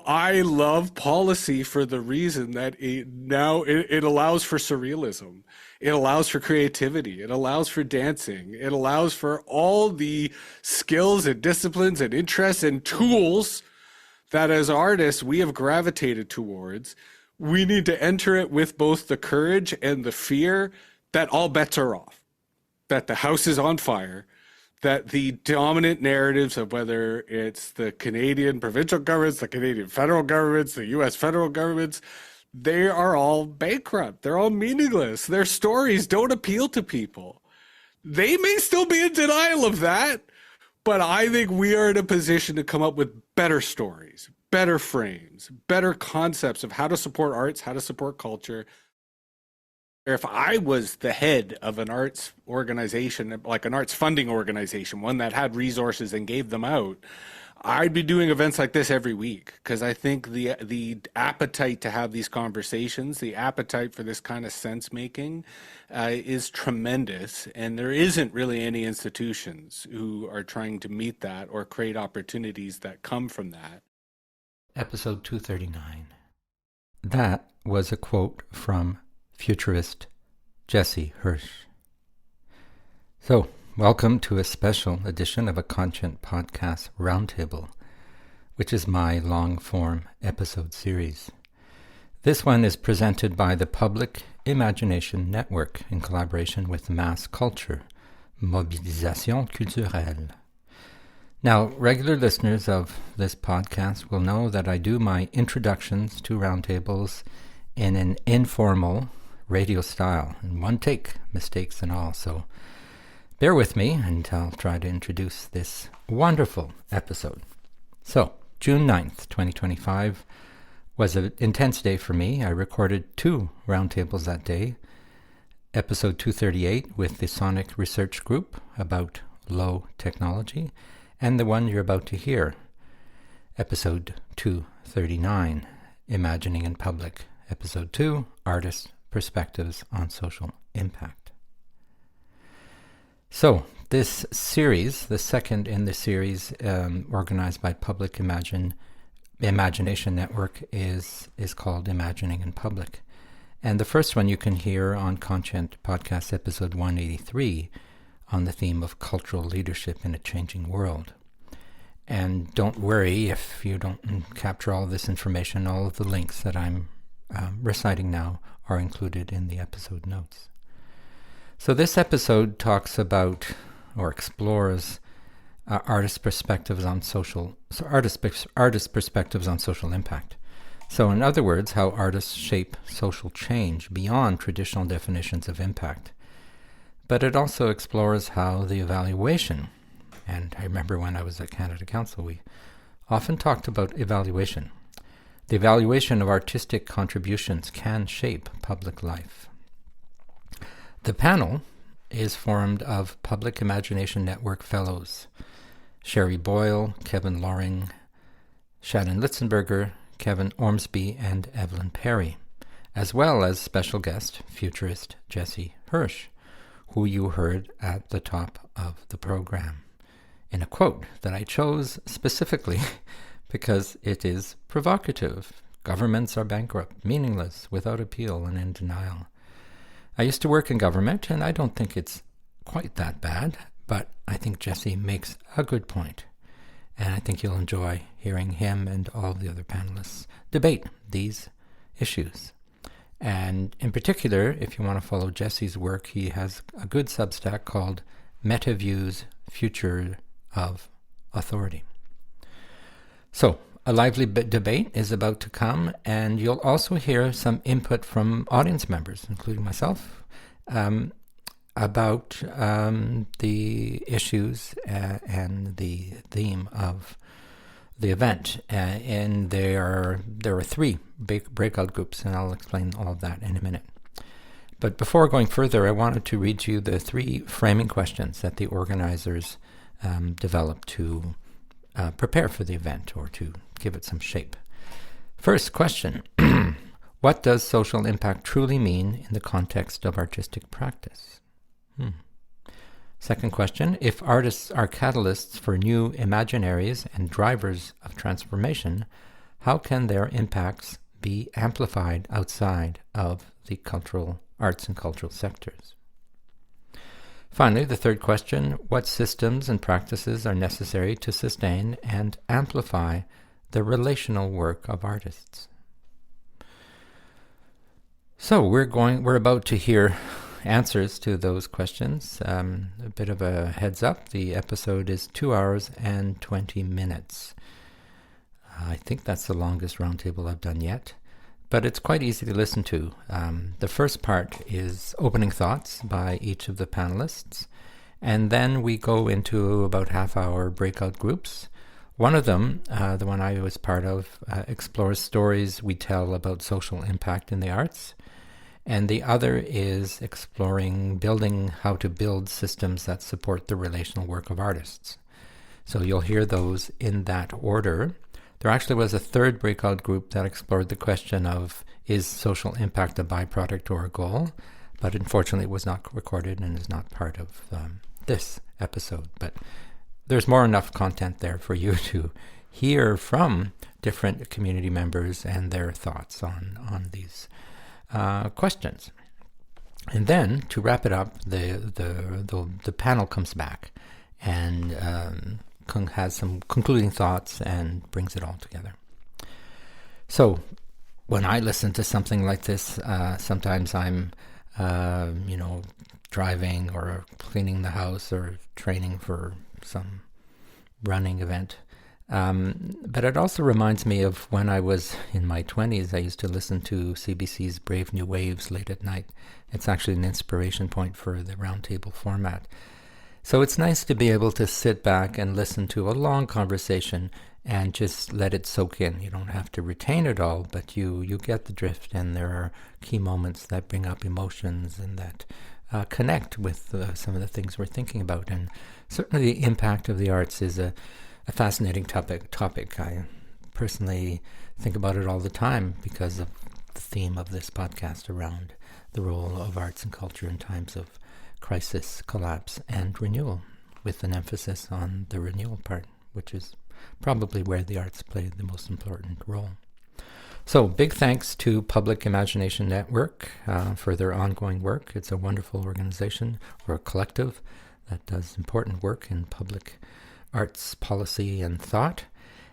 I love policy for the reason that it allows for surrealism. It allows for creativity. It allows for dancing. It allows for all the skills and disciplines and interests and tools that as artists we have gravitated towards. We need to enter it with both the courage and the fear that all bets are off, that the house is on fire, that the dominant narratives of whether it's the Canadian provincial governments, the Canadian federal governments, the US federal governments, they are all bankrupt. They're all meaningless. Their stories don't appeal to people. They may still be in denial of that, but I think we are in a position to come up with better stories, better frames, better concepts of how to support arts, how to support culture. If I was the head of an arts organization, like an arts funding organization, one that had resources and gave them out, I'd be doing events like this every week because I think the appetite to have these conversations, the appetite for this kind of sense making is tremendous. And there isn't really any institutions who are trying to meet that or create opportunities that come from that. Episode 239. That was a quote from futurist Jesse Hirsch. So, welcome to a special edition of a Conscient Podcast Roundtable, which is my long-form episode series. This one is presented by the Public Imagination Network in collaboration with Mass Culture, Mobilisation Culturelle. Now, regular listeners of this podcast will know that I do my introductions to roundtables in an informal radio style, in one take, mistakes and all. So bear with me and I'll try to introduce this wonderful episode. So, June 9th, 2025 was an intense day for me. I recorded 2 roundtables that day. Episode 238 with the Sonic Research Group about low technology, and the one you're about to hear, episode 239, Imagining in Public. Episode 2, Artists' Perspectives on Social Impact. So, this series, the second in the series, organized by Public Imagination Network, is called Imagining in Public. And the first one you can hear on Conscient Podcast episode 183 on the theme of cultural leadership in a changing world. And don't worry if you don't capture all of this information. All of the links that I'm reciting now are included in the episode notes. So this episode talks about or explores artist perspectives on social impact. So in other words, how artists shape social change beyond traditional definitions of impact. But it also explores how the evaluation, and I remember when I was at Canada Council, we often talked about evaluation. The evaluation of artistic contributions can shape public life. The panel is formed of Public Imagination Network Fellows, Sherry Boyle, Kevin Loring, Shannon Litzenberger, Kevin Ormsby, and Evelyn Perry, as well as special guest, futurist Jesse Hirsch, who you heard at the top of the program, in a quote that I chose specifically because it is provocative. Governments are bankrupt, meaningless, without appeal, and in denial. I used to work in government, and I don't think it's quite that bad, but I think Jesse makes a good point, and I think you'll enjoy hearing him and all the other panelists debate these issues. And in particular, if you want to follow Jesse's work, he has a good Substack called MetaViews Future of Authority. So, a lively debate is about to come, and you'll also hear some input from audience members, including myself, about the issues and the theme of the event. And there are 3 breakout groups, and I'll explain all of that in a minute. But before going further, I wanted to read to you the 3 framing questions that the organizers developed to prepare for the event or to give it some shape. First question, what does social impact truly mean in the context of artistic practice? Second question, if artists are catalysts for new imaginaries and drivers of transformation, how can their impacts be amplified outside of the cultural arts and cultural sectors? Finally, the third question, what systems and practices are necessary to sustain and amplify the relational work of artists? So we're about to hear answers to those questions. A bit of a heads up, the episode is 2 hours and 20 minutes. I think that's the longest roundtable I've done yet, but it's quite easy to listen to. The first part is opening thoughts by each of the panelists, and then we go into about half-hour breakout groups. One of them, the one I was part of, explores stories we tell about social impact in the arts, and the other is exploring building how to build systems that support the relational work of artists. So you'll hear those in that order. There actually was a third breakout group that explored the question of, is social impact a byproduct or a goal? But unfortunately it was not recorded and is not part of this episode. But there's more enough content there for you to hear from different community members and their thoughts on these questions. And then, to wrap it up, the panel comes back and has some concluding thoughts and brings it all together. So, when I listen to something like this, sometimes I'm, driving or cleaning the house or training for some running event. But it also reminds me of when I was in my 20s, I used to listen to CBC's Brave New Waves late at night. It's actually an inspiration point for the roundtable format. So it's nice to be able to sit back and listen to a long conversation and just let it soak in. You don't have to retain it all, but you get the drift, and there are key moments that bring up emotions and that connect with some of the things we're thinking about. And certainly the impact of the arts is a fascinating topic. I personally think about it all the time because of the theme of this podcast around the role of arts and culture in times of crisis, collapse, and renewal, with an emphasis on the renewal part, which is probably where the arts play the most important role. So big thanks to Public Imagination Network for their ongoing work. It's a wonderful organization, or a collective, that does important work in public arts policy and thought.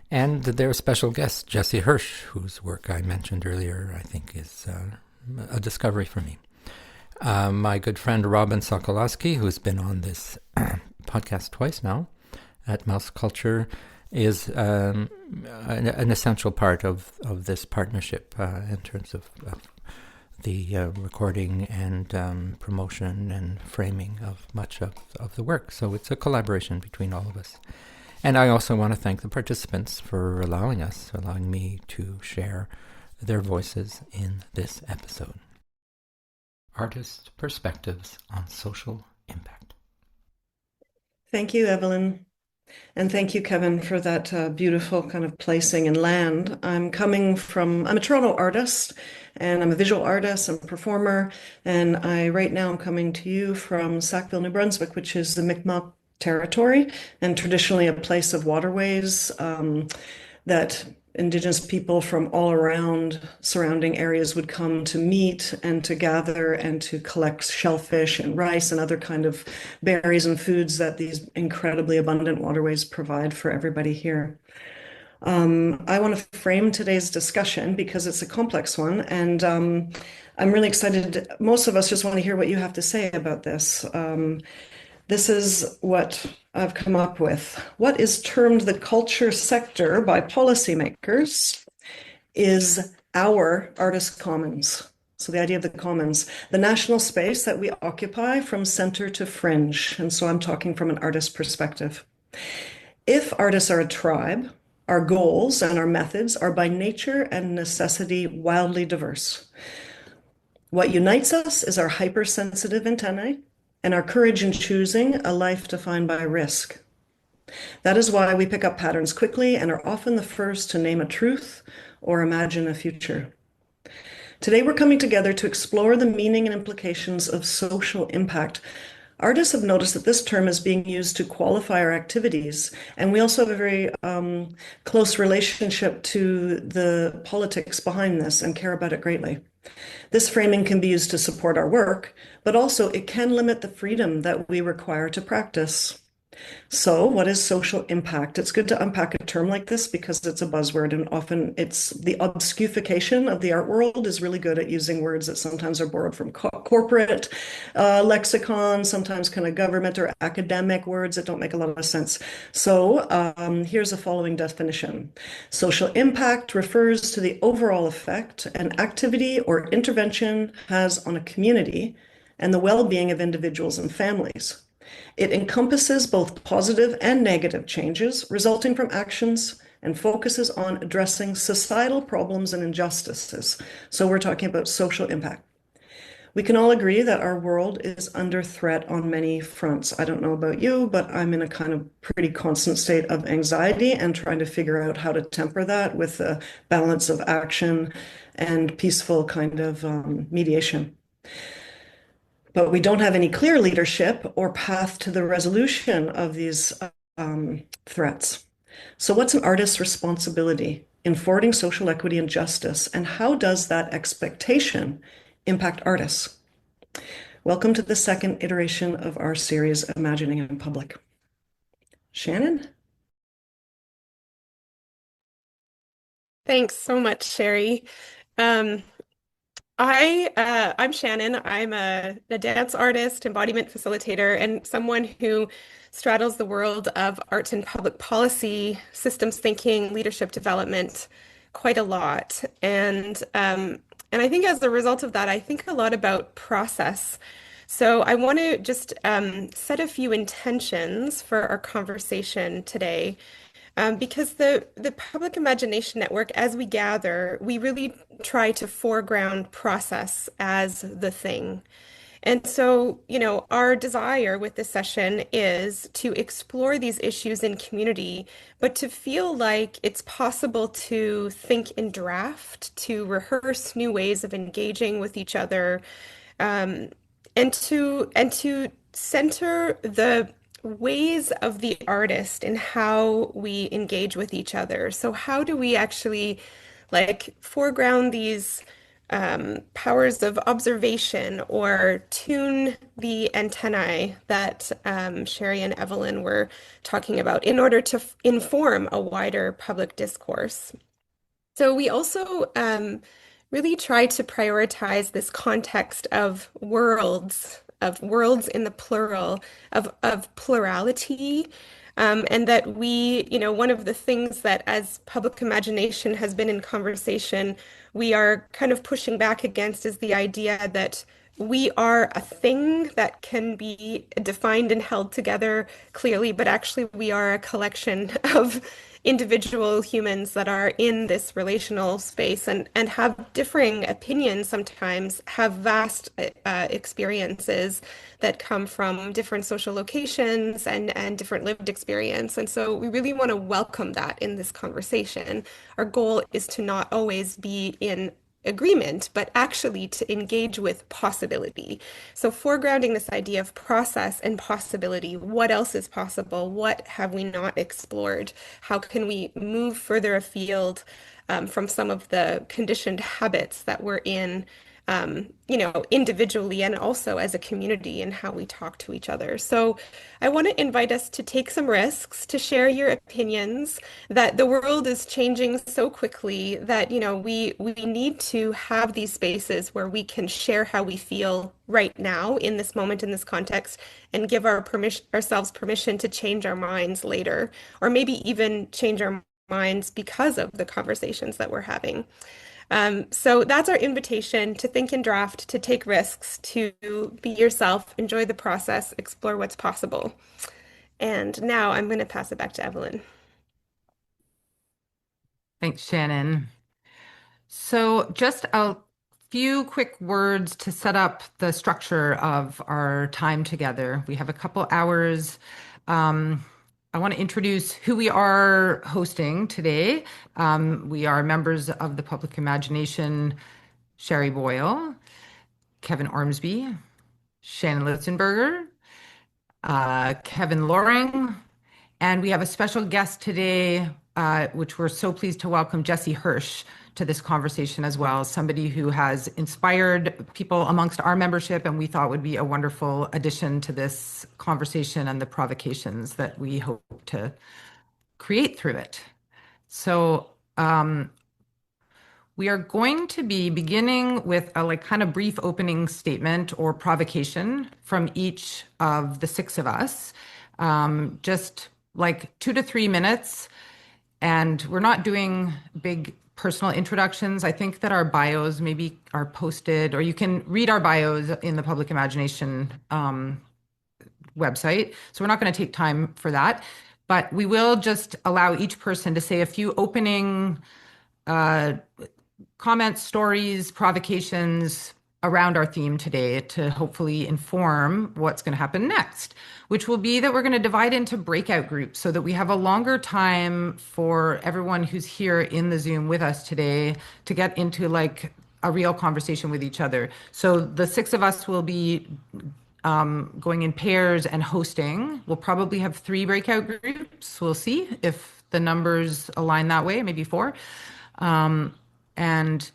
And their special guest, Jesse Hirsch, whose work I mentioned earlier, I think is a discovery for me. My good friend Robin Sokolowski, who's been on this podcast twice now at Mouse Culture, is an essential part of this partnership in terms of the recording and promotion and framing of much of the work. So it's a collaboration between all of us. And I also want to thank the participants for allowing me to share their voices in this episode. Artist Perspectives on Social Impact. Thank you, Evelyn. And thank you, Kevin, for that beautiful kind of placing in land. I'm a Toronto artist, and I'm a visual artist and performer. And right now I'm coming to you from Sackville, New Brunswick, which is the Mi'kmaq territory, and traditionally a place of waterways that Indigenous people from all around surrounding areas would come to meet and to gather and to collect shellfish and rice and other kind of berries and foods that these incredibly abundant waterways provide for everybody here. I want to frame today's discussion because it's a complex one, and I'm really excited. Most of us just want to hear what you have to say about this. This is what I've come up with. What is termed the culture sector by policymakers is our artist commons. So the idea of the commons, the national space that we occupy from center to fringe. And so I'm talking from an artist perspective. If artists are a tribe, our goals and our methods are by nature and necessity wildly diverse. What unites us is our hypersensitive antennae and our courage in choosing a life defined by risk. That is why we pick up patterns quickly and are often the first to name a truth or imagine a future. Today, we're coming together to explore the meaning and implications of social impact, Artists have noticed that this term is being used to qualify our activities, and we also have a very close relationship to the politics behind this and care about it greatly. This framing can be used to support our work, but also it can limit the freedom that we require to practice. So, what is social impact? It's good to unpack a term like this because it's a buzzword, and often it's the obscurification of the art world is really good at using words that sometimes are borrowed from corporate lexicon, sometimes kind of government or academic words that don't make a lot of sense. So, here's the following definition. Social impact refers to the overall effect an activity or intervention has on a community and the well-being of individuals and families. It encompasses both positive and negative changes resulting from actions and focuses on addressing societal problems and injustices. So we're talking about social impact. We can all agree that our world is under threat on many fronts. I don't know about you, but I'm in a kind of pretty constant state of anxiety and trying to figure out how to temper that with a balance of action and peaceful kind of mediation. But we don't have any clear leadership or path to the resolution of these threats. So, what's an artist's responsibility in forwarding social equity and justice, and how does that expectation impact artists? Welcome to the second iteration of our series, Imagining in Public. Shannon? Thanks so much, Sherry. Um, I'm Shannon. I'm a dance artist, embodiment facilitator, and someone who straddles the world of arts and public policy, systems thinking, leadership development quite a lot. And I think as a result of that, I think a lot about process. So I want to just set a few intentions for our conversation today. Because the Public Imagination Network, as we gather, we really try to foreground process as the thing. And so, our desire with this session is to explore these issues in community, but to feel like it's possible to think in draft, to rehearse new ways of engaging with each other, um, and to center the ways of the artist in how we engage with each other. So how do we actually like foreground these powers of observation or tune the antennae that Sherry and Evelyn were talking about in order to inform a wider public discourse? So we also really try to prioritize this context of worlds in the plural, of plurality. And that one of the things that as public imagination has been in conversation, we are kind of pushing back against is the idea that we are a thing that can be defined and held together clearly, but actually we are a collection of individual humans that are in this relational space and have differing opinions sometimes, have vast experiences that come from different social locations and different lived experience. And so we really want to welcome that in this conversation. Our goal is to not always be in agreement, but actually to engage with possibility. So foregrounding this idea of process and possibility. What else is possible? What have we not explored? How can we move further afield from some of the conditioned habits that we're in, individually and also as a community in how we talk to each other. So I want to invite us to take some risks, to share your opinions, that the world is changing so quickly that, we need to have these spaces where we can share how we feel right now in this moment, in this context, and give ourselves permission to change our minds later, or maybe even change our minds because of the conversations that we're having. So that's our invitation to think and draft, to take risks, to be yourself, enjoy the process, explore what's possible. And now I'm going to pass it back to Evelyn. Thanks, Shannon. So just a few quick words to set up the structure of our time together. We have a couple hours. I want to introduce who we are hosting today. We are members of the Public Imagination, Sherry Boyle, Kevin Ormsby, Shannon Litzenberger, Kevin Loring, and we have a special guest today, which we're so pleased to welcome Jesse Hirsch to this conversation as well, somebody who has inspired people amongst our membership and we thought would be a wonderful addition to this conversation and the provocations that we hope to create through it. So we are going to be beginning with a kind of brief opening statement or provocation from each of the six of us, just like 2 to 3 minutes. And we're not doing big personal introductions. I think that our bios maybe are posted, or you can read our bios in the Public Imagination website. So we're not going to take time for that. But we will just allow each person to say a few opening comments, stories, provocations around our theme today to hopefully inform what's going to happen next, which will be that we're going to divide into breakout groups so that we have a longer time for everyone who's here in the Zoom with us today to get into like a real conversation with each other. So the six of us will be going in pairs and hosting. We'll probably have 3 breakout groups. We'll see if the numbers align that way, maybe 4. And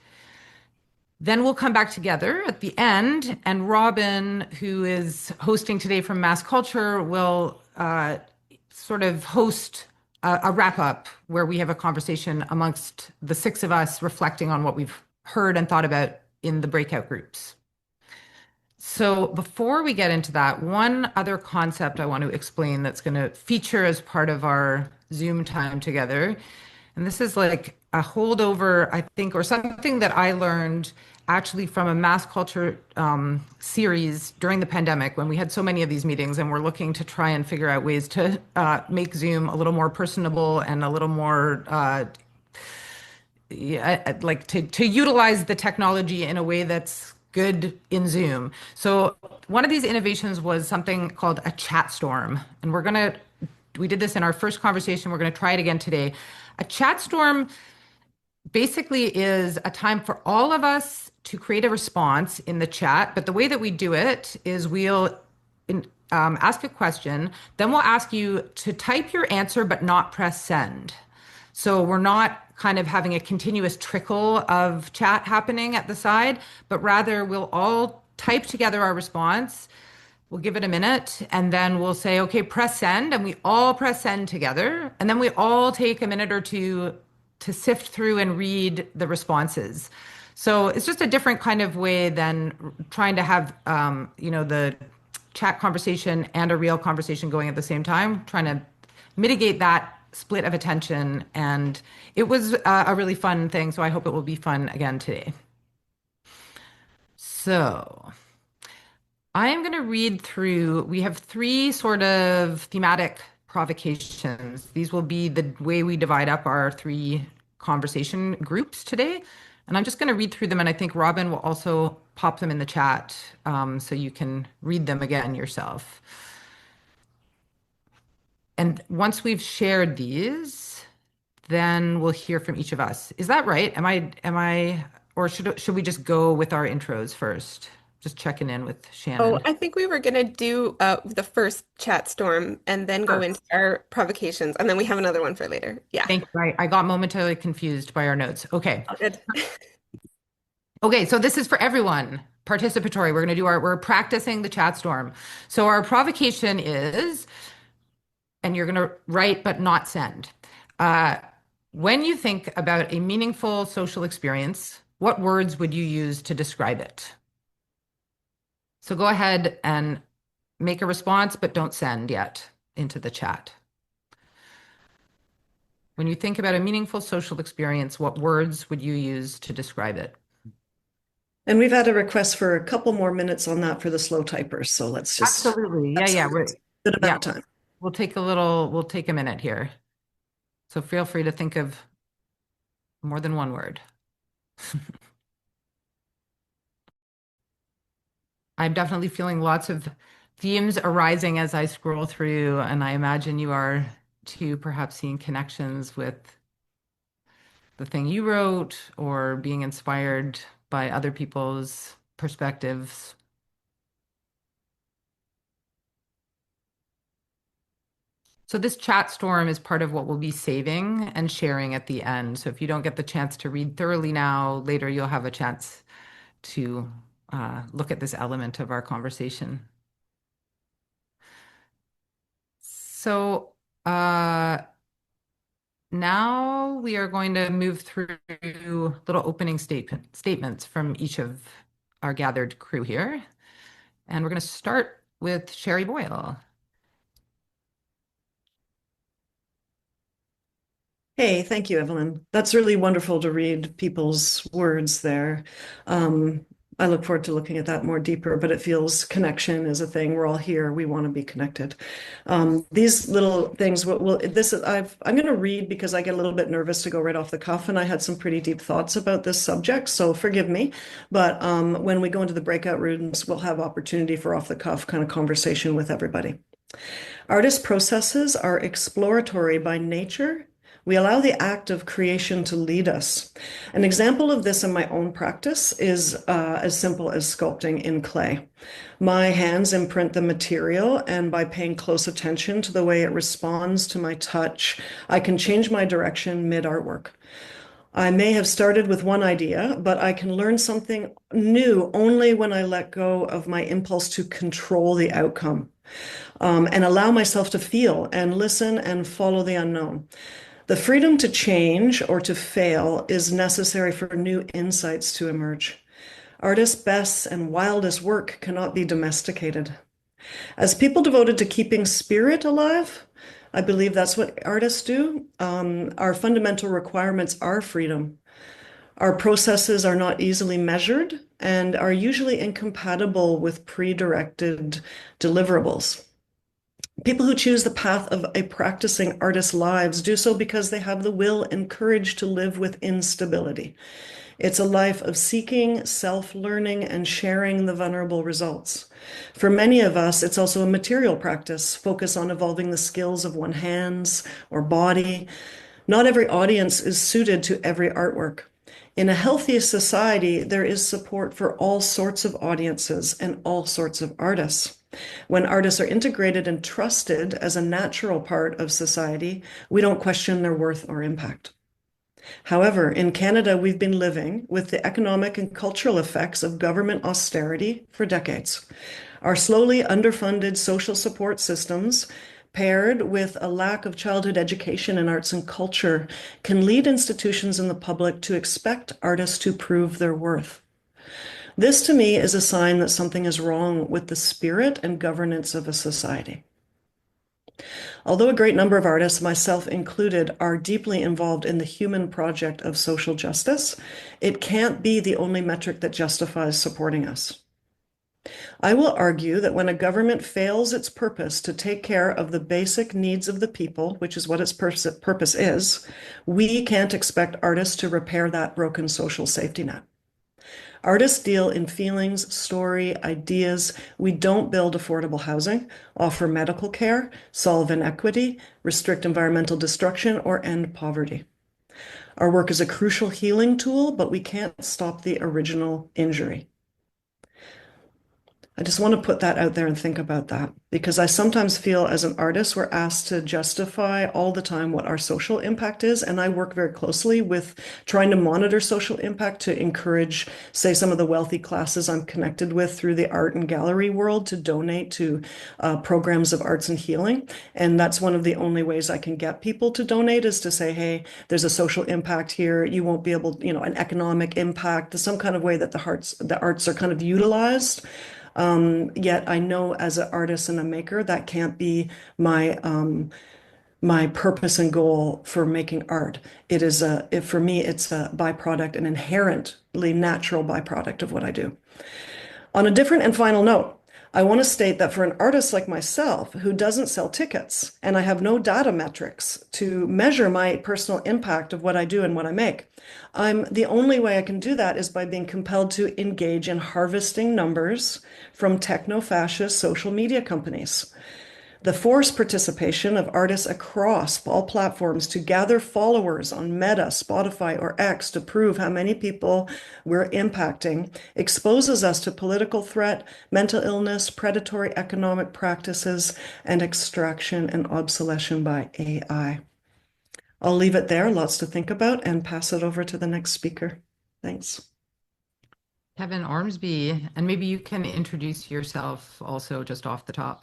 then we'll come back together at the end, and Robin, who is hosting today from Mass Culture, will sort of host a wrap up where we have a conversation amongst the 6 of us, reflecting on what we've heard and thought about in the breakout groups. So before we get into that, one other concept I want to explain that's going to feature as part of our Zoom time together. And this is like a holdover, I think, or something that I learned actually from a mass culture series during the pandemic when we had so many of these meetings and we're looking to try and figure out ways to make Zoom a little more personable and a little more like to utilize the technology in a way that's good in Zoom. So one of these innovations was something called a chat storm. And we did this in our first conversation. We're going to try it again today. A chat storm basically is a time for all of us to create a response in the chat. But the way that we do it is we'll ask a question, then we'll ask you to type your answer, but not press send. So we're not kind of having a continuous trickle of chat happening at the side, but rather we'll all type together our response. We'll give it a minute and then we'll say, okay, press send. And we all press send together. And then we all take a minute or two to sift through and read the responses. So it's just a different kind of way than trying to have, the chat conversation and a real conversation going at the same time, trying to mitigate that split of attention. And it was a really fun thing. So I hope it will be fun again today. So I am going to read through, we have 3 sort of thematic provocations. These will be the way we divide up our 3 conversation groups today. And I'm just going to read through them. And I think Robin will also pop them in the chat so you can read them again yourself. And once we've shared these, then we'll hear from each of us. Is that right? Or should we just go with our intros first? Just checking in with Shannon. Oh, I think we were going to do the first chat storm and then go into our provocations. And then we have another one for later. Yeah. Thank you. I got momentarily confused by our notes. Okay. Good. Okay, so this is for everyone. Participatory. We're practicing the chat storm. So our provocation is, and you're going to write but not send. When you think about a meaningful social experience, what words would you use to describe it? So go ahead and make a response, but don't send yet into the chat. When you think about a meaningful social experience, what words would you use to describe it? And we've had a request for a couple more minutes on that for the slow typers. So let's just. Absolutely. Yeah. We're good about time. We'll take a minute here. So feel free to think of more than one word. I'm definitely feeling lots of themes arising as I scroll through, and I imagine you are too, perhaps seeing connections with the thing you wrote or being inspired by other people's perspectives. So this chat storm is part of what we'll be saving and sharing at the end. So if you don't get the chance to read thoroughly now, later you'll have a chance to look at this element of our conversation. So now we are going to move through little opening statements from each of our gathered crew here. And we're going to start with Sherry Boyle. Hey, thank you, Evelyn. That's really wonderful to read people's words there. I look forward to looking at that more deeper, but it feels connection is a thing. We're all here. We want to be connected. These little things I'm going to read because I get a little bit nervous to go right off the cuff, and I had some pretty deep thoughts about this subject, so forgive me. But when we go into the breakout rooms, we'll have opportunity for off the cuff kind of conversation with everybody. Artist processes are exploratory by nature. We allow the act of creation to lead us. An example of this in my own practice is as simple as sculpting in clay. My hands imprint the material, and by paying close attention to the way it responds to my touch, I can change my direction mid-artwork. I may have started with one idea, but I can learn something new only when I let go of my impulse to control the outcome, and allow myself to feel and listen and follow the unknown. The freedom to change or to fail is necessary for new insights to emerge. Artists' best and wildest work cannot be domesticated. As people devoted to keeping spirit alive, I believe that's what artists do. Our fundamental requirements are freedom. Our processes are not easily measured and are usually incompatible with pre-directed deliverables. People who choose the path of a practicing artist's lives do so because they have the will and courage to live with instability. It's a life of seeking, self-learning, and sharing the vulnerable results. For many of us, it's also a material practice, focus on evolving the skills of one's hands or body. Not every audience is suited to every artwork. In a healthy society, there is support for all sorts of audiences and all sorts of artists. When artists are integrated and trusted as a natural part of society, we don't question their worth or impact. However, in Canada, we've been living with the economic and cultural effects of government austerity for decades. Our slowly underfunded social support systems, paired with a lack of childhood education in arts and culture, can lead institutions and the public to expect artists to prove their worth. This, to me, is a sign that something is wrong with the spirit and governance of a society. Although a great number of artists, myself included, are deeply involved in the human project of social justice, it can't be the only metric that justifies supporting us. I will argue that when a government fails its purpose to take care of the basic needs of the people, which is what its purpose is, we can't expect artists to repair that broken social safety net. Artists deal in feelings, story, ideas. We don't build affordable housing, offer medical care, solve inequity, restrict environmental destruction, or end poverty. Our work is a crucial healing tool, but we can't stop the original injury. I just want to put that out there and think about that, because I sometimes feel as an artist, we're asked to justify all the time what our social impact is. And I work very closely with trying to monitor social impact to encourage, say, some of the wealthy classes I'm connected with through the art and gallery world to donate to programs of arts and healing. And that's one of the only ways I can get people to donate, is to say, hey, there's a social impact here. You won't be able, an economic impact, some kind of way that the arts are kind of utilized. Yet I know as an artist and a maker, that can't be my purpose and goal for making art. For me, it's a byproduct, an inherently natural byproduct of what I do. On a different and final note, I want to state that for an artist like myself who doesn't sell tickets, and I have no data metrics to measure my personal impact of what I do and what I make, the only way I can do that is by being compelled to engage in harvesting numbers from techno-fascist social media companies. The forced participation of artists across all platforms to gather followers on Meta, Spotify, or X to prove how many people we're impacting exposes us to political threat, mental illness, predatory economic practices, and extraction and obsolescence by AI. I'll leave it there, lots to think about, and pass it over to the next speaker. Thanks. Kevin Ormsby, and maybe you can introduce yourself also just off the top.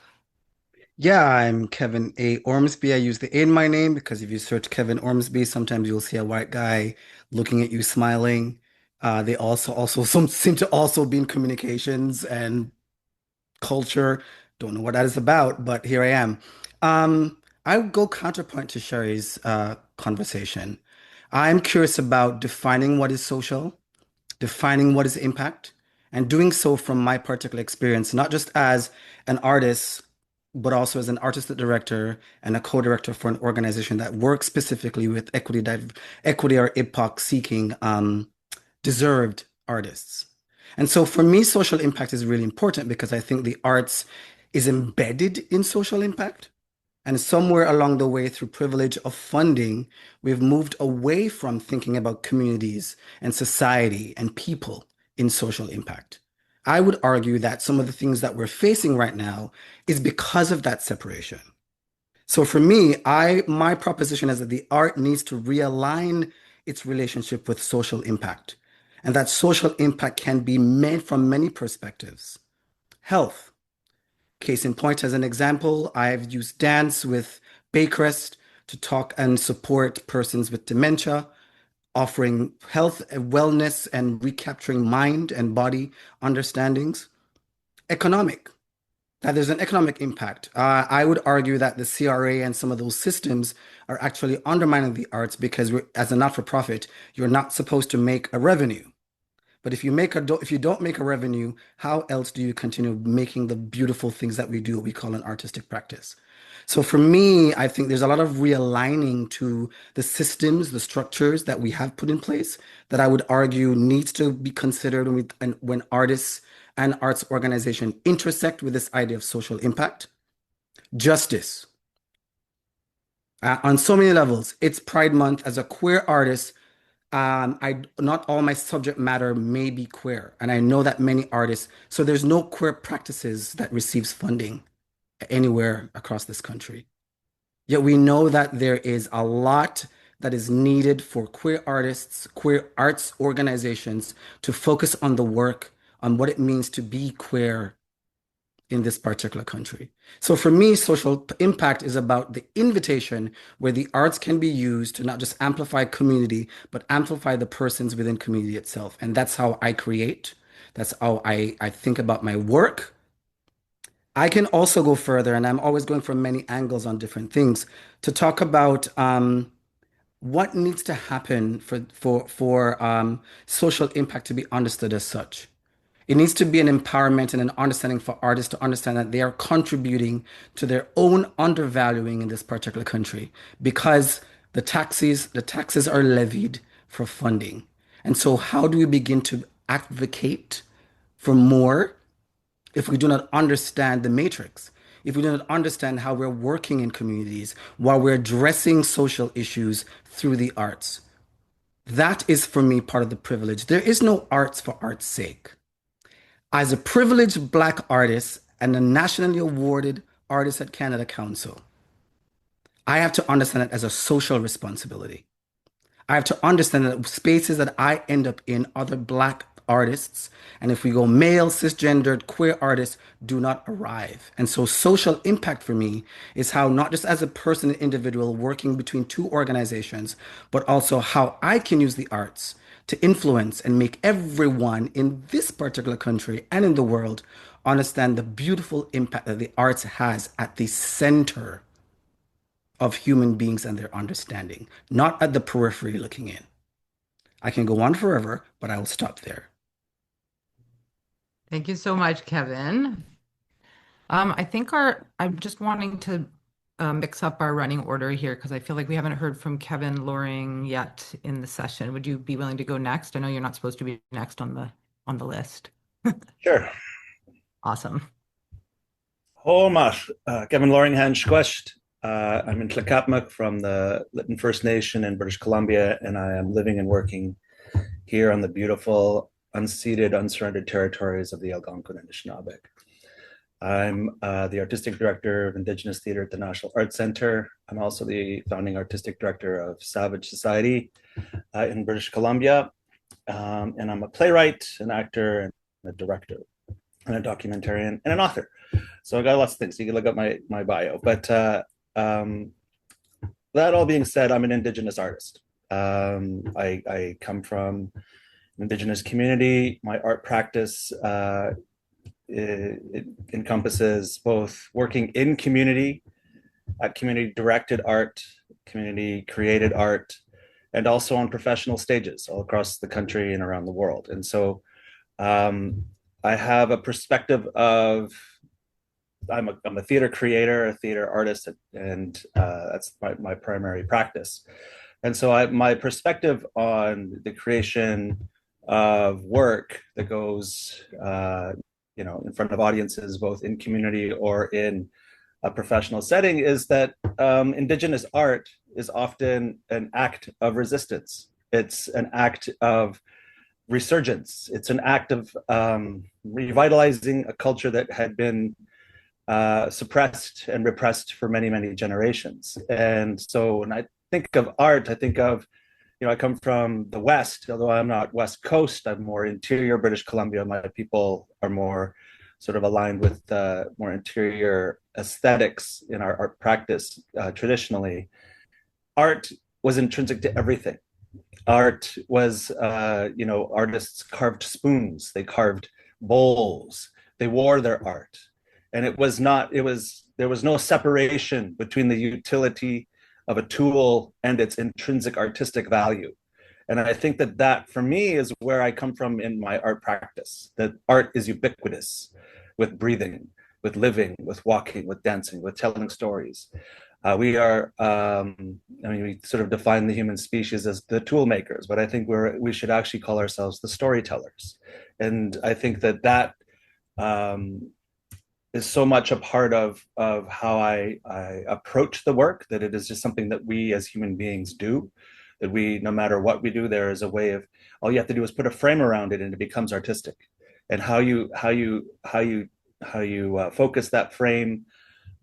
Yeah, I'm Kevin A. Ormsby. I use the A in my name because if you search Kevin Ormsby, sometimes you'll see a white guy looking at you smiling. They also some seem to also be in communications and culture. Don't know what that is about, but here I am. I go counterpoint to Sherry's conversation. I'm curious about defining what is social, defining what is impact, and doing so from my particular experience, not just as an artist, but also as an artistic director and a co-director for an organization that works specifically with equity or IPOC seeking deserved artists. And so for me, social impact is really important because I think the arts is embedded in social impact. And somewhere along the way, through privilege of funding, we've moved away from thinking about communities and society and people in social impact. I would argue that some of the things that we're facing right now is because of that separation. So for me, my proposition is that the art needs to realign its relationship with social impact, and that social impact can be made from many perspectives. Health. Case in point, as an example, I've used dance with Bankrupt to talk and support persons with dementia, offering health and wellness and recapturing mind and body understandings. Economic, that there's an economic impact. I would argue that the CRA and some of those systems are actually undermining the arts because as a not-for-profit, you're not supposed to make a revenue. But if you don't make a revenue, how else do you continue making the beautiful things that we do, what we call an artistic practice? So for me, I think there's a lot of realigning to the systems, the structures that we have put in place that I would argue needs to be considered when artists and arts organization intersect with this idea of social impact. Justice. On so many levels, it's Pride Month. As a queer artist, not all my subject matter may be queer, and I know that many artists. So there's no queer practices that receives funding anywhere across this country. Yet we know that there is a lot that is needed for queer artists, queer arts organizations to focus on the work, on what it means to be queer in this particular country. So for me, social impact is about the invitation where the arts can be used to not just amplify community, but amplify the persons within community itself. And that's how I create. That's how I think about my work. I can also go further, and I'm always going from many angles on different things to talk about what needs to happen for social impact to be understood as such. It needs to be an empowerment and an understanding for artists to understand that they are contributing to their own undervaluing in this particular country because the taxes are levied for funding. And so how do we begin to advocate for more if we do not understand the matrix? If we do not understand how we're working in communities while we're addressing social issues through the arts? That is for me part of the privilege. There is no arts for art's sake. As a privileged Black artist and a nationally awarded artist at Canada Council, I have to understand it as a social responsibility. I have to understand that spaces that I end up in, other Black artists, and if we go male, cisgendered, queer artists, do not arrive. And so social impact for me is how, not just as a person, an individual working between two organizations, but also how I can use the arts to influence and make everyone in this particular country and in the world understand the beautiful impact that the arts has at the center of human beings and their understanding, not at the periphery looking in. I can go on forever, but I will stop there. Thank you so much, Kevin. I'm just wanting to mix up our running order here because I feel like we haven't heard from Kevin Loring yet in the session. Would you be willing to go next? I know you're not supposed to be next on the list. Sure. Awesome. Holmach, Kevin Loringhan Squest. I'm in Tlakatmuk from the Lytton First Nation in British Columbia, and I am living and working here on the beautiful, unceded, unsurrendered territories of the Algonquin and Anishinaabe. I'm the artistic director of Indigenous Theatre at the National Arts Centre. I'm also the founding artistic director of Savage Society in British Columbia. And I'm a playwright, an actor, and a director, and a documentarian, and an author. So I got lots of things. You can look up my bio. But that all being said, I'm an Indigenous artist. I come from an Indigenous community. My art practice it encompasses both working in community, community directed art, community created art, and also on professional stages all across the country and around the world. And so I have a perspective of I'm a theater creator, a theater artist, and that's my primary practice. And so my perspective on the creation of work that goes, in front of audiences, both in community or in a professional setting, is that Indigenous art is often an act of resistance. It's an act of resurgence. It's an act of revitalizing a culture that had been suppressed and repressed for many, many generations. And so when I think of art, I think of, I come from the West, although I'm not West Coast, I'm more interior British Columbia. My people are more sort of aligned with more interior aesthetics in our art practice traditionally. Art was intrinsic to everything. Art was, artists carved spoons, they carved bowls, they wore their art. And there was no separation between the utility of a tool and its intrinsic artistic value. And I think that for me is where I come from in my art practice, that art is ubiquitous with breathing, with living, with walking, with dancing, with telling stories. We sort of define the human species as the tool makers, but I think we should actually call ourselves the storytellers. And I think that is so much a part of how I approach the work, that it is just something that we as human beings do, that we, no matter what we do, there is a way of, all you have to do is put a frame around it and it becomes artistic. And how you focus that frame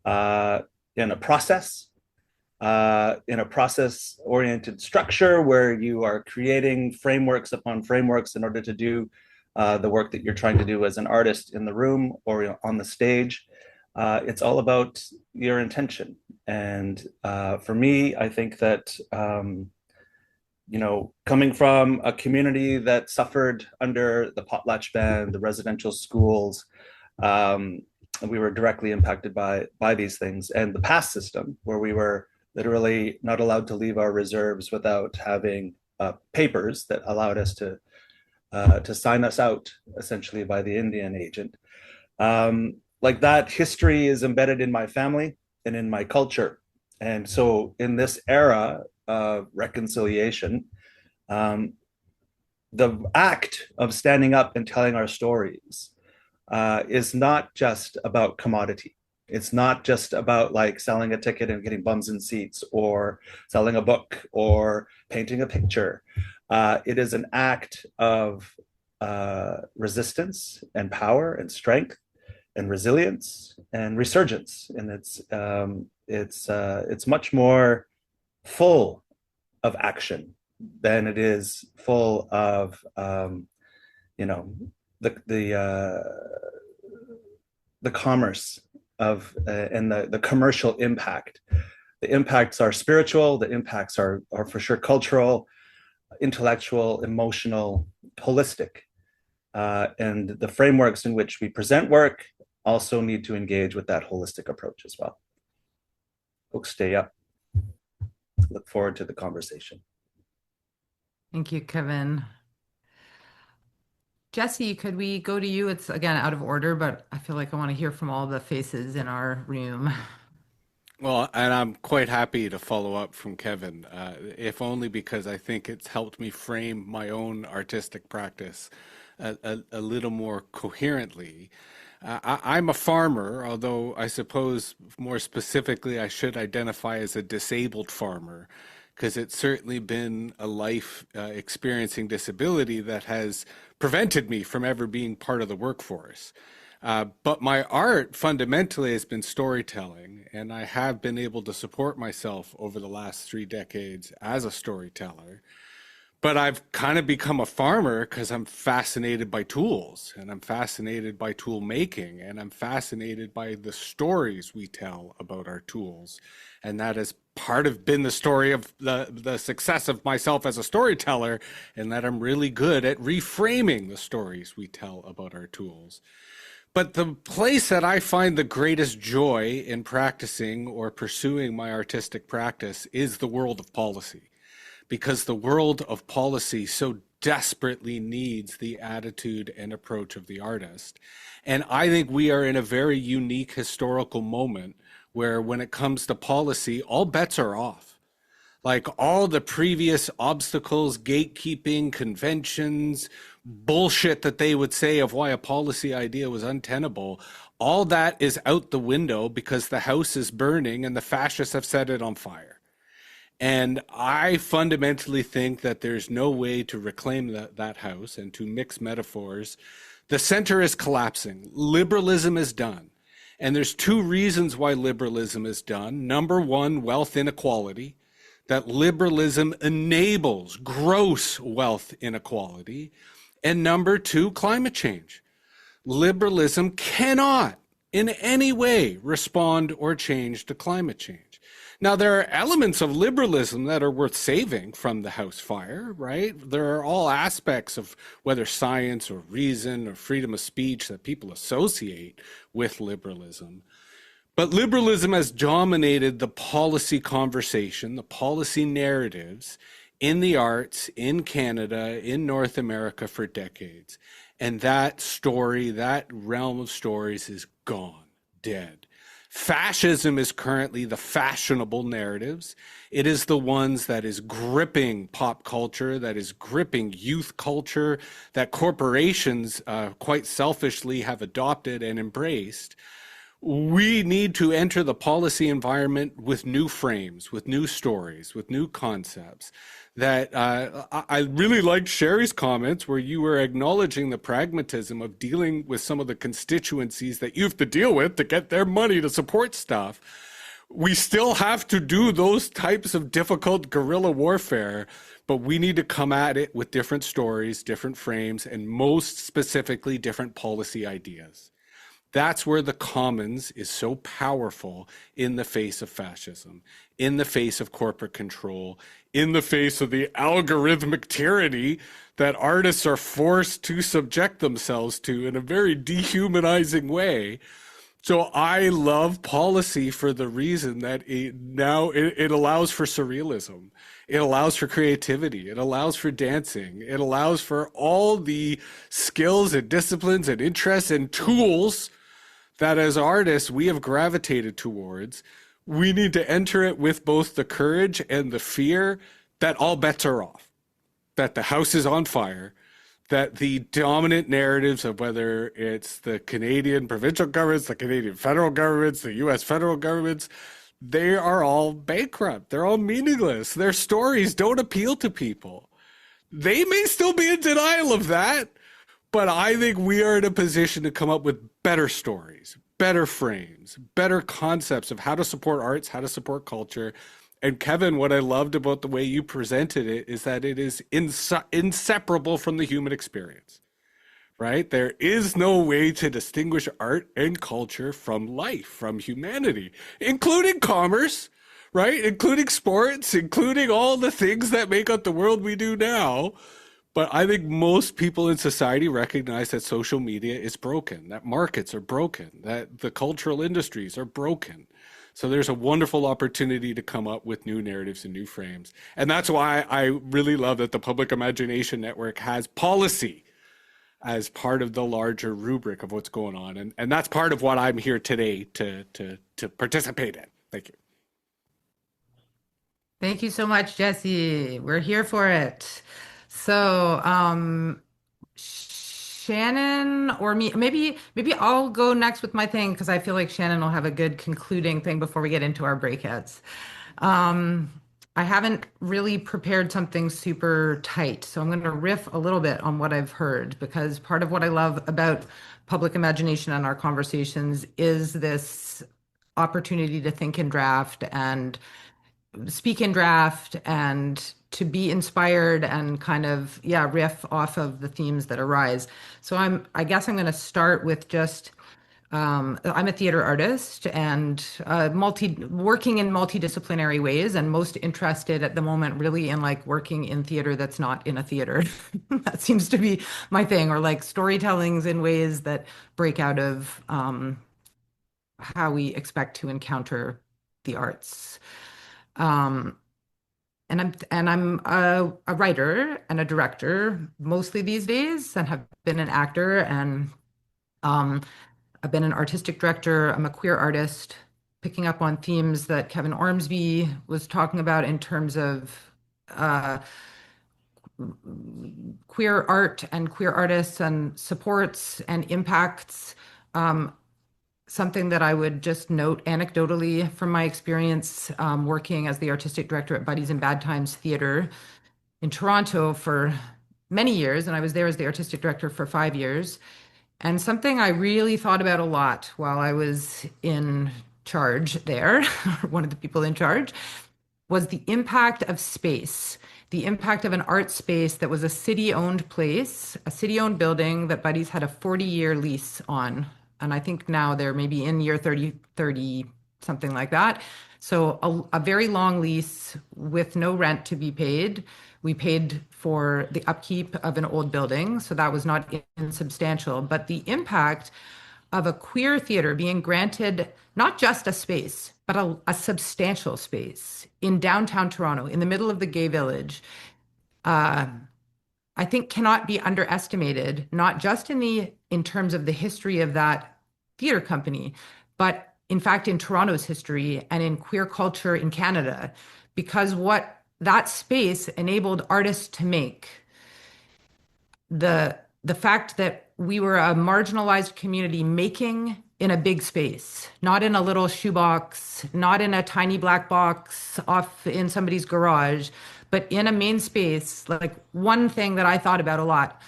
in a process oriented structure where you are creating frameworks upon frameworks in order to do the work that you're trying to do as an artist in the room or on the stage. It's all about your intention. And for me, I think that, coming from a community that suffered under the potlatch ban, the residential schools, we were directly impacted by these things, and the pass system, where we were literally not allowed to leave our reserves without having papers that allowed us to sign us out, essentially, by the Indian agent. Like that history is embedded in my family and in my culture. And so in this era of reconciliation, the act of standing up and telling our stories is not just about commodity. It's not just about like selling a ticket and getting bums in seats, or selling a book, or painting a picture. It is an act of resistance and power and strength and resilience and resurgence, and it's much more full of action than it is full of the commerce of and the commercial impact. The impacts are spiritual. The impacts are for sure cultural, intellectual, emotional, holistic. And the frameworks in which we present work also need to engage with that holistic approach as well. Folks, stay up. Look forward to the conversation. Thank you, Kevin. Jesse, could we go to you? It's again out of order, but I feel like I want to hear from all the faces in our room. Well, and I'm quite happy to follow up from Kevin, if only because I think it's helped me frame my own artistic practice a little more coherently. I'm a farmer, although I suppose more specifically I should identify as a disabled farmer, because it's certainly been a life experiencing disability that has prevented me from ever being part of the workforce. But my art fundamentally has been storytelling, and I have been able to support myself over the last 3 decades as a storyteller. But I've kind of become a farmer because I'm fascinated by tools and I'm fascinated by tool making and I'm fascinated by the stories we tell about our tools. And that has part of been the story of the success of myself as a storyteller, and that I'm really good at reframing the stories we tell about our tools. But the place that I find the greatest joy in practicing or pursuing my artistic practice is the world of policy, because the world of policy so desperately needs the attitude and approach of the artist. And I think we are in a very unique historical moment where, when it comes to policy, all bets are off. Like, all the previous obstacles, gatekeeping, conventions, bullshit that they would say of why a policy idea was untenable, all that is out the window because the house is burning and the fascists have set it on fire. And I fundamentally think that there's no way to reclaim that house. And to mix metaphors, the center is collapsing. Liberalism is done. And there's two reasons why liberalism is done. Number one, wealth inequality, that liberalism enables gross wealth inequality. And number two, climate change. Liberalism cannot in any way respond or change to climate change. Now, there are elements of liberalism that are worth saving from the house fire, right? There are all aspects of whether science or reason or freedom of speech that people associate with liberalism. But liberalism has dominated the policy conversation, the policy narratives in the arts, in Canada, in North America for decades. And that story, that realm of stories is gone, dead. Fascism is currently the fashionable narratives. It is the ones that is gripping pop culture, that is gripping youth culture, that corporations quite selfishly have adopted and embraced. We need to enter the policy environment with new frames, with new stories, with new concepts. That I really liked Sherry's comments where you were acknowledging the pragmatism of dealing with some of the constituencies that you have to deal with to get their money to support stuff. We still have to do those types of difficult guerrilla warfare, but we need to come at it with different stories, different frames, and most specifically, different policy ideas. That's where the commons is so powerful in the face of fascism, in the face of corporate control, in the face of the algorithmic tyranny that artists are forced to subject themselves to in a very dehumanizing way. So I love policy for the reason that it allows for surrealism. It allows for creativity. It allows for dancing. It allows for all the skills and disciplines and interests and tools that as artists we have gravitated towards. We need to enter it with both the courage and the fear that all bets are off, that the house is on fire, that the dominant narratives of whether it's the Canadian provincial governments, the Canadian federal governments, the US federal governments, they are all bankrupt. They're all meaningless. Their stories don't appeal to people. They may still be in denial of that, but I think we are in a position to come up with better stories, better frames, better concepts of how to support arts, how to support culture. And Kevin, what I loved about the way you presented it is that it is inseparable from the human experience, right? There is no way to distinguish art and culture from life, from humanity, including commerce, right? Including sports, including all the things that make up the world we do now. But I think most people in society recognize that social media is broken, that markets are broken, that the cultural industries are broken. So there's a wonderful opportunity to come up with new narratives and new frames. And that's why I really love that the Public Imagination Network has policy as part of the larger rubric of what's going on. And that's part of what I'm here today to participate in. Thank you. Thank you so much, Jesse. We're here for it. So, Shannon or me, maybe I'll go next with my thing because I feel like Shannon will have a good concluding thing before we get into our breakouts. Um, I haven't really prepared something super tight, so I'm going to riff a little bit on what I've heard because part of what I love about public imagination and our conversations is this opportunity to think in draft and speak in draft and to be inspired and kind of riff off of the themes that arise. So I guess I'm going to start with just I'm a theater artist and working in multidisciplinary ways and most interested at the moment really in like working in theater that's not in a theater. That seems to be my thing, or like storytellings in ways that break out of how we expect to encounter the arts. Um, and I'm a writer and a director mostly these days, and have been an actor and um, I've been an artistic director. I'm a queer artist, picking up on themes that Kevin Ormsby was talking about in terms of uh, queer art and queer artists and supports and impacts. Um, Something that I would just note anecdotally from my experience working as the artistic director at Buddies in Bad Times Theatre in Toronto for many years, and I was there as the artistic director for 5 years. And something I really thought about a lot while I was in charge there, one of the people in charge, was the impact of space, the impact of an art space that was a city-owned place, a city-owned building that Buddies had a 40-year lease on. And I think now they're maybe in year 30, something like that. So a very long lease with no rent to be paid. We paid for the upkeep of an old building, so that was not insubstantial. But the impact of a queer theater being granted not just a space, but a substantial space in downtown Toronto, in the middle of the gay village, uh, I think cannot be underestimated, not just in terms of the history of that theater company, but in fact in Toronto's history and in queer culture in Canada, because what that space enabled artists to make, the fact that we were a marginalized community making in a big space, not in a little shoebox, not in a tiny black box off in somebody's garage, but in a main space. Like one thing that I thought about a lot,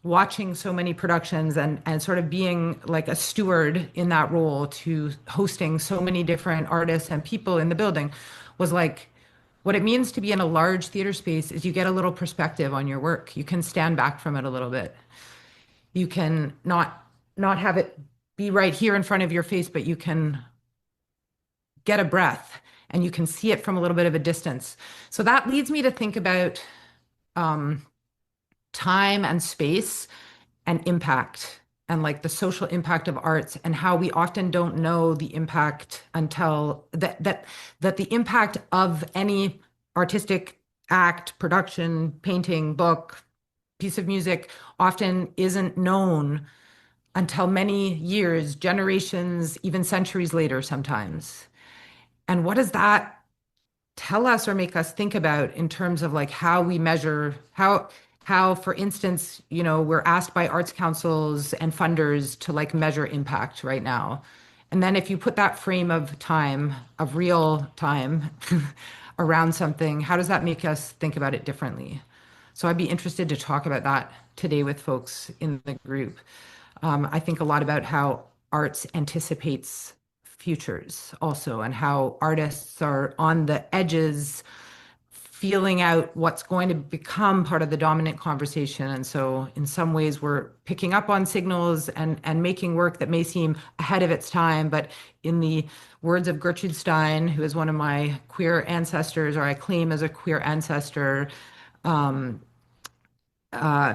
watching so many productions and sort of being like a steward in that role to hosting so many different artists and people in the building, was like, what it means to be in a large theater space is you get a little perspective on your work. You can stand back from it a little bit. You can not have it be right here in front of your face, but you can get a breath and you can see it from a little bit of a distance. So that leads me to think about um, time and space and impact, and like the social impact of arts, and how we often don't know the impact until that the impact of any artistic act, production, painting, book, piece of music often isn't known until many years, generations, even centuries later sometimes. And what does that tell us or make us think about in terms of like how we measure how for instance, we're asked by arts councils and funders to like measure impact right now. And then if you put that frame of time, of real time around something, how does that make us think about it differently? So I'd be interested to talk about that today with folks in the group. I think a lot about how arts anticipates futures also, and how artists are on the edges feeling out what's going to become part of the dominant conversation. And so in some ways we're picking up on signals and making work that may seem ahead of its time. But in the words of Gertrude Stein, who is one of my queer ancestors, or I claim as a queer ancestor, um, uh,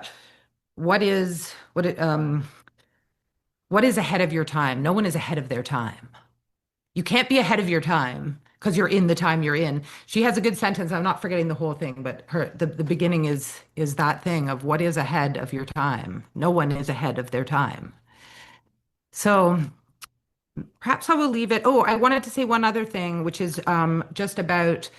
what is what is ahead of your time? No one is ahead of their time. You can't be ahead of your time because you're in the time you're in. She has a good sentence. I'm not forgetting the whole thing, but the beginning is that thing of what is ahead of your time. No one is ahead of their time. So perhaps I will leave it. Oh, I wanted to say one other thing, which is just about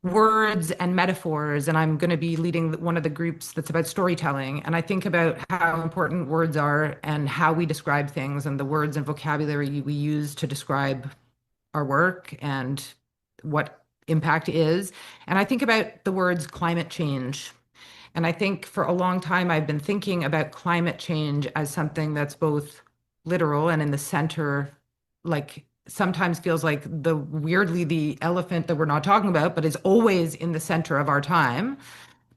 words and metaphors, and I'm going to be leading one of the groups that's about storytelling. And I think about how important words are and how we describe things and the words and vocabulary we use to describe our work and what impact is. And I think about the words climate change. And I think for a long time, I've been thinking about climate change as something that's both literal and in the center, like sometimes feels like the weirdly the elephant that we're not talking about, but is always in the center of our time.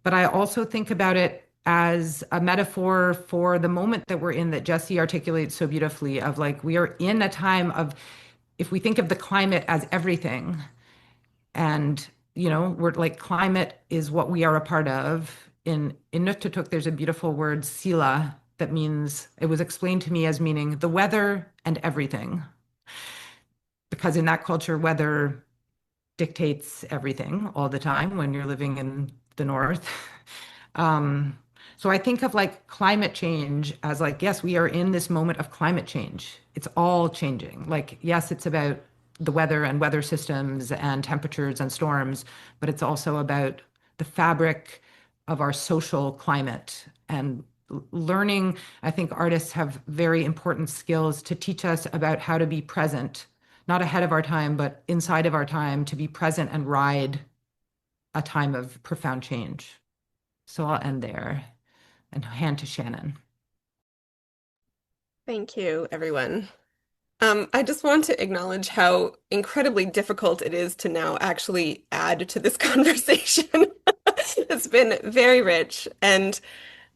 But I also think about it as a metaphor for the moment that we're in that Jesse articulates so beautifully of like we are in a time of, if we think of the climate as everything, and we're like climate is what we are a part of. In Nuktitut, there's a beautiful word sila that means, it was explained to me as meaning the weather and everything, because in that culture weather dictates everything all the time when you're living in the north. um, so I think of like climate change as like, yes, we are in this moment of climate change. It's all changing. Like, yes, it's about the weather and weather systems and temperatures and storms, but it's also about the fabric of our social climate and learning. I think artists have very important skills to teach us about how to be present, not ahead of our time, but inside of our time, to be present and ride a time of profound change. So I'll end there and hand to Shannon. Thank you, everyone. I just want to acknowledge how incredibly difficult it is to now actually add to this conversation. It's been very rich and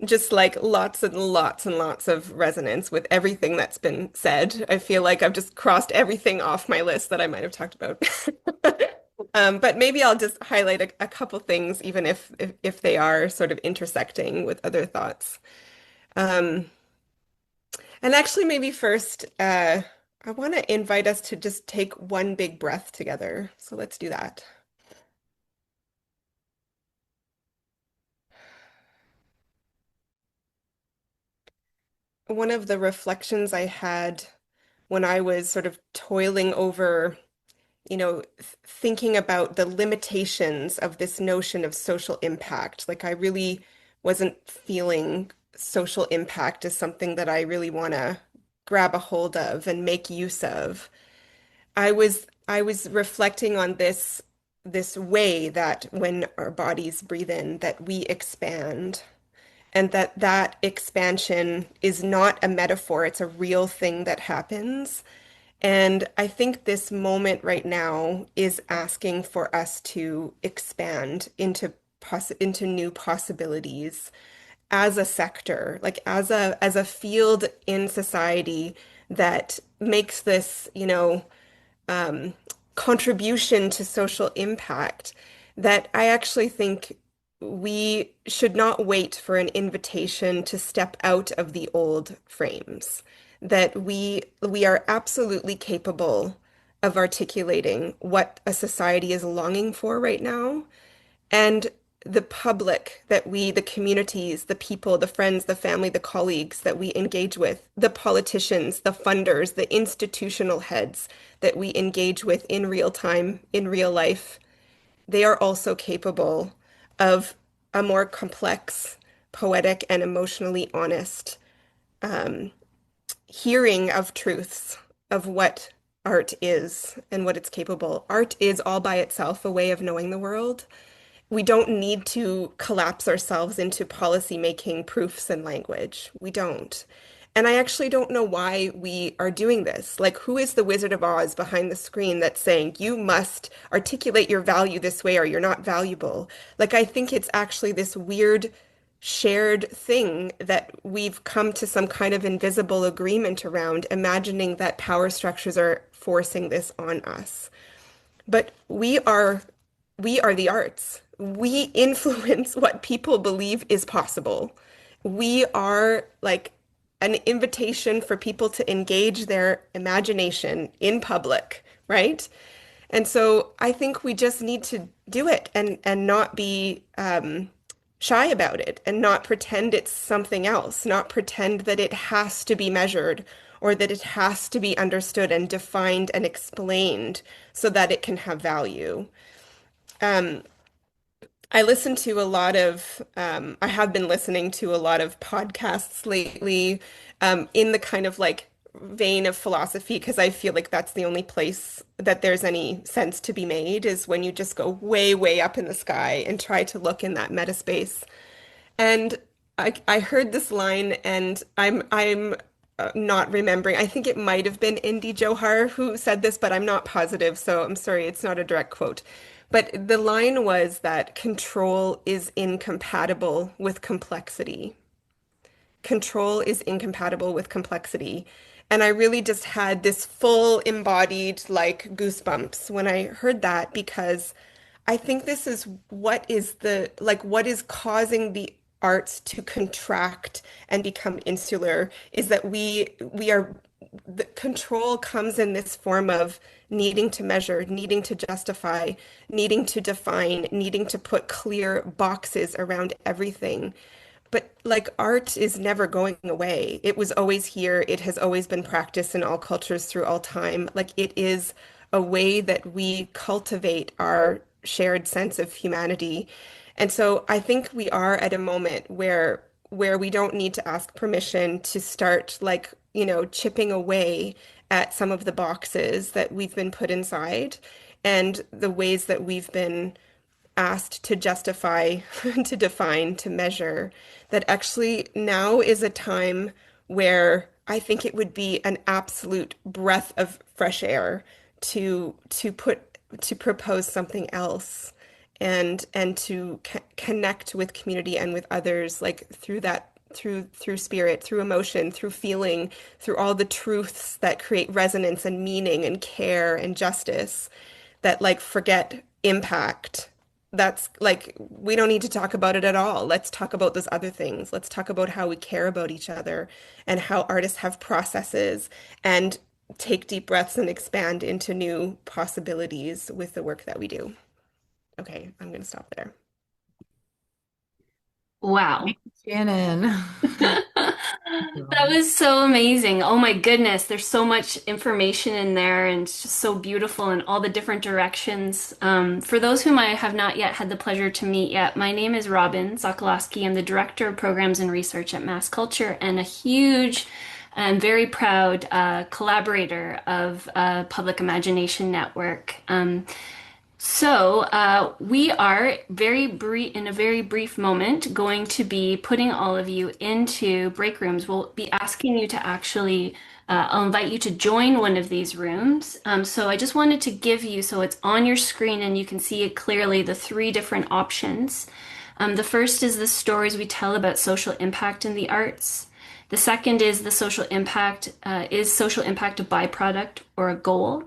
just like lots and lots and lots of resonance with everything that's been said. I feel like I've just crossed everything off my list that I might have talked about. But maybe I'll just highlight a couple things, even if they are sort of intersecting with other thoughts. Um, and actually, maybe first, I want to invite us to just take one big breath together. So let's do that. One of the reflections I had when I was sort of toiling over, thinking about the limitations of this notion of social impact, like I really wasn't feeling social impact as something that I really want to grab a hold of and make use of. I was reflecting on this way that when our bodies breathe in, that we expand, and that expansion is not a metaphor, it's a real thing that happens. And I think this moment right now is asking for us to expand into new possibilities as a sector, like as a field in society that makes this, um, contribution to social impact, that I actually think we should not wait for an invitation to step out of the old frames, that we are absolutely capable of articulating what a society is longing for right now, and the public that we, the communities, the people, the friends, the family, the colleagues that we engage with, the politicians, the funders, the institutional heads that we engage with in real time, in real life, they are also capable of a more complex, poetic, and emotionally honest hearing of truths of what art is and what it's capable. Art is all by itself a way of knowing the world. We don't need to collapse ourselves into policy making proofs and language. We don't. And I actually don't know why we are doing this. Like, who is the Wizard of Oz behind the screen that's saying, you must articulate your value this way or you're not valuable? Like, I think it's actually this weird shared thing that we've come to some kind of invisible agreement around, imagining that power structures are forcing this on us. But we are the arts. We influence what people believe is possible. We are like an invitation for people to engage their imagination in public, right? And so I think we just need to do it and not be shy about it and not pretend it's something else, not pretend that it has to be measured or that it has to be understood and defined and explained so that it can have value. I listen to a lot of, I have been listening to a lot of podcasts lately, in the kind of like vein of philosophy, because I feel like that's the only place that there's any sense to be made is when you just go way, way up in the sky and try to look in that meta space. And I heard this line, and I'm not remembering. I think it might have been Indy Johar who said this, but I'm not positive, so I'm sorry, it's not a direct quote. But the line was that control is incompatible with complexity. Control is incompatible with complexity. And I really just had this full embodied like goosebumps when I heard that, because I think this is what is the like what is causing the arts to contract and become insular is that we are the control comes in this form of needing to measure, needing to justify, needing to define, needing to put clear boxes around everything. But like art is never going away. It was always here. It has always been practiced in all cultures through all time. Like it is a way that we cultivate our shared sense of humanity. And so I think we are at a moment where we don't need to ask permission to start like, chipping away at some of the boxes that we've been put inside and the ways that we've been asked to justify, to define, to measure, that actually now is a time where I think it would be an absolute breath of fresh air to propose something else and to connect with community and with others like through that through spirit, through emotion, through feeling, through all the truths that create resonance and meaning and care and justice that like forget impact. That's like, we don't need to talk about it at all. Let's talk about those other things. Let's talk about how we care about each other and how artists have processes and take deep breaths and expand into new possibilities with the work that we do. Okay, I'm going to stop there. Wow. Shannon. That was so amazing. Oh my goodness, there's so much information in there and it's just so beautiful in all the different directions. For those whom I have not yet had the pleasure to meet yet, my name is Robin Sokolowski. I'm the Director of Programs and Research at Mass Culture and a huge and very proud collaborator of Public Imagination Network. We are in a very brief moment going to be putting all of you into break rooms. We'll be asking you to actually, I'll invite you to join one of these rooms. So I just wanted to give you, so it's on your screen and you can see it clearly, the three different options. The first is the stories we tell about social impact in the arts. The second is the social impact, is social impact a byproduct or a goal?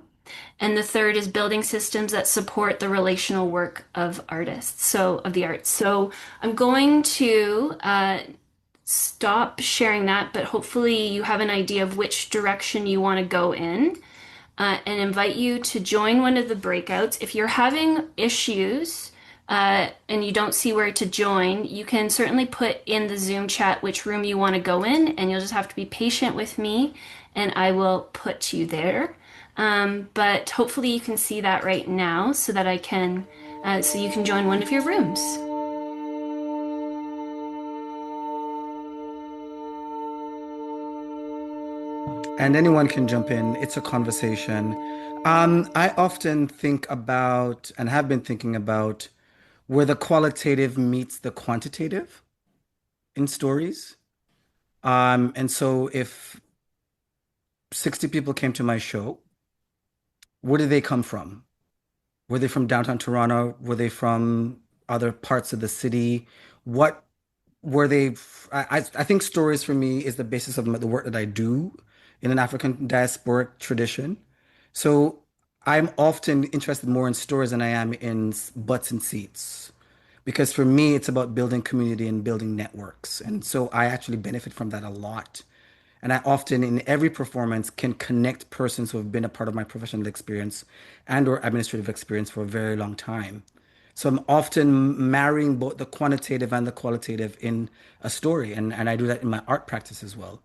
And the third is building systems that support the relational work of artists, so of the arts. So I'm going to stop sharing that, but hopefully you have an idea of which direction you want to go in, and invite you to join one of the breakouts. If you're having issues and you don't see where to join, you can certainly put in the Zoom chat which room you want to go in, and you'll just have to be patient with me, and I will put you there. But hopefully you can see that right now so that so you can join one of your rooms. And anyone can jump in. It's a conversation. I often think about and have been thinking about where the qualitative meets the quantitative in stories. And so if 60 people came to my show, where did they come from? Were they from downtown Toronto? Were they from other parts of the city? What were they? I think stories for me is the basis of the work that I do in an African diasporic tradition. So I'm often interested more in stories than I am in butts and seats. Because for me, it's about building community and building networks. And so I actually benefit from that a lot. And I often, in every performance, can connect persons who have been a part of my professional experience and or administrative experience for a very long time. So I'm often marrying both the quantitative and the qualitative in a story. And I do that in my art practice as well.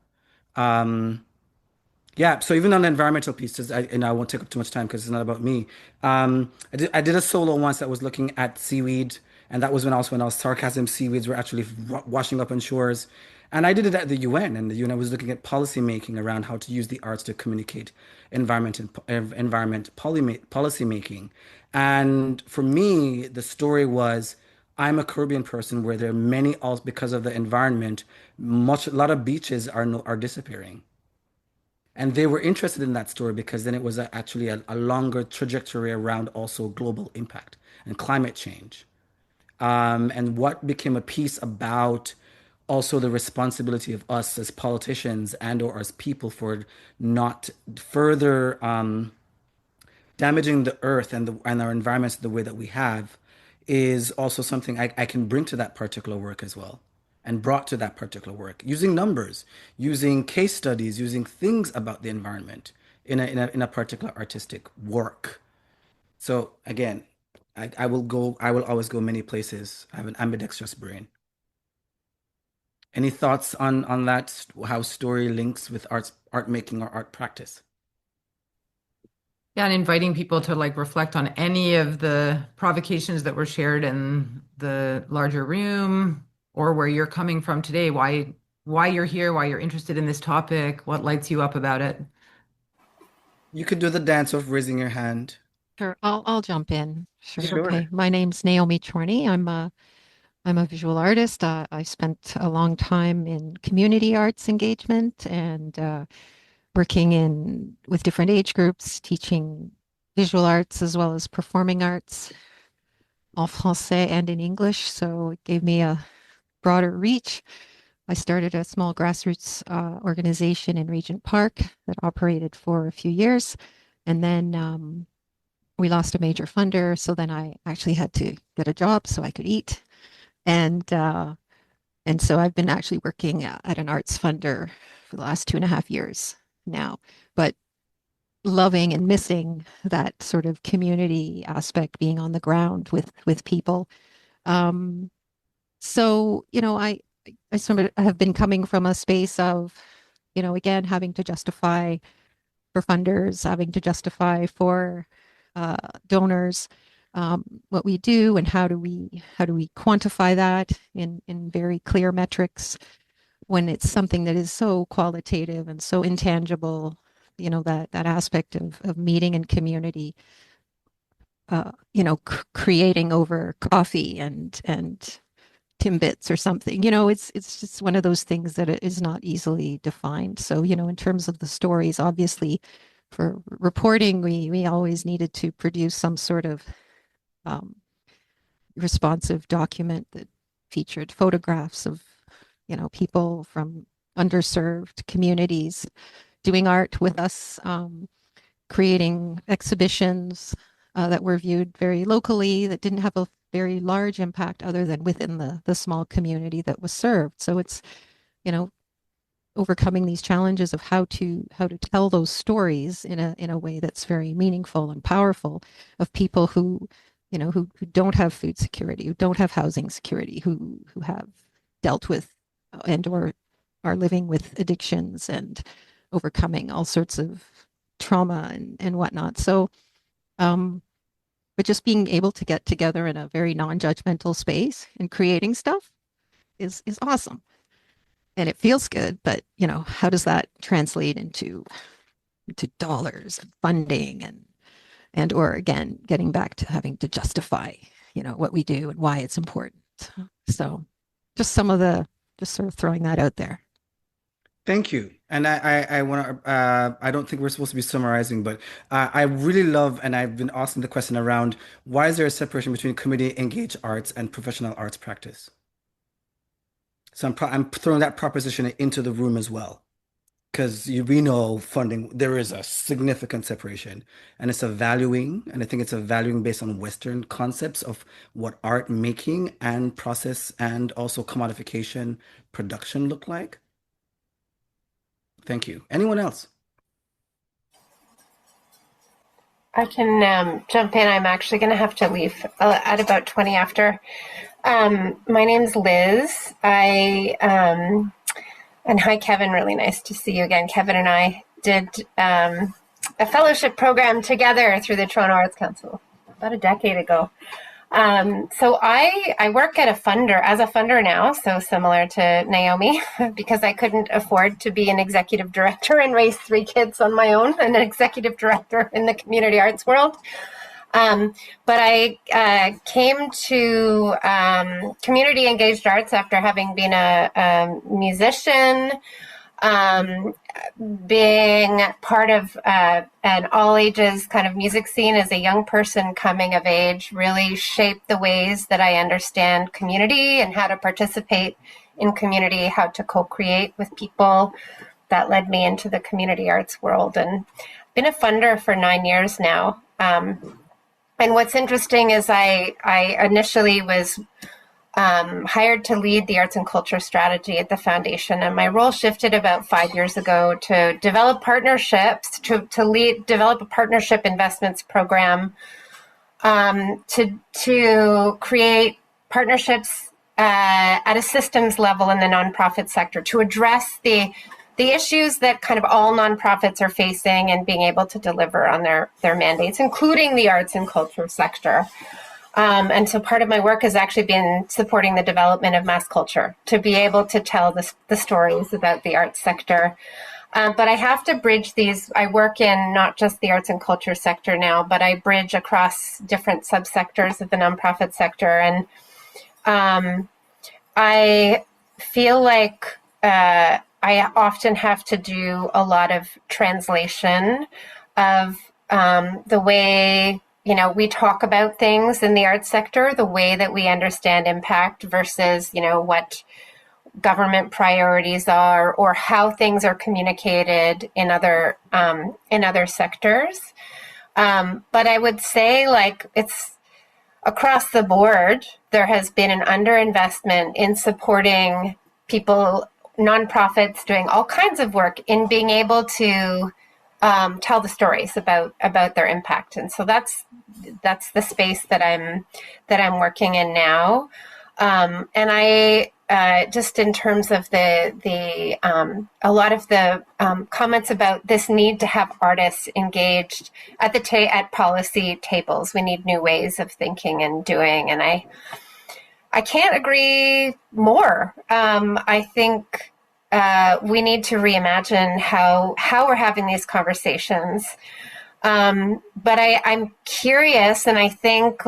Yeah, so even on the environmental pieces, and I won't take up too much time because it's not about me. I did a solo once that was looking at seaweed And that was when sarcasm seaweeds were actually washing up on shores. And I did it at the UN, and the UN was looking at policy making around how to use the arts to communicate policy making. And for me, the story was I'm a Caribbean person where there are many, also because of the environment, a lot of beaches are no, are disappearing. And they were interested in that story because then it was actually a longer trajectory around also global impact and climate change. And what became a piece about also the responsibility of us as politicians and or as people for not further damaging the earth and our environments the way that we have is also something I can bring to that particular work as well and brought to that particular work using numbers, using case studies, using things about the environment in a particular artistic work. So again, I will always go many places. I have an ambidextrous brain. Any thoughts on that, how story links with art making or art practice? Yeah, and inviting people to like reflect on any of the provocations that were shared in the larger room or where you're coming from today, why you're here, why you're interested in this topic, what lights you up about it. You could do the dance of raising your hand. Sure, I'll jump in. Sure. Sure. Okay. My name's Naomi Chorney. I'm a visual artist. I spent a long time in community arts engagement and working in with different age groups, teaching visual arts as well as performing arts, en français and in English. So it gave me a broader reach. I started a small grassroots organization in Regent Park that operated for a few years, and then we lost a major funder, so then I actually had to get a job so I could eat. And so I've been actually working at an arts funder for the last 2.5 years now, but loving and missing that sort of community aspect, being on the ground with people. So, I sort of have been coming from a space of, again, having to justify for funders, having to justify for donors what we do and how do we quantify that in very clear metrics when it's something that is so qualitative and so intangible, that aspect of meeting and community, creating over coffee and Timbits or something. It's just one of those things that is not easily defined. So, in terms of the stories, obviously for reporting, we always needed to produce some sort of responsive document that featured photographs of, people from underserved communities doing art with us, creating exhibitions that were viewed very locally that didn't have a very large impact other than within the small community that was served. So it's, overcoming these challenges of how to tell those stories in a way that's very meaningful and powerful of people who don't have food security, who don't have housing security, who have dealt with and or are living with addictions and overcoming all sorts of trauma and whatnot. So but just being able to get together in a very non-judgmental space and creating stuff is awesome. And it feels good, but how does that translate into dollars and funding and or again, getting back to having to justify, what we do and why it's important. So just sort of throwing that out there. Thank you. And I want to, I don't think we're supposed to be summarizing, but I really love, and I've been asking the question around why is there a separation between community engaged arts and professional arts practice? So I'm throwing that proposition into the room as well, because we know funding, there is a significant separation, and it's a valuing, and I think it's a valuing based on Western concepts of what art making and process and also commodification production look like. Thank you. Anyone else? I can jump in. I'm actually going to have to leave at about 20 after. My name's Liz. And hi, Kevin. Really nice to see you again. Kevin and I did a fellowship program together through the Toronto Arts Council about a decade ago. So I work at a funder as a funder now, so similar to Naomi, because I couldn't afford to be an executive director and raise 3 kids on my own and an executive director in the community arts world. But I came to community engaged arts after having been a musician, being part of an all ages kind of music scene as a young person coming of age really shaped the ways that I understand community and how to participate in community, how to co-create with people. That led me into the community arts world, and been a funder for 9 years now. And what's interesting is I initially was hired to lead the arts and culture strategy at the foundation, and my role shifted about 5 years ago to develop partnerships, to develop a partnership investments program, to create partnerships at a systems level in the nonprofit sector to address the issues that kind of all nonprofits are facing and being able to deliver on their mandates, including the arts and culture sector. And so part of my work has actually been supporting the development of mass culture to be able to tell the stories about the arts sector. But I have to bridge these. I work in not just the arts and culture sector now, but I bridge across different subsectors of the nonprofit sector. And I feel like I often have to do a lot of translation of the way, we talk about things in the arts sector, the way that we understand impact versus, what government priorities are or how things are communicated in other sectors. But I would say it's across the board, there has been an underinvestment in supporting people, nonprofits doing all kinds of work in being able to tell the stories about their impact. And so that's the space that I'm working in now. And I just in terms of the a lot of the comments about this need to have artists engaged at at policy tables. We need new ways of thinking and doing, and I can't agree more. I think we need to reimagine how we're having these conversations. But I'm curious, and I think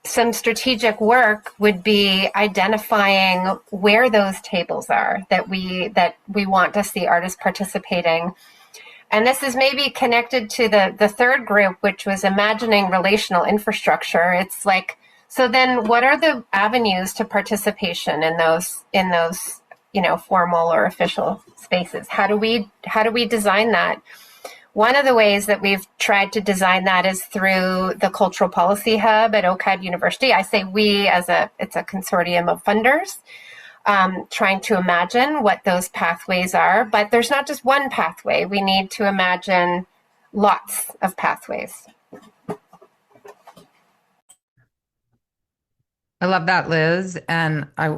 some strategic work would be identifying where those tables are that we want to see artists participating. And this is maybe connected to the third group, which was imagining relational infrastructure. It's so then what are the avenues to participation in those formal or official spaces? How do we design that? One of the ways that we've tried to design that is through the Cultural Policy Hub at OCAD University. I say we as it's a consortium of funders trying to imagine what those pathways are. But there's not just one pathway. We need to imagine lots of pathways. I love that, Liz. And I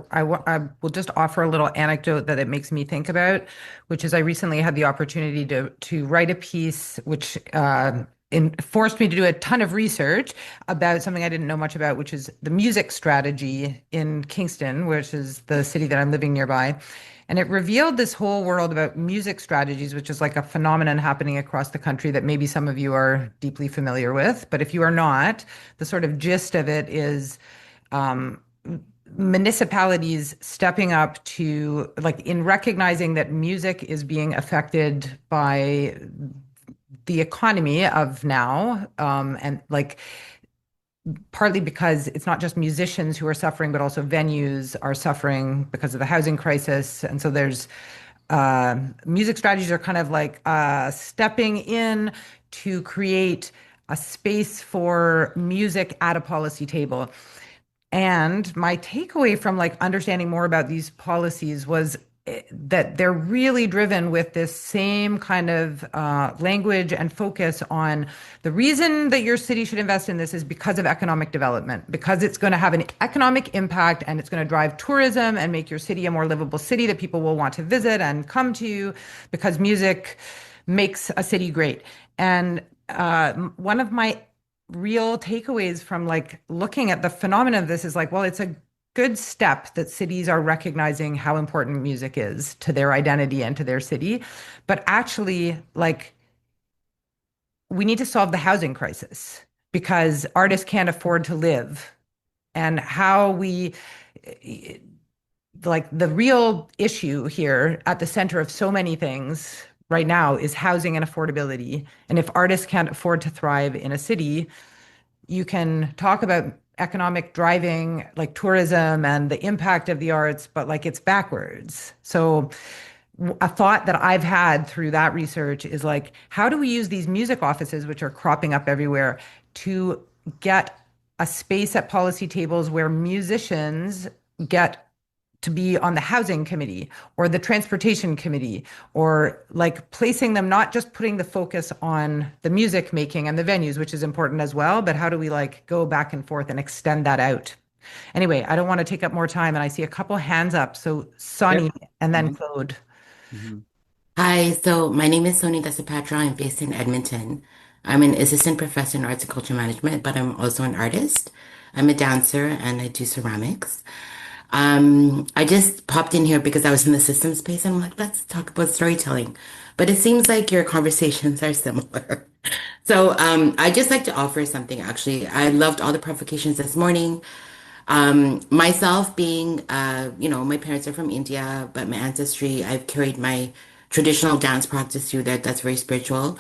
will just offer a little anecdote that it makes me think about, which is I recently had the opportunity to write a piece which forced me to do a ton of research about something I didn't know much about, which is the music strategy in Kingston, which is the city that I'm living nearby. And it revealed this whole world about music strategies, which is a phenomenon happening across the country that maybe some of you are deeply familiar with. But if you are not, the sort of gist of it is municipalities stepping up to in recognizing that music is being affected by the economy of now, and partly because it's not just musicians who are suffering, but also venues are suffering because of the housing crisis. And so there's music strategies are kind of stepping in to create a space for music at a policy table. And my takeaway from understanding more about these policies was that they're really driven with this same kind of language and focus on the reason that your city should invest in this is because of economic development, because it's going to have an economic impact and it's going to drive tourism and make your city a more livable city that people will want to visit and come to, because music makes a city great. And one of my real takeaways from like looking at the phenomenon of this is like, well, it's a good step that cities are recognizing how important music is to their identity and to their city. But actually, like, we need to solve the housing crisis because artists can't afford to live. And how we, like, the real issue here at the center of so many things right now is housing and affordability. And if artists can't afford to thrive in a city, you can talk about economic driving, like tourism and the impact of the arts, but like it's backwards. So a thought that I've had through that research is like, how do we use these music offices, which are cropping up everywhere, to get a space at policy tables where musicians get to be on the housing committee or the transportation committee, or like placing them, not just putting the focus on the music making and the venues, which is important as well, but how do we like go back and forth and extend that out? Anyway, I don't want to take up more time, and I see a couple hands up. So Sonny Yep. and then Mhm. Claude. Mhm. Hi, so my name is Soni Dasapatra. I'm based in Edmonton. I'm an assistant professor in arts and culture management, but I'm also an artist. I'm a dancer and I do ceramics. I just popped in here because I was in the system space and I'm like, let's talk about storytelling. But it seems like your conversations are similar. So I just like to offer something actually. I loved all the provocations this morning. Myself being, my parents are from India, but my ancestry, I've carried my traditional dance practice through that. That's very spiritual.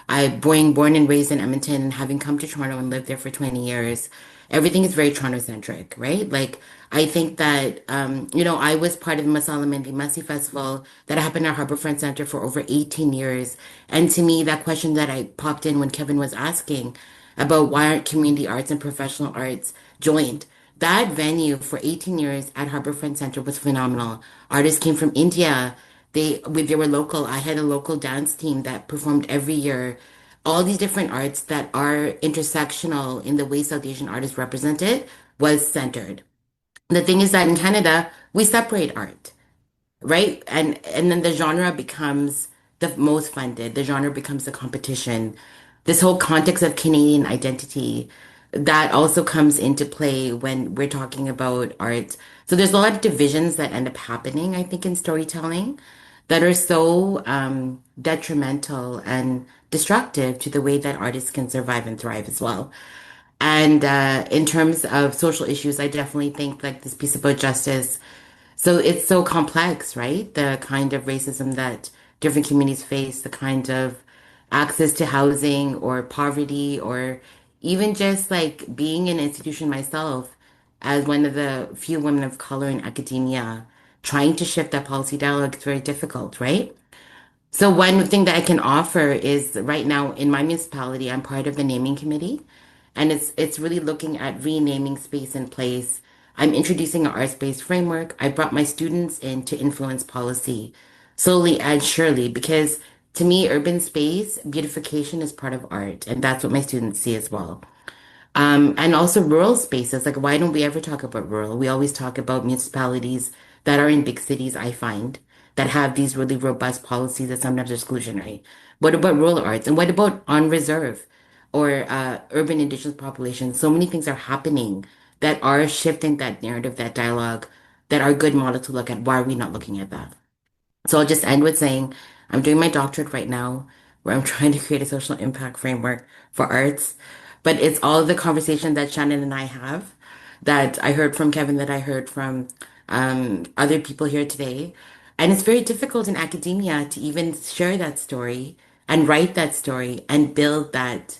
I born and raised in Edmonton, and having come to Toronto and lived there for 20 years, everything is very Toronto centric, right? Like, I think that, I was part of the Masala Mendi Masi Festival that happened at Harbourfront Center for over 18 years. And to me, that question that I popped in when Kevin was asking about why aren't community arts and professional arts joined? That venue for 18 years at Harbourfront Center was phenomenal. Artists came from India. They were local. I had a local dance team that performed every year. All these different arts that are intersectional in the way South Asian artists represented was centered. The thing is that in Canada, we separate art, right? And then the genre becomes the most funded. The genre becomes the competition. This whole context of Canadian identity that also comes into play when we're talking about art. So there's a lot of divisions that end up happening, I think, in storytelling that are so detrimental and destructive to the way that artists can survive and thrive as well. And in terms of social issues, I definitely think like this piece about justice, so it's so complex, right? The kind of racism that different communities face, the kind of access to housing or poverty, or even just like being in an institution myself as one of the few women of color in academia, trying to shift that policy dialogue is very difficult, right? So one thing that I can offer is right now in my municipality, I'm part of the naming committee, and it's really looking at renaming space and place. I'm introducing an arts-based framework. I brought my students in to influence policy slowly and surely because to me, urban space beautification is part of art, and that's what my students see as well. And also rural spaces. Like, why don't we ever talk about rural? We always talk about municipalities that are in big cities, I find, that have these really robust policies that sometimes are exclusionary. What about rural arts? And what about on reserve or urban indigenous populations? So many things are happening that are shifting that narrative, that dialogue, that are good model to look at. Why are we not looking at that? So I'll just end with saying I'm doing my doctorate right now where I'm trying to create a social impact framework for arts. But it's all the conversation that Shannon and I have that I heard from Kevin, that I heard from other people here today. And it's very difficult in academia to even share that story and write that story and build that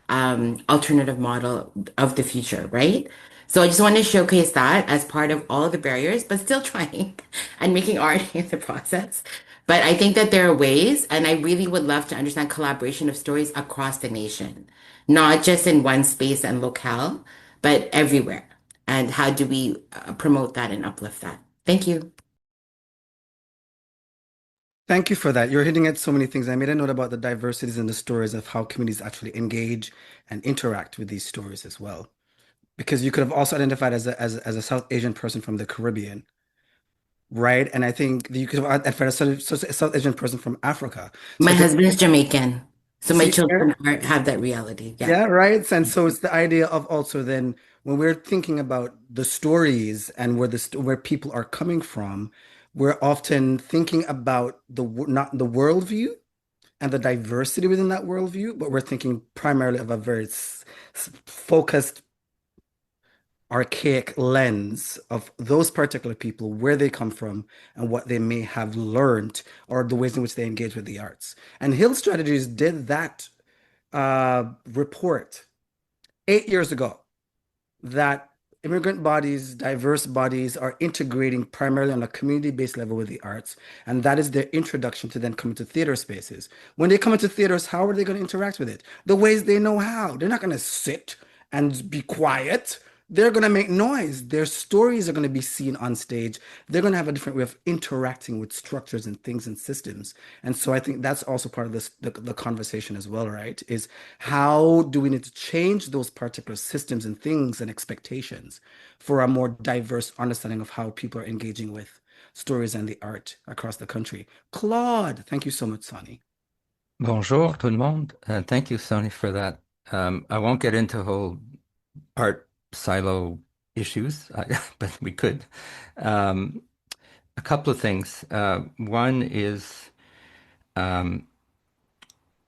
alternative model of the future, right? So I just want to showcase that as part of all of the barriers, but still trying and making art in the process. But I think that there are ways, and I really would love to understand collaboration of stories across the nation, not just in one space and locale, but everywhere. And how do we promote that and uplift that? Thank you. Thank you for that. You're hitting at so many things. I made a note about the diversities in the stories of how communities actually engage and interact with these stories as well. Because you could have also identified as a South Asian person from the Caribbean, right? And I think you could have identified as a South Asian person from Africa. My So there, husband is Jamaican. So my See, children have that reality. Yeah. yeah, right. And so it's the idea of also then when we're thinking about the stories and where people are coming from, we're often thinking about not the worldview and the diversity within that worldview, but we're thinking primarily of a very focused, archaic lens of those particular people, where they come from, and what they may have learned, or the ways in which they engage with the arts. And Hill Strategies did that report 8 years ago that immigrant bodies, diverse bodies are integrating primarily on a community-based level with the arts. And that is their introduction to then come into theater spaces. When they come into theaters, how are they going to interact with it? The ways they know how. They're not going to sit and be quiet. They're going to make noise. Their stories are going to be seen on stage. They're going to have a different way of interacting with structures and things and systems. And so I think that's also part of the conversation as well, right? Is how do we need to change those particular systems and things and expectations for a more diverse understanding of how people are engaging with stories and the art across the country? Claude, thank you so much, Sonny. Bonjour, tout le monde. Thank you, Sony, for that. I won't get into whole art silo issues, but we could. A couple of things. One is I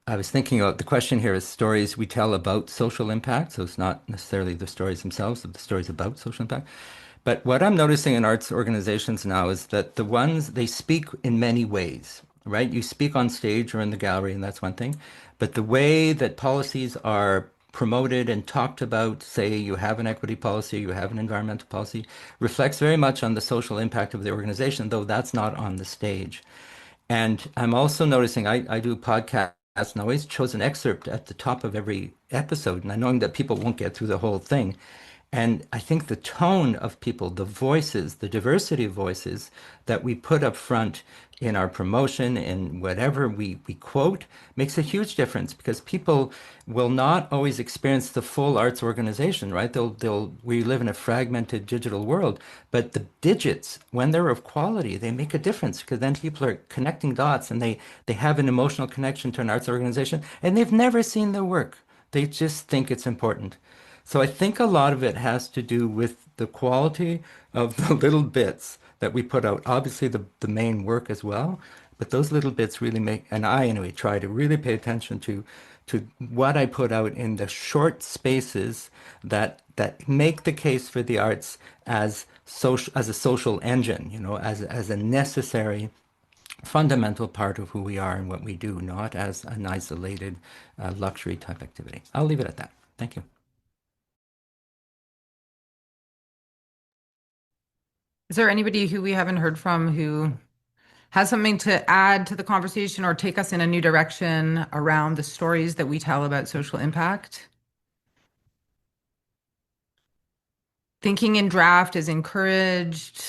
was thinking about the question here is stories we tell about social impact. So it's not necessarily the stories themselves, but the stories about social impact. But what I'm noticing in arts organizations now is that the ones they speak in many ways, right? You speak on stage or in the gallery, and that's one thing. But the way that policies are promoted and talked about, say you have an equity policy, you have an environmental policy, reflects very much on the social impact of the organization, though that's not on the stage. And I'm also noticing I do podcasts and I always chose an excerpt at the top of every episode, and I knowing that people won't get through the whole thing. And I think the tone of people, the voices, the diversity of voices that we put up front in our promotion and whatever we quote makes a huge difference because people will not always experience the full arts organization, right? We live in a fragmented digital world, but the digits, when they're of quality, they make a difference because then people are connecting dots and they have an emotional connection to an arts organization and they've never seen their work. They just think it's important. So I think a lot of it has to do with the quality of the little bits that we put out. Obviously, the main work as well, but those little bits really make, and I anyway try to really pay attention to what I put out in the short spaces that make the case for the arts as social, as a social engine, you know, as a necessary fundamental part of who we are and what we do, not as an isolated luxury type activity. I'll leave it at that. Thank you. Is there anybody who we haven't heard from who has something to add to the conversation or take us in a new direction around the stories that we tell about social impact? Thinking in draft is encouraged.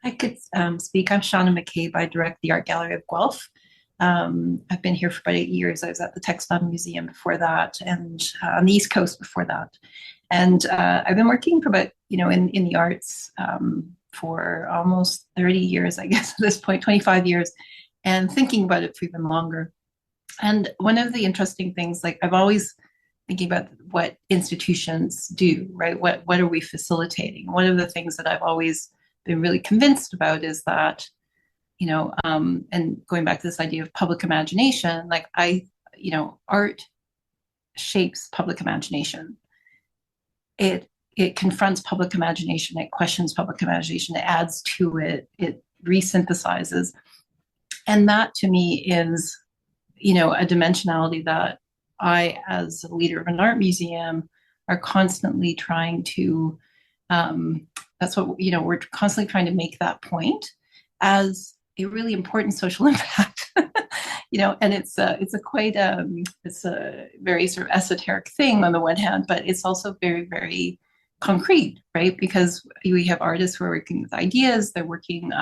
I could speak. I'm Shauna McCabe. I direct the Art Gallery of Guelph. I've been here for about 8 years. I was at the Textile Museum before that and on the East Coast before that. And I've been working for about, in the arts for almost 30 years, I guess, at this point, 25 years, and thinking about it for even longer. And one of the interesting things, like I've always thinking about what institutions do, right? What are we facilitating? One of the things that I've always been really convinced about is that, and going back to this idea of public imagination, like art shapes public imagination. It confronts public imagination, it questions public imagination, it adds to it, it resynthesizes. And that to me is, a dimensionality that I, as a leader of an art museum, are constantly trying to, that's what, we're constantly trying to make that point as a really important social impact. And it's a very sort of esoteric thing on the one hand, but it's also very, very concrete, right? Because we have artists who are working with ideas, they're working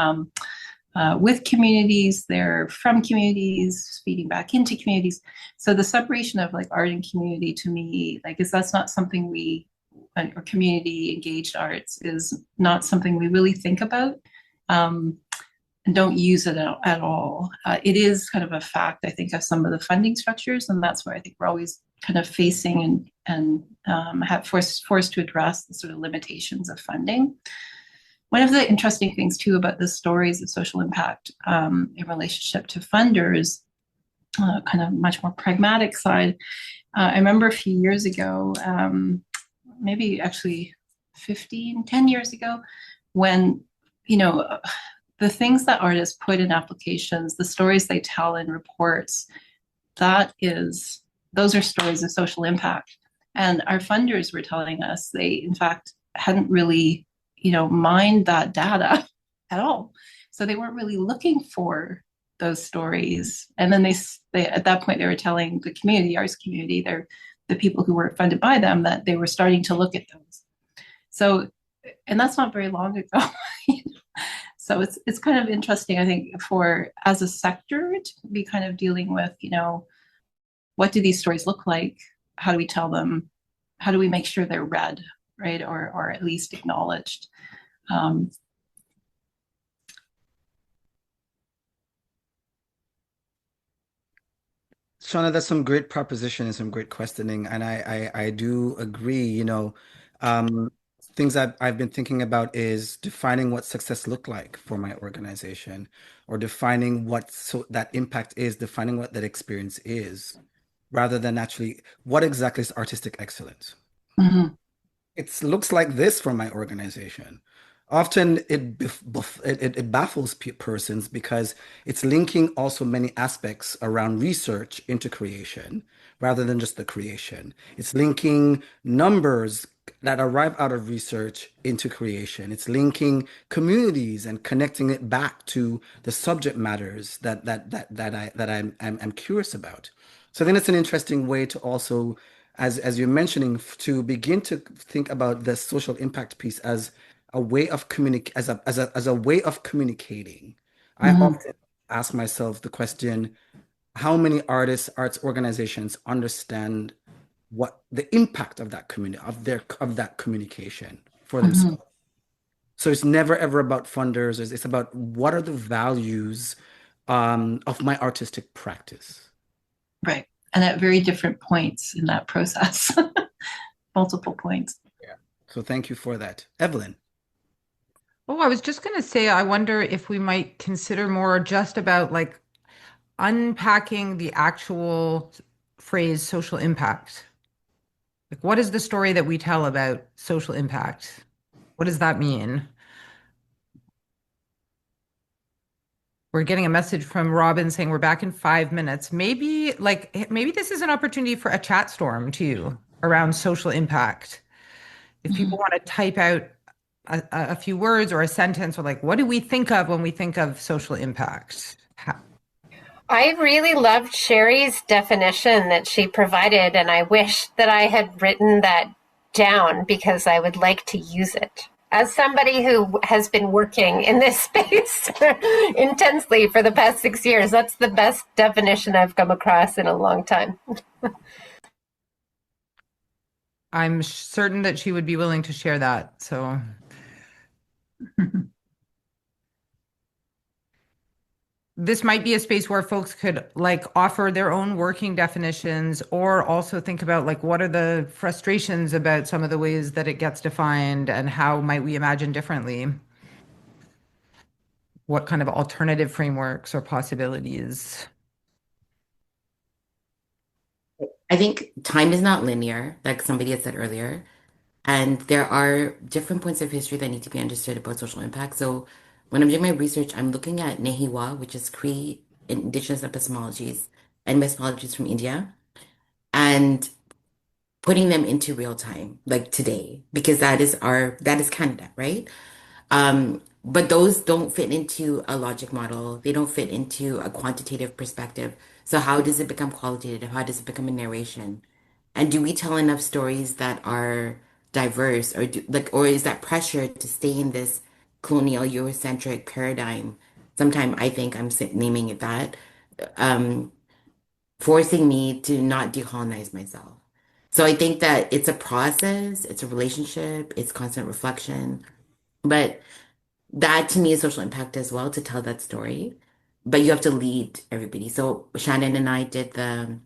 with communities, they're from communities, feeding back into communities. So the separation of like art and community to me, that's not something or community engaged arts is not something we really think about. and don't use it at all. It is kind of a fact, I think, of some of the funding structures, and that's where I think we're always kind of facing and have forced to address the sort of limitations of funding. One of the interesting things too about the stories of social impact in relationship to funders, kind of much more pragmatic side. I remember a few years ago, maybe actually 10 years ago, when, the things that artists put in applications, the stories they tell in reports, those are stories of social impact. And our funders were telling us they, in fact, hadn't really, mined that data at all. So they weren't really looking for those stories. And then they at that point, they were telling the community, the arts community, the people who were funded by them, that they were starting to look at those. So, and that's not very long ago. So it's kind of interesting, I think, for as a sector to be kind of dealing with, what do these stories look like? How do we tell them? How do we make sure they're read, right? Or at least acknowledged? Shauna, that's some great proposition and some great questioning, and I do agree. Um, things that I've been thinking about is defining what success looked like for my organization, or defining what that impact is, defining what that experience is, rather than actually what exactly is artistic excellence. Mm-hmm. It looks like this from my organization. Often it baffles persons because it's linking also many aspects around research into creation rather than just the creation. It's linking numbers that arrive out of research into creation. It's linking communities and connecting it back to the subject matters that I'm curious about. So then it's an interesting way to also, as you're mentioning, to begin to think about the social impact piece as a way of as a way of communicating. I Mm-hmm. often ask myself the question, how many artists, arts organizations understand what the impact of that community of that communication for Mm-hmm. themselves? So it's never ever about funders. It's about what are the values of my artistic practice. Right. And at very different points in that process, multiple points. Yeah. So thank you for that. Evelyn. Oh, I was just going to say, I wonder if we might consider more just about like unpacking the actual phrase social impact. Like, what is the story that we tell about social impact? What does that mean? We're getting a message from Robin saying we're back in 5 minutes. Maybe this is an opportunity for a chat storm too around social impact. If people want to type out a few words or a sentence or like, what do we think of when we think of social impact? I really loved Sherry's definition that she provided, and I wish that I had written that down because I would like to use it. As somebody who has been working in this space intensely for the past 6 years, that's the best definition I've come across in a long time. I'm certain that she would be willing to share that. So this might be a space where folks could like offer their own working definitions or also think about like what are the frustrations about some of the ways that it gets defined and how might we imagine differently? What kind of alternative frameworks or possibilities? I think time is not linear, like somebody had said earlier. And there are different points of history that need to be understood about social impact. So when I'm doing my research, I'm looking at Nehiwa, which is Cree indigenous epistemologies and methodologies from India, and putting them into real time, like today, because that is Canada, right? But those don't fit into a logic model. They don't fit into a quantitative perspective. So how does it become qualitative? How does it become a narration? And do we tell enough stories that are diverse, or is that pressure to stay in this colonial Eurocentric paradigm? Sometime I think naming it that, um, forcing me to not decolonize myself. So I think that it's a process, it's a relationship, it's constant reflection. But That to me is social impact as well to tell that story. But you have to lead everybody. So Shannon and I did the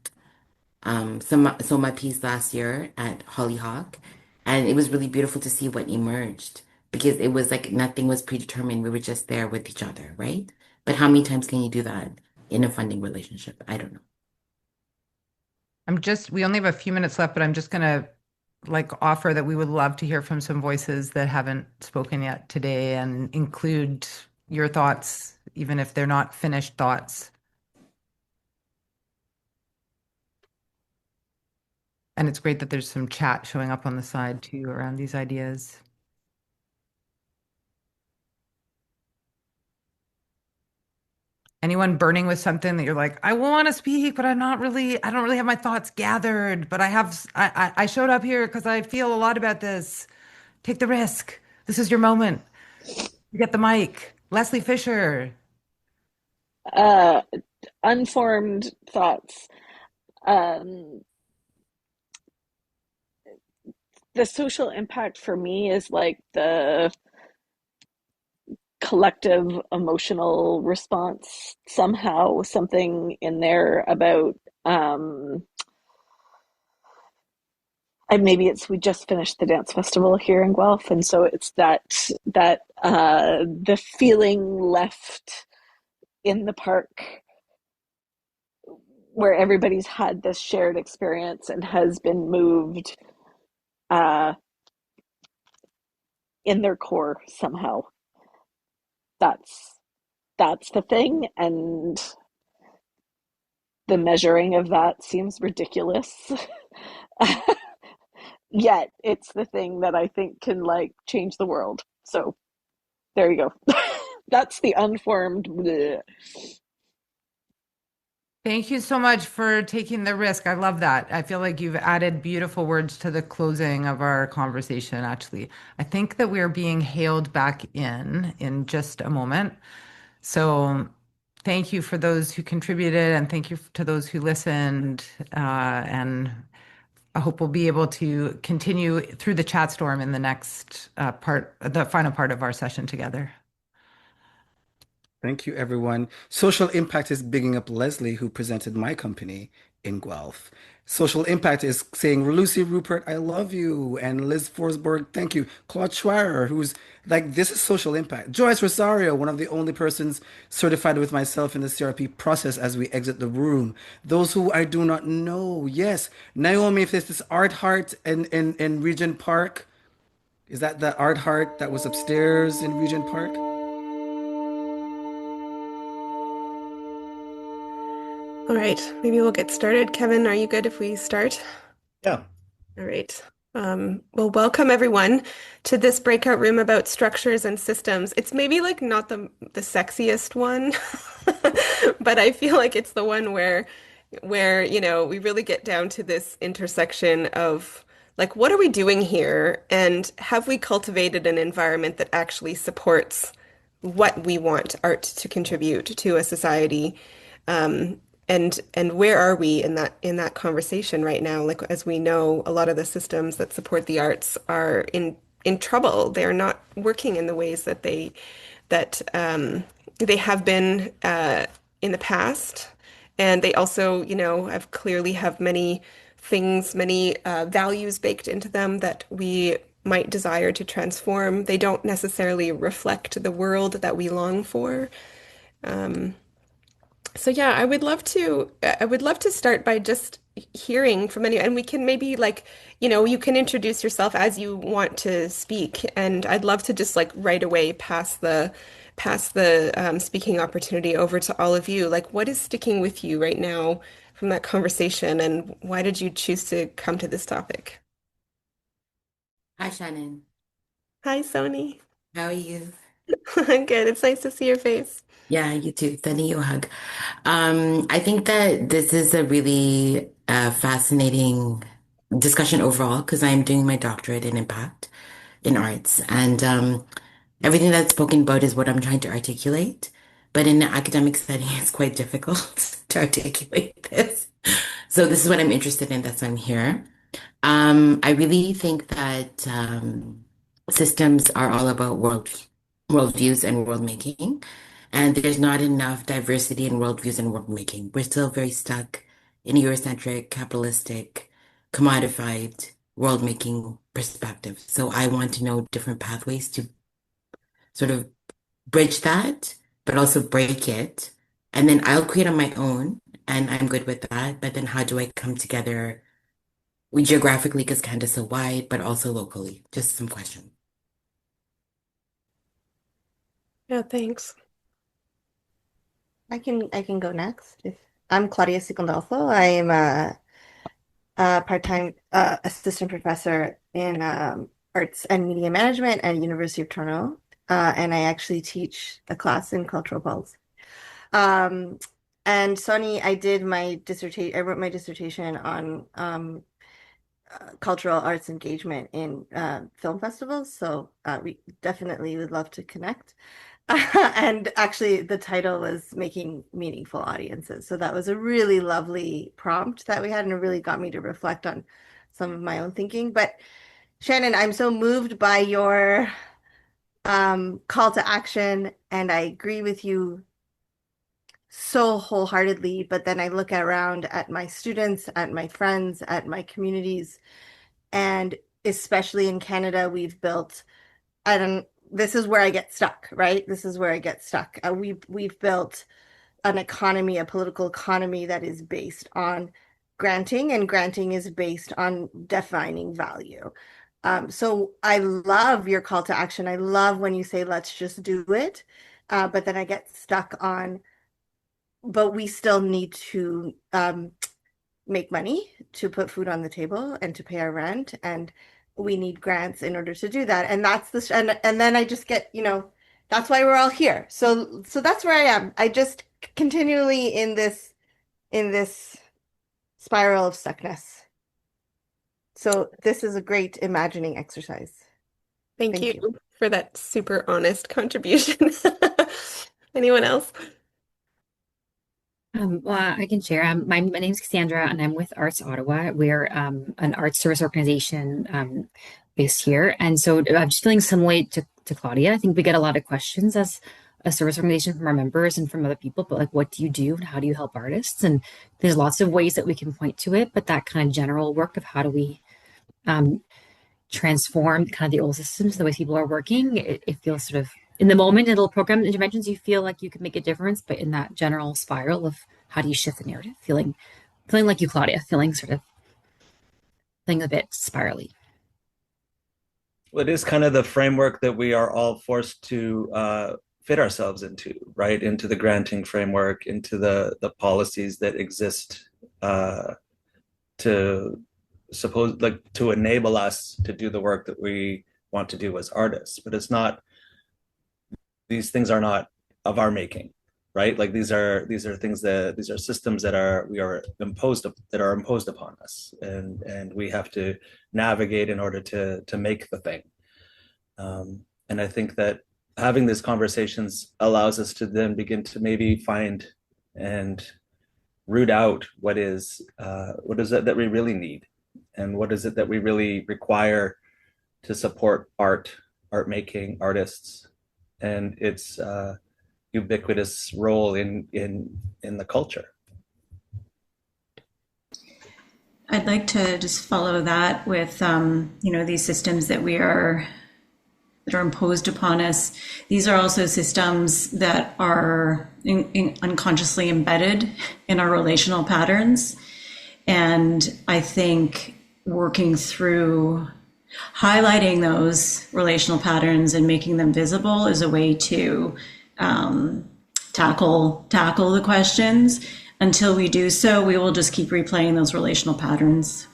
Soma piece last year at Hollyhock, and it was really beautiful to see what emerged because it was like nothing was predetermined. We were just there with each other, right? But how many times can you do that in a funding relationship? I don't know. We only have a few minutes left, but I'm just gonna like offer that we would love to hear from some voices that haven't spoken yet today and include your thoughts, even if they're not finished thoughts. And it's great that there's some chat showing up on the side too around these ideas. Anyone burning with something that you're like, I want to speak, but I don't really have my thoughts gathered, but I showed up here because I feel a lot about this. Take the risk. This is your moment. You get the mic. Leslie Fisher. Uh, Unformed thoughts. Um, the social impact for me is like the collective emotional response. Somehow, something in there about and maybe it's we just finished the dance festival here in Guelph, and so it's that the feeling left in the park where everybody's had this shared experience and has been moved uh, in their core somehow. That's that's the thing, and the measuring of that seems ridiculous. Yet it's the thing that I think can like change the world. So there you go. That's the unformed. Bleh. Thank you so much for taking the risk. I love that. I feel like you've added beautiful words to the closing of our conversation, actually. I think that we're being hailed back in just a moment. So thank you for those who contributed, and thank you to those who listened. And I hope we'll be able to continue through the chat storm in the next the final part of our session together. Thank you, everyone. Social Impact is bigging up Leslie, who presented my company in Guelph. Social Impact is saying, Lucy Rupert, I love you. And Liz Forsberg, thank you. Claude Schweier, who's like, this is social impact. Joyce Rosario, one of the only persons certified with myself in the CRP process as we exit the room. Those who I do not know, yes. Naomi, if there's this Art Heart in Regent Park, is that the Art Heart that was upstairs in Regent Park? All right, maybe we'll get started. Kevin, are you good if we start? Yeah. All right. Well, welcome everyone to this breakout room about structures and systems. It's maybe like not the sexiest one, but I feel like it's the one where we really get down to this intersection of like what are we doing here and have we cultivated an environment that actually supports what we want art to contribute to a society? Um, and where are we in that conversation right now? Like as we know, a lot of the systems that support the arts are in trouble. They're not working in the ways that they have been in the past, and they also, have clearly have many things, many values baked into them that we might desire to transform. They don't necessarily reflect the world that we long for. So yeah, I would love to start by just hearing from any, and we can maybe like, you can introduce yourself as you want to speak, and I'd love to just like right away pass the speaking opportunity over to all of you. Like, what is sticking with you right now from that conversation, and why did you choose to come to this topic? Hi, Shannon. Hi, Sony. How are you? I'm good. It's nice to see your face. Yeah, you too. Sending you a hug. I think that this is a really fascinating discussion overall because I'm doing my doctorate in impact in arts, and everything that's spoken about is what I'm trying to articulate. But in an academic setting, it's quite difficult to articulate this. So this is what I'm interested in. That's why I'm here. I really think that systems are all about worldview. worldviews and world making. And there's not enough diversity in worldviews and world making. We're still very stuck in Eurocentric, capitalistic, commodified world making perspective. So I want to know different pathways to sort of bridge that, but also break it. And then I'll create on my own, and I'm good with that. But then how do I come together geographically, because Canada's so wide, but also locally? Just some questions. Yeah, thanks. I can go next. I'm Claudia Sigandolfo. I am a part-time assistant professor in arts and media management at University of Toronto, and I actually teach a class in cultural policy. And Sonny, I did my dissertation. I wrote my dissertation on cultural arts engagement in film festivals. So we definitely would love to connect. And actually, the title was Making Meaningful Audiences. So that was a really lovely prompt that we had, and it really got me to reflect on some of my own thinking. But Shannon, I'm so moved by your call to action, and I agree with you so wholeheartedly. But then I look around at my students, at my friends, at my communities, and especially in Canada, we've built, I don't, this is where I get stuck, right? This is where I get stuck. We've built an economy, a political economy that is based on granting, and granting is based on defining value. So I love your call to action. I love when you say, let's just do it. But then I get stuck on, but we still need to make money to put food on the table and to pay our rent, and we need grants in order to do that. And that's the and then I just get, that's why we're all here. So that's where I am. I just continually in this spiral of stuckness. So this is a great imagining exercise. Thank you for that super honest contribution. Anyone else? Well, I can share. My name is Cassandra, and I'm with Arts Ottawa. We're an arts service organization based here. And so I'm just feeling similarly to Claudia. I think we get a lot of questions as a service organization from our members and from other people, but like, what do you do and how do you help artists? And there's lots of ways that we can point to it, but that kind of general work of how do we transform kind of the old systems, the way people are working, it feels sort of in the moment, in little program interventions, you feel like you can make a difference, but in that general spiral of how do you shift the narrative, feeling like you, Claudia, feeling a bit spirally. Well, it is kind of the framework that we are all forced to fit ourselves into, right? Into the granting framework, into the policies that exist to to enable us to do the work that we want to do as artists. But it's not, these things are not of our making, right? Like these are things that, these are systems that are imposed upon us, and we have to navigate in order to make the thing. And I think that having these conversations allows us to then begin to maybe find and root out what is it that we really need, and what is it that we really require to support art making, artists, and its ubiquitous role in the culture. I'd like to just follow that with these systems that are imposed upon us. These are also systems that are unconsciously embedded in our relational patterns. And I think working through highlighting those relational patterns and making them visible is a way to tackle the questions. Until we do so, we will just keep replaying those relational patterns.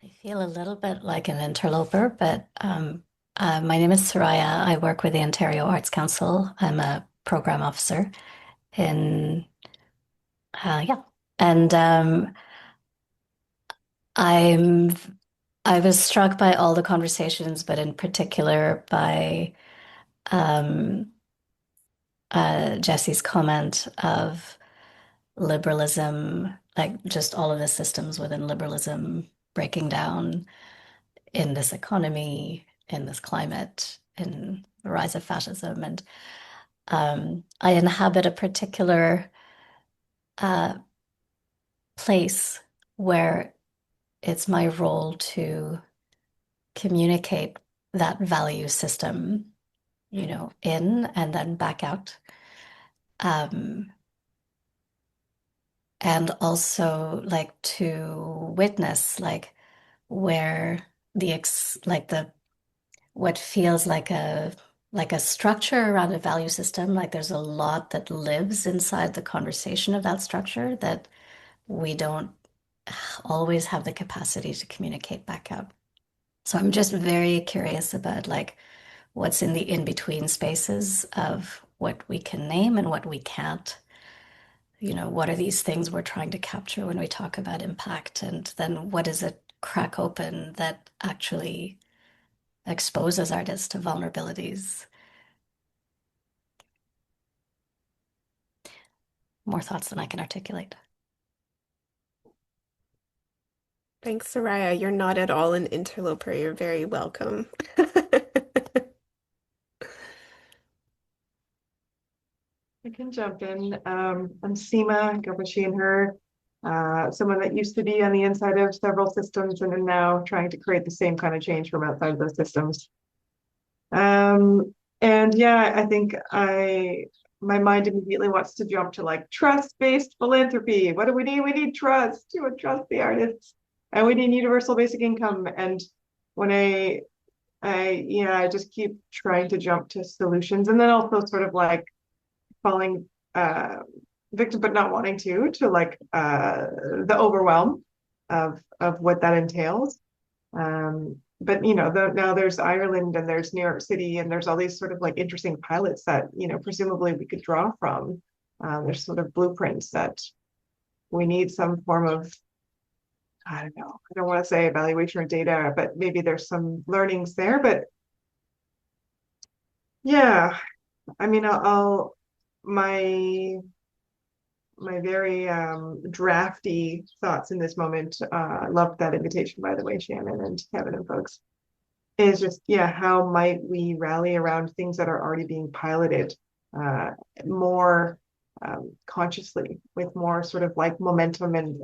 I feel a little bit like an interloper, but my name is Soraya. I work with the Ontario Arts Council. I'm a program officer in, and I was struck by all the conversations, but in particular by Jesse's comment of liberalism, like just all of the systems within liberalism breaking down in this economy, in this climate, in the rise of fascism. And I inhabit a particular place where it's my role to communicate that value system, in and then back out. And also like to witness like where what feels like a structure around a value system, like there's a lot that lives inside the conversation of that structure that we don't always have the capacity to communicate back out. So I'm just very curious about like what's in the in-between spaces of what we can name and what we can't. What are these things we're trying to capture when we talk about impact? And then what does it crack open that actually exposes artists to vulnerabilities? More thoughts than I can articulate. Thanks, Soraya. You're not at all an interloper. You're very welcome. I can jump in. I'm Seema, go with she and her, someone that used to be on the inside of several systems and then now trying to create the same kind of change from outside of those systems. And yeah, I think my mind immediately wants to jump to like trust-based philanthropy. What do we need? We need trust. We would trust the artists, and we need universal basic income. And when I just keep trying to jump to solutions, and then also sort of like falling victim, but not wanting to like the overwhelm of what that entails. But now there's Ireland and there's New York City and there's all these sort of like interesting pilots that presumably we could draw from. There's sort of blueprints that we need some form of, I don't know, I don't want to say evaluation or data, but maybe there's some learnings there. But yeah, I mean, my very drafty thoughts in this moment, loved that invitation, by the way, Shannon and Kevin and folks, is just, yeah, how might we rally around things that are already being piloted more consciously, with more sort of like momentum, and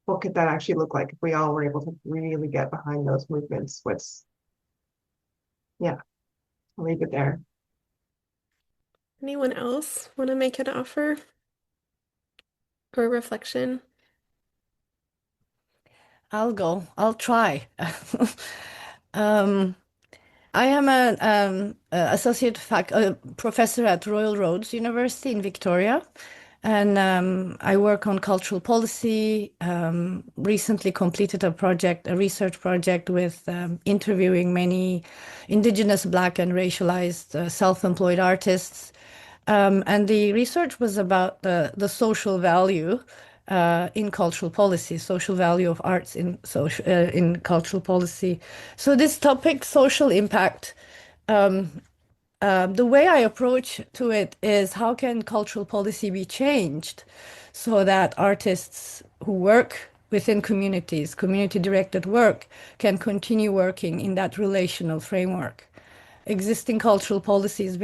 what could that actually look like if we all were able to really get behind those movements? Yeah, I'll leave it there. Anyone else want to make an offer or reflection? I'll go. I'll try. I am an associate professor at Royal Roads University in Victoria, and I work on cultural policy. Recently completed a research project with interviewing many Indigenous, Black, and racialized self-employed artists. And the research was about the social value in cultural policy, social value of arts in cultural policy. So this topic, social impact, the way I approach to it is how can cultural policy be changed so that artists who work within communities, community-directed work, can continue working in that relational framework. Existing cultural policy is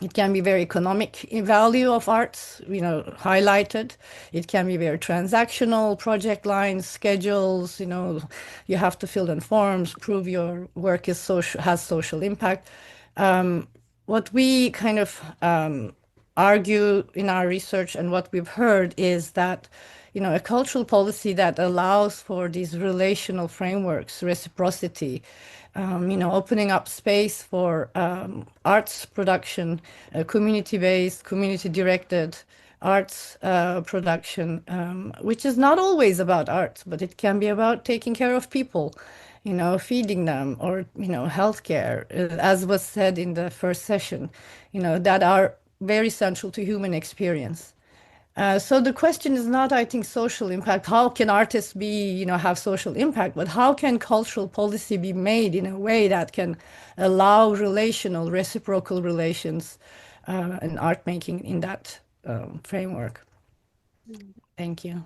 it can be very economic in value of arts, highlighted. It can be very transactional, project lines, schedules, you have to fill in forms, prove your work has social impact. What we kind of argue in our research and what we've heard is that, a cultural policy that allows for these relational frameworks, reciprocity, opening up space for arts production, community-based, community-directed arts production, which is not always about art, but it can be about taking care of people, feeding them, or, healthcare, as was said in the first session, that are very central to human experience. So the question is not, I think, social impact. How can artists have social impact? But how can cultural policy be made in a way that can allow relational, reciprocal relations and art making in that framework? Thank you.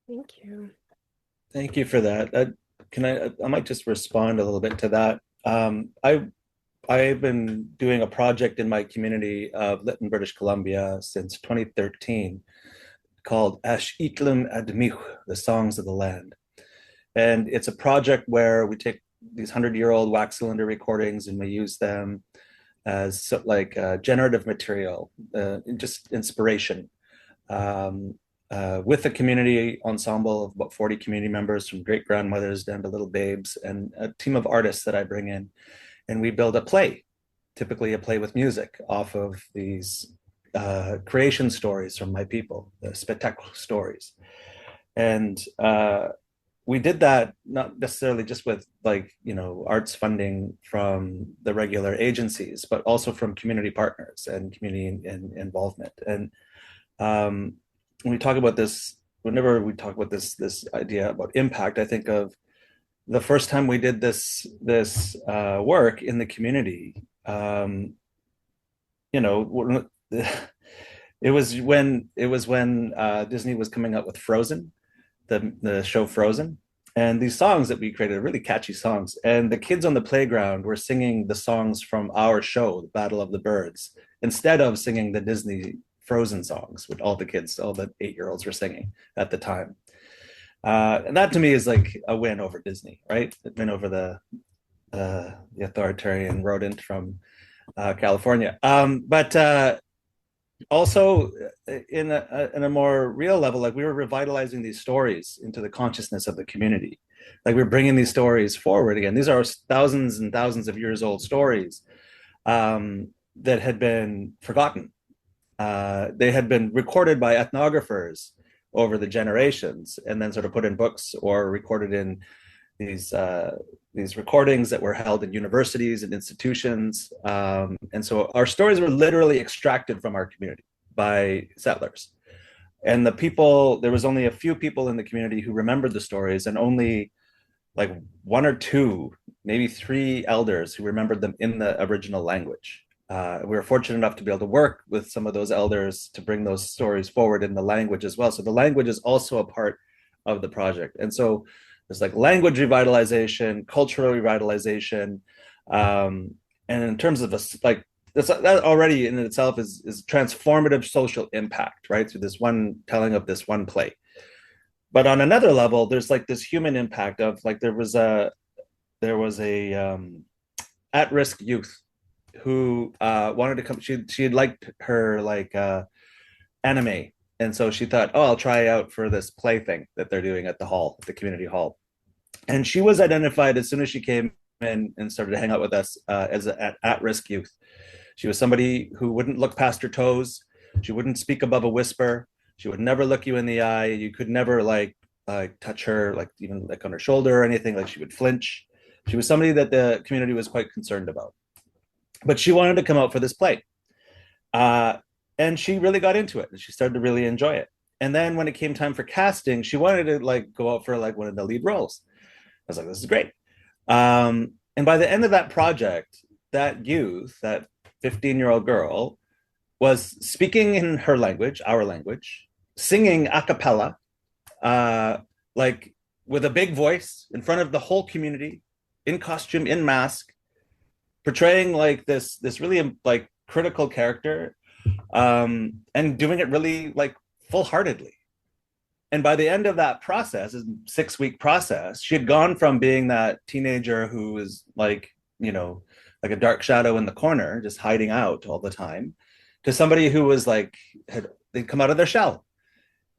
Thank you. Thank you for that. I might just respond a little bit to that. I've been doing a project in my community of Lytton, British Columbia since 2013 called Ash Itlum Admich, the Songs of the Land. And it's a project where we take these 100-year-old wax cylinder recordings and we use them as generative material, just inspiration. With a community ensemble of about 40 community members, from great grandmothers down to little babes, and a team of artists that I bring in. And we build a play, typically a play with music, off of these creation stories from my people, the spectacle stories. And we did that not necessarily just with arts funding from the regular agencies, but also from community partners and community involvement. And when we talk about this, whenever we talk about this idea about impact, I think of the first time we did this work in the community. It was when Disney was coming out with Frozen, the show Frozen, and these songs that we created, really catchy songs, and the kids on the playground were singing the songs from our show, The Battle of the Birds, instead of singing the Disney Frozen songs, which all the 8-year-olds were singing at the time. And that to me is like a win over Disney, right? A win over the authoritarian rodent from California. But also in a more real level, like we were revitalizing these stories into the consciousness of the community. Like we're bringing these stories forward again. These are thousands and thousands of years old stories that had been forgotten. They had been recorded by ethnographers over the generations and then sort of put in books or recorded in these recordings that were held in universities and institutions. And so our stories were literally extracted from our community by settlers. And there was only a few people in the community who remembered the stories, and only like one or two, maybe three elders who remembered them in the original language. We were fortunate enough to be able to work with some of those elders to bring those stories forward in the language as well. So the language is also a part of the project. And so there's like language revitalization, cultural revitalization. And in terms of that already in itself is transformative social impact, right? Through this one telling of this one play. But on another level, there's like this human impact of like, there was a at-risk youth who wanted to come. She had liked her anime, and so she thought, oh, I'll try out for this play thing that they're doing at the community hall. And she was identified as soon as she came in and started to hang out with us as an at-risk youth. She was somebody who wouldn't look past her toes. She wouldn't speak above a whisper. She would never look you in the eye. You could never touch her, even on her shoulder or anything. Like she would flinch. She was somebody that the community was quite concerned about. But she wanted to come out for this play. And she really got into it, and she started to really enjoy it. And then when it came time for casting, she wanted to go out for one of the lead roles. I was like, this is great. And by the end of that project, that youth, that 15-year-old girl, was speaking in her language, our language, singing a cappella, with a big voice in front of the whole community, in costume, in mask, portraying this really critical character, and doing it really full-heartedly. And by the end of that process, a 6-week process, she had gone from being that teenager who was like a dark shadow in the corner, just hiding out all the time, to somebody who was they'd come out of their shell.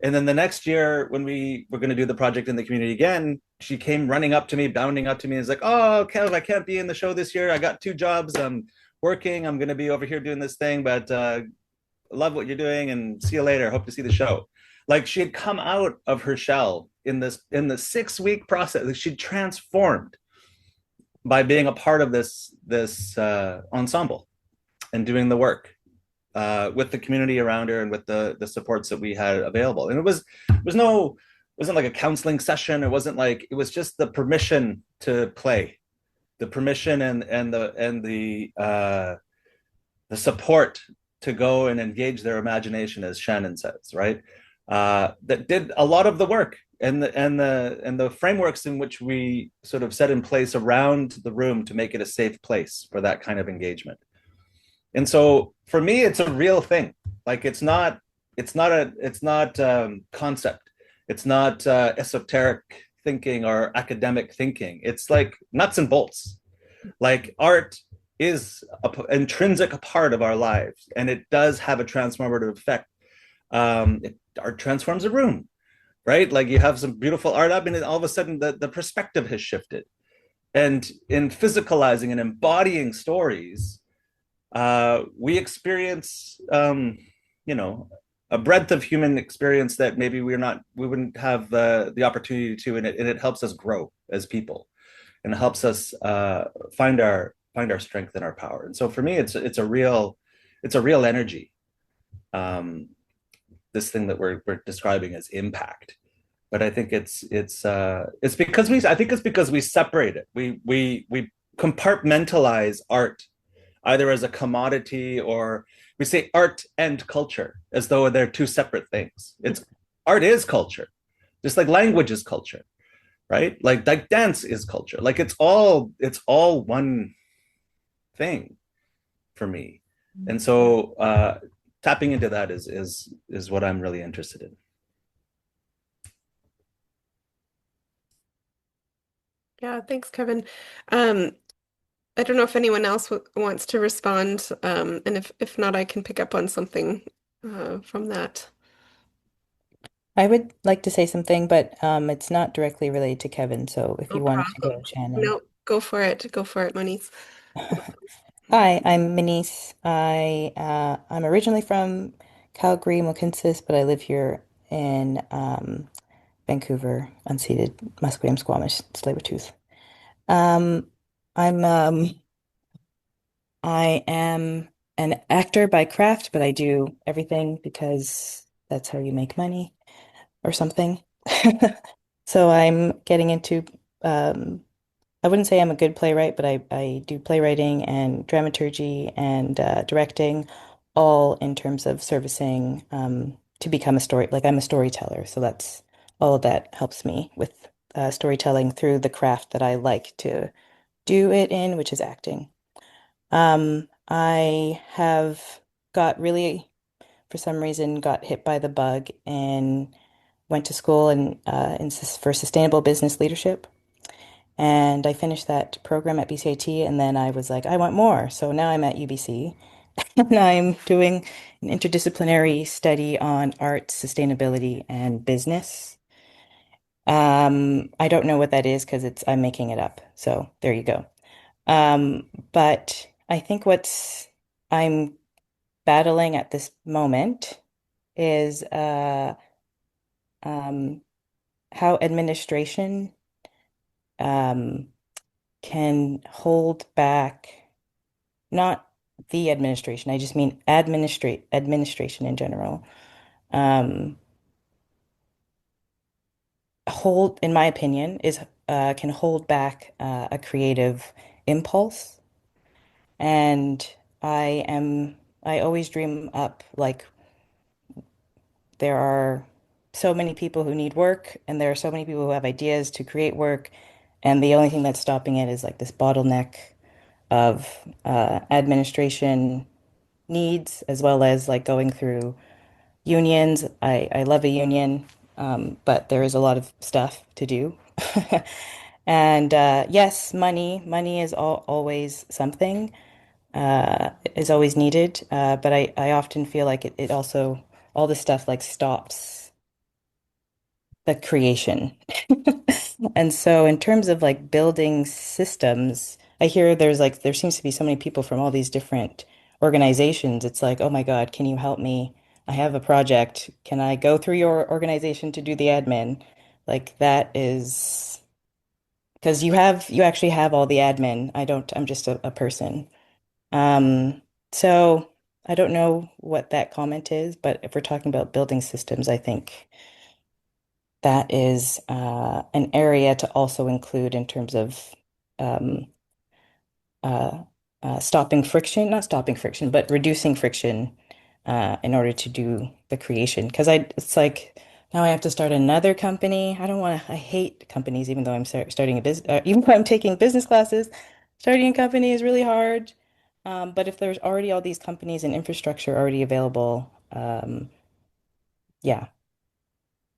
And then the next year, when we were going to do the project in the community again, she came running up to me, bounding up to me, and was like, oh, Kev, I can't be in the show this year. I got 2 jobs. I'm working. I'm going to be over here doing this thing, but love what you're doing, and see you later. Hope to see the show. She had come out of her shell in the 6-week process. She'd transformed by being a part of this ensemble and doing the work with the community around her and with the supports that we had available. And it wasn't like a counseling session. It was just the permission to play, the permission and the support to go and engage their imagination, as Shannon says, right? That did a lot of the work and the frameworks in which we sort of set in place around the room to make it a safe place for that kind of engagement. And so for me, it's a real thing. Like it's not concept. It's not esoteric thinking or academic thinking. It's like nuts and bolts. Like art is an intrinsic part of our lives, and it does have a transformative effect. Art transforms a room, right? Like you have some beautiful art up, and then all of a sudden the perspective has shifted. And in physicalizing and embodying stories, we experience, you know, a breadth of human experience that maybe we wouldn't have the opportunity to, and it helps us grow as people, and it helps us find our strength and our power. And so for me, it's a real energy. Um, this thing that we're describing as impact, but I think it's because we separate it. We compartmentalize art either as a commodity, or we say art and culture as though they're two separate things. It's art is culture, just like language is culture, right? Like dance is culture. Like it's all one thing for me. And so tapping into that is what I'm really interested in. Yeah, thanks, Kevin. I don't know if anyone else wants to respond, and if not, I can pick up on something from that. I would like to say something, but it's not directly related to Kevin. So if No you wanted to problem. go, Shannon. No, go for it. Go for it, Moniz. Hi, I'm Moniz. I'm originally from Calgary, Mohkinstsis, but I live here in Vancouver, unceded Musqueam, Squamish, Tsleil-Waututh. Um, I'm I am an actor by craft, but I do everything because that's how you make money or something. So I'm getting into I wouldn't say I'm a good playwright, but I do playwriting and dramaturgy and directing, all in terms of servicing to become a story. Like I'm a storyteller, so that's all of that helps me with storytelling through the craft that I like to do it in, which is acting. I have got really, for some reason, got hit by the bug and went to school for sustainable business leadership. And I finished that program at BCIT, and then I was like, I want more. So now I'm at UBC, and I'm doing an interdisciplinary study on art, sustainability, and business. I don't know what that is because I'm making it up. So there you go. But I think what's I'm battling at this moment is um, how administration um, can hold back, not the administration, I just mean administration in general. Um, in my opinion, is can hold back a creative impulse. And I am, I always dream up like there are so many people who need work, and there are so many people who have ideas to create work, and the only thing that's stopping it is like this bottleneck of administration needs, as well as like going through unions. I love a union, but there is a lot of stuff to do. And yes, money is always something, is always needed. But I often feel like it also, all this stuff like stops the creation. And so in terms of like building systems, I hear there seems to be so many people from all these different organizations. It's like, oh my God, can you help me? I have a project. Can I go through your organization to do the admin? Like that is because you actually have all the admin. I don't, I'm just a person. So I don't know what that comment is, but if we're talking about building systems, I think that is an area to also include in terms of um, uh, stopping friction, not stopping friction, but reducing friction in order to do the creation. Because it's like Now I have to start another company. I don't want to, I hate companies, even though I'm starting a business, even though I'm taking business classes. Starting a company is really hard. But if there's already all these companies and infrastructure already available, yeah.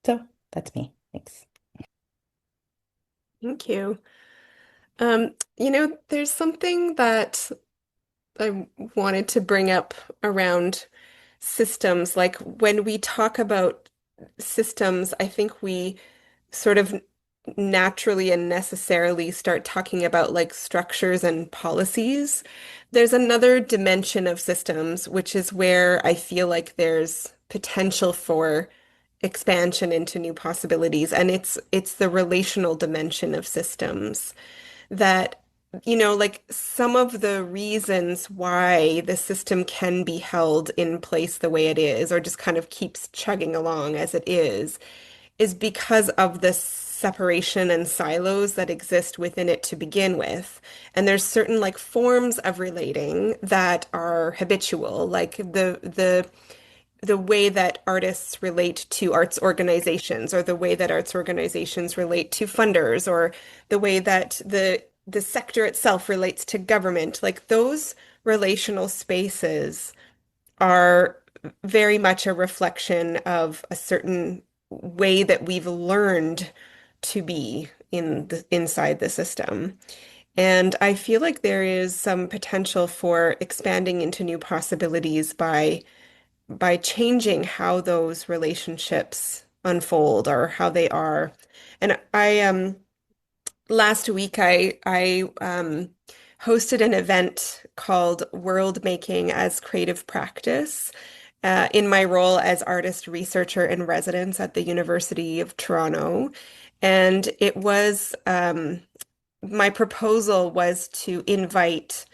So that's me. Thanks. Thank you. There's something that I wanted to bring up around systems. Like when we talk about systems, I think we sort of naturally and necessarily start talking about like structures and policies. There's another dimension of systems, which is where I feel like there's potential for expansion into new possibilities, and it's the relational dimension of systems that like some of the reasons why the system can be held in place the way it is, or just kind of keeps chugging along as it is because of the separation and silos that exist within it to begin with. And there's certain like forms of relating that are habitual, like the way that artists relate to arts organizations, or the way that arts organizations relate to funders, or the way that the sector itself relates to government. Like those relational spaces are very much a reflection of a certain way that we've learned to be inside the system. And I feel like there is some potential for expanding into new possibilities by changing how those relationships unfold or how they are. And I last week I hosted an event called World Making as Creative Practice in my role as artist researcher in residence at the University of Toronto. And it was my proposal was to invite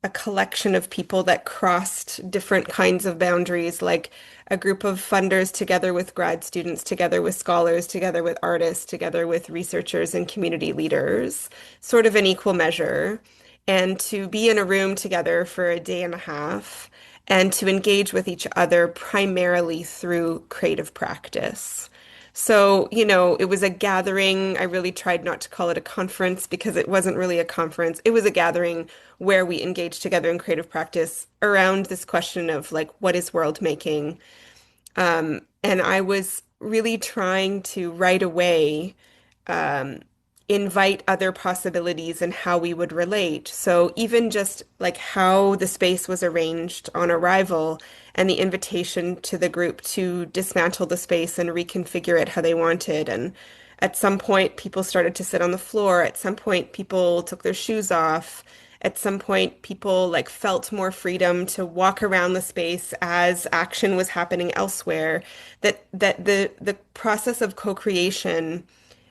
a collection of people that crossed different kinds of boundaries, like a group of funders together with grad students, together with scholars, together with artists, together with researchers and community leaders, sort of an equal measure, and to be in a room together for a day and a half and to engage with each other primarily through creative practice. So, it was a gathering. I really tried not to call it a conference because it wasn't really a conference. It was a gathering where we engaged together in creative practice around this question of like, what is world making? And I was really trying to right away um, invite other possibilities and how we would relate. So even just like how the space was arranged on arrival and the invitation to the group to dismantle the space and reconfigure it how they wanted. And at some point, people started to sit on the floor. At some point, people took their shoes off. At some point, people like felt more freedom to walk around the space as action was happening elsewhere. That the process of co-creation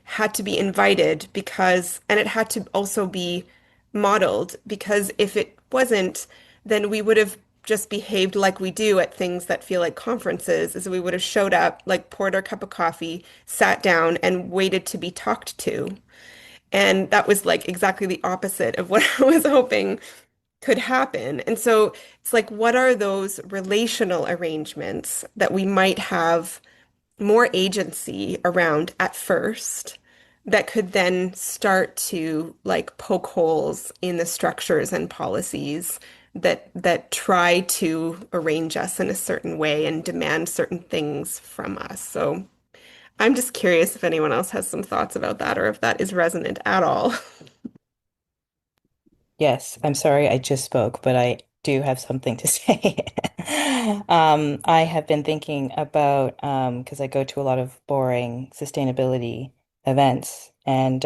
had to be invited because, and it had to also be modeled because if it wasn't, then we would have just behaved like we do at things that feel like conferences, is we would have showed up, like poured our cup of coffee, sat down, and waited to be talked to. And that was like exactly the opposite of what I was hoping could happen. And so it's like, what are those relational arrangements that we might have more agency around at first that could then start to like poke holes in the structures and policies that try to arrange us in a certain way and demand certain things from us. So I'm just curious if anyone else has some thoughts about that or if that is resonant at all. Yes, I'm sorry I just spoke, but I do have something to say. I have been thinking about because I go to a lot of boring sustainability events, and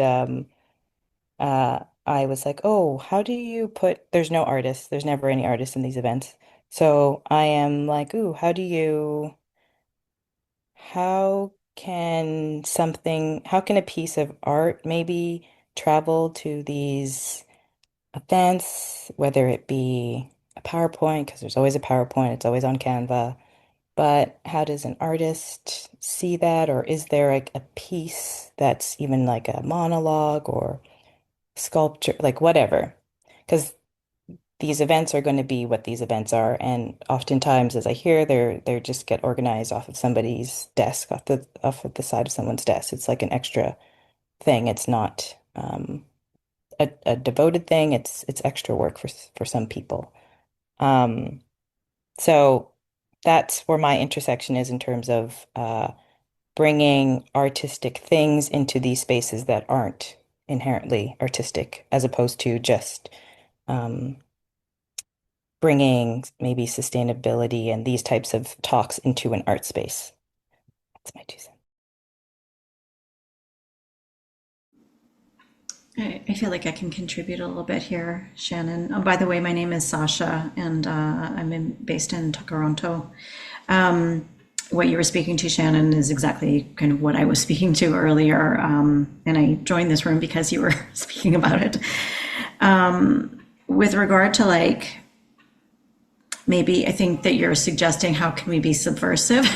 I was like, oh, how do you put? There's no artists. There's never any artists in these events. So I am like, ooh, how can a piece of art maybe travel to these events, whether it be a PowerPoint, because there's always a PowerPoint, it's always on Canva, but how does an artist see that? Or is there like a piece that's even like a monologue or sculpture, like whatever? Because these events are going to be what these events are. And oftentimes, as I hear, they're just get organized off of somebody's desk, off of the side of someone's desk. It's like an extra thing. It's not a devoted thing. It's extra work for some people. Um, so that's where my intersection is in terms of bringing artistic things into these spaces that aren't inherently artistic, as opposed to just um, bringing maybe sustainability and these types of talks into an art space. That's my 2 cents. I feel like I can contribute a little bit here, Shannon. Oh, by the way, my name is Sasha, and based in Toronto. What you were speaking to, Shannon, is exactly kind of what I was speaking to earlier, and I joined this room because you were speaking about it. With regard to like, maybe I think that you're suggesting how can we be subversive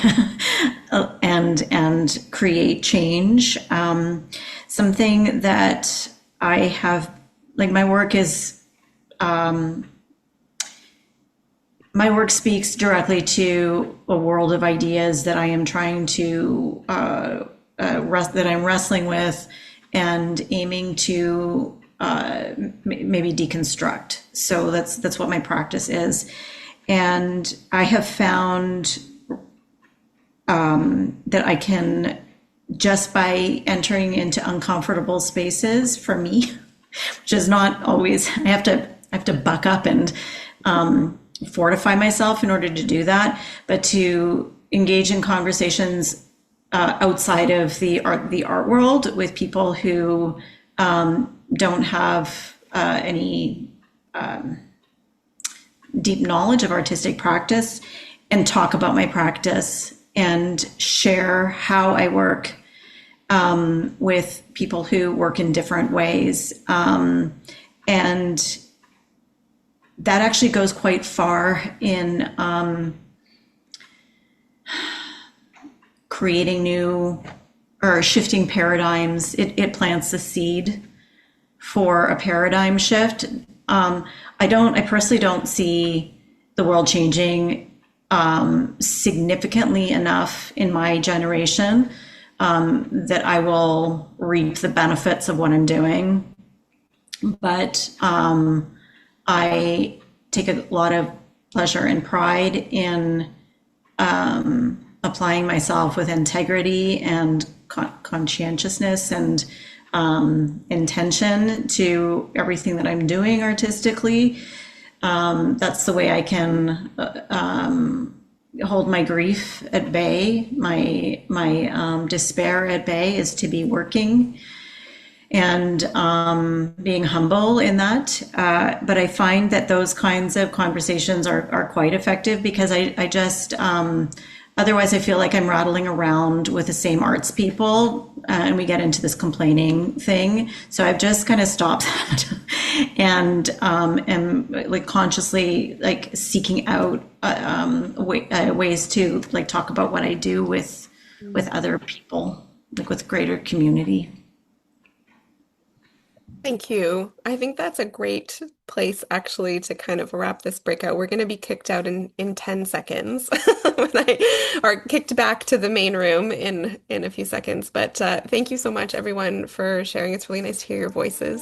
and create change. Something that I have, like my work speaks directly to a world of ideas that I am trying to that I'm wrestling with and aiming to maybe deconstruct. So that's what my practice is, and I have found that I can, just by entering into uncomfortable spaces for me, which is not always, I have to buck up and fortify myself in order to do that, but to engage in conversations outside of the art world with people who don't have any deep knowledge of artistic practice, and talk about my practice and share how I work with people who work in different ways. And that actually goes quite far in creating new or shifting paradigms. It plants a seed for a paradigm shift. I personally don't see the world changing significantly enough in my generation that I will reap the benefits of what I'm doing. But I take a lot of pleasure and pride in applying myself with integrity and conscientiousness and intention to everything that I'm doing artistically. That's the way I can hold my grief at bay, my despair at bay, is to be working and being humble in that. But I find that those kinds of conversations are quite effective, because I just, otherwise I feel like I'm rattling around with the same arts people, and we get into this complaining thing. So I've just kind of stopped that and am like consciously like seeking out ways to like talk about what I do with other people, like with greater community. Thank you. I think that's a great place actually to kind of wrap this breakout. We're going to be kicked out in 10 seconds or kicked back to the main room in a few seconds. But thank you so much, everyone, for sharing. It's really nice to hear your voices.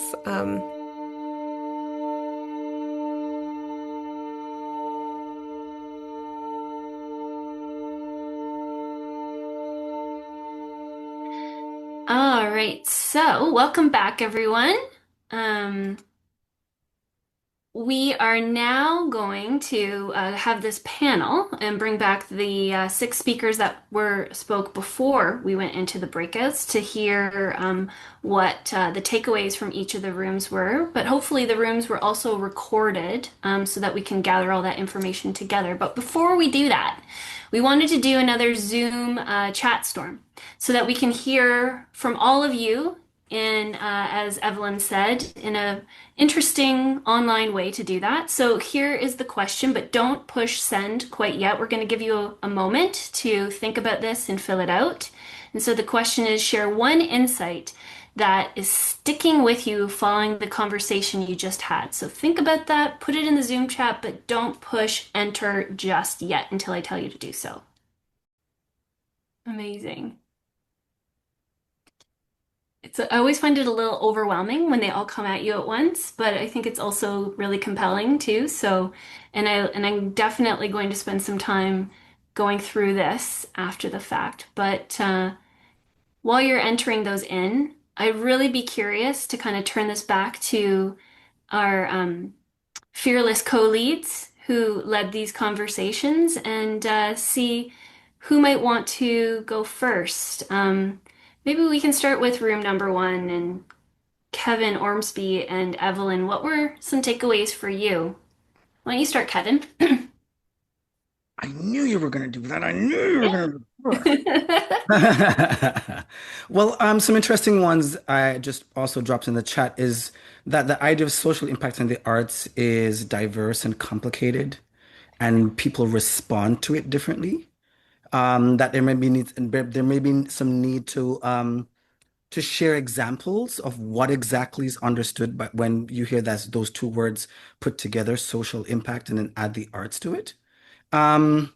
All right, so welcome back, everyone. We are now going to have this panel and bring back the 6 speakers that spoke before we went into the breakouts to hear what the takeaways from each of the rooms were. But hopefully the rooms were also recorded so that we can gather all that information together. But before we do that, we wanted to do another Zoom chat storm so that we can hear from all of you in, as Evelyn said, in a interesting online way to do that. So here is the question, but don't push send quite yet. We're going to give you a moment to think about this and fill it out. And so the question is, share one insight that is sticking with you following the conversation you just had. So think about that, put it in the Zoom chat, but don't push enter just yet until I tell you to do so. Amazing. I always find it a little overwhelming when they all come at you at once, but I think it's also really compelling too. So, I'm definitely going to spend some time going through this after the fact. But while you're entering those in, I'd really be curious to kind of turn this back to our fearless co-leads who led these conversations and see who might want to go first. Maybe we can start with room number one and Kevin Ormsby and Evelyn. What were some takeaways for you? Why don't you start, Kevin? I knew you were going to do that. I knew you were going to do that. Well, some interesting ones I just also dropped in the chat is that the idea of social impact in the arts is diverse and complicated, and people respond to it differently. That there may be some need to share examples of what exactly is understood by when you hear those two words put together, social impact, and then add the arts to it. Um,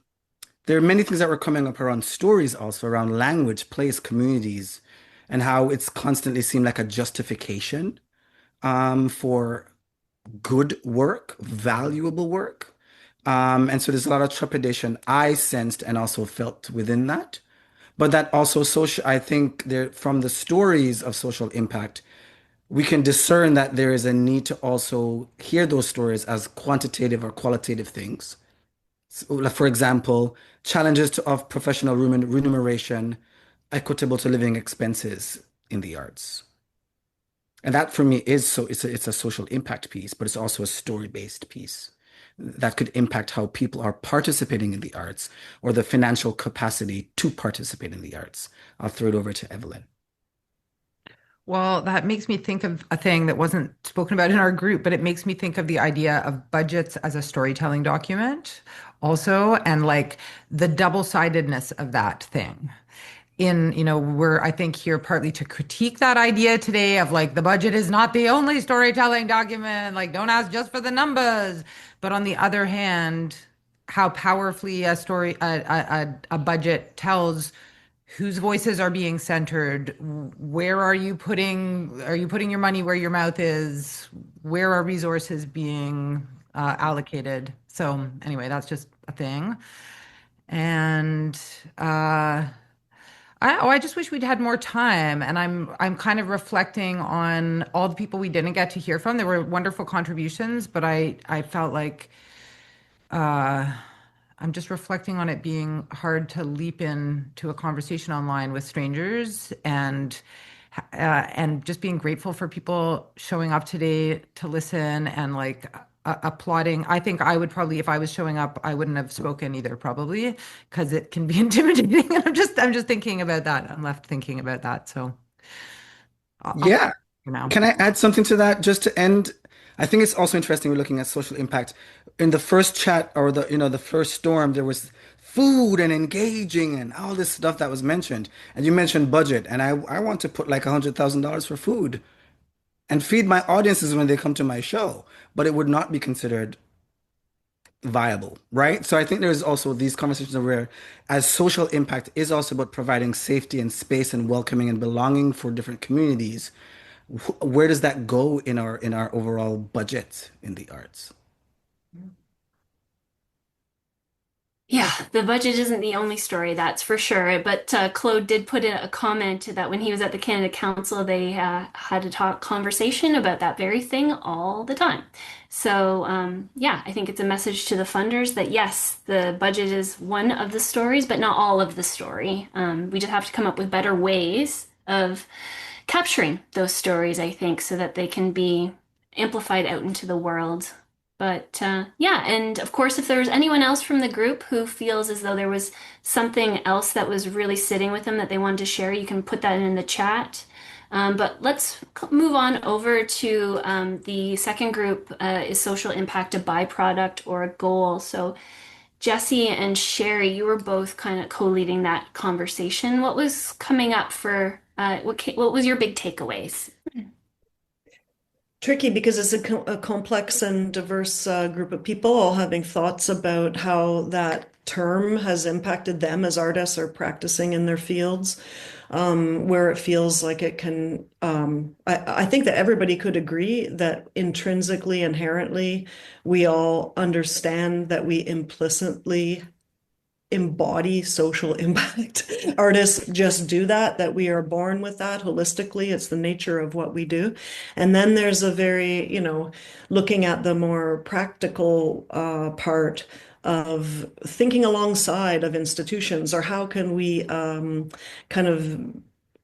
there are many things that were coming up around stories, also around language, place, communities, and how it's constantly seemed like a justification for good work, valuable work. And so there's a lot of trepidation I sensed and also felt within that. But that also I think there from the stories of social impact, we can discern that there is a need to also hear those stories as quantitative or qualitative things. So, like, for example, challenges of professional remuneration, equitable to living expenses in the arts. And that for me is it's a social impact piece, but it's also a story-based piece that could impact how people are participating in the arts or the financial capacity to participate in the arts. I'll throw it over to Evelyn. Well, that makes me think of a thing that wasn't spoken about in our group, but it makes me think of the idea of budgets as a storytelling document also, and like the double-sidedness of that thing. We're, I think, here partly to critique that idea today of like the budget is not the only storytelling document, like don't ask just for the numbers. But on the other hand, how powerfully a budget tells whose voices are being centered, where are you putting your money where your mouth is, where are resources being allocated. So anyway, that's just a thing. And I just wish we'd had more time, and I'm kind of reflecting on all the people we didn't get to hear from. There were wonderful contributions, but I felt like I'm just reflecting on it being hard to leap into a conversation online with strangers, and just being grateful for people showing up today to listen and like applauding. I think I would probably, if I was showing up, I wouldn't have spoken either, probably, because it can be intimidating. And I'm just thinking about that. I'm left thinking about that. So Yeah. for now. Can I add something to that just to end? I think it's also interesting we're looking at social impact. In the first chat or the first storm, there was food and engaging and all this stuff that was mentioned. And you mentioned budget, and I want to put like $100,000 for food and feed my audiences when they come to my show, but it would not be considered viable, right? So I think there's also these conversations where as social impact is also about providing safety and space and welcoming and belonging for different communities, where does that go in our overall budget in the arts? Yeah, the budget isn't the only story, that's for sure. But Claude did put in a comment that when he was at the Canada Council, they had a conversation about that very thing all the time. So yeah, I think it's a message to the funders that yes, the budget is one of the stories, but not all of the story. We just have to come up with better ways of capturing those stories, I think, so that they can be amplified out into the world. But yeah, and of course, if there was anyone else from the group who feels as though there was something else that was really sitting with them that they wanted to share, you can put that in the chat. But let's move on over to the second group. Is social impact a byproduct or a goal? So Jesse and Sherry, you were both kind of co-leading that conversation. What was coming up for what was your big takeaways? Tricky because it's a complex and diverse group of people all having thoughts about how that term has impacted them as artists or practicing in their fields, where it feels like it can. I think that everybody could agree that intrinsically, inherently, we all understand that we implicitly embody social impact. Artists just do that we are born with that holistically. It's the nature of what we do. And then there's a very, looking at the more practical part of thinking alongside of institutions, or how can we kind of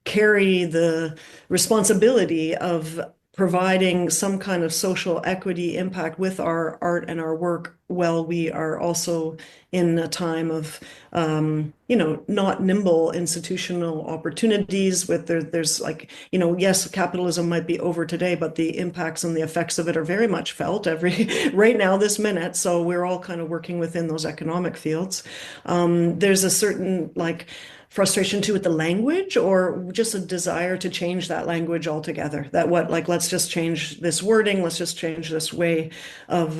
carry the responsibility of providing some kind of social equity impact with our art and our work while we are also in a time of not nimble institutional opportunities with there's like, yes, capitalism might be over today, but the impacts and the effects of it are very much felt right now, this minute. So we're all kind of working within those economic fields. There's a certain frustration too with the language, or just a desire to change that language altogether. Let's just change this wording, let's just change this way of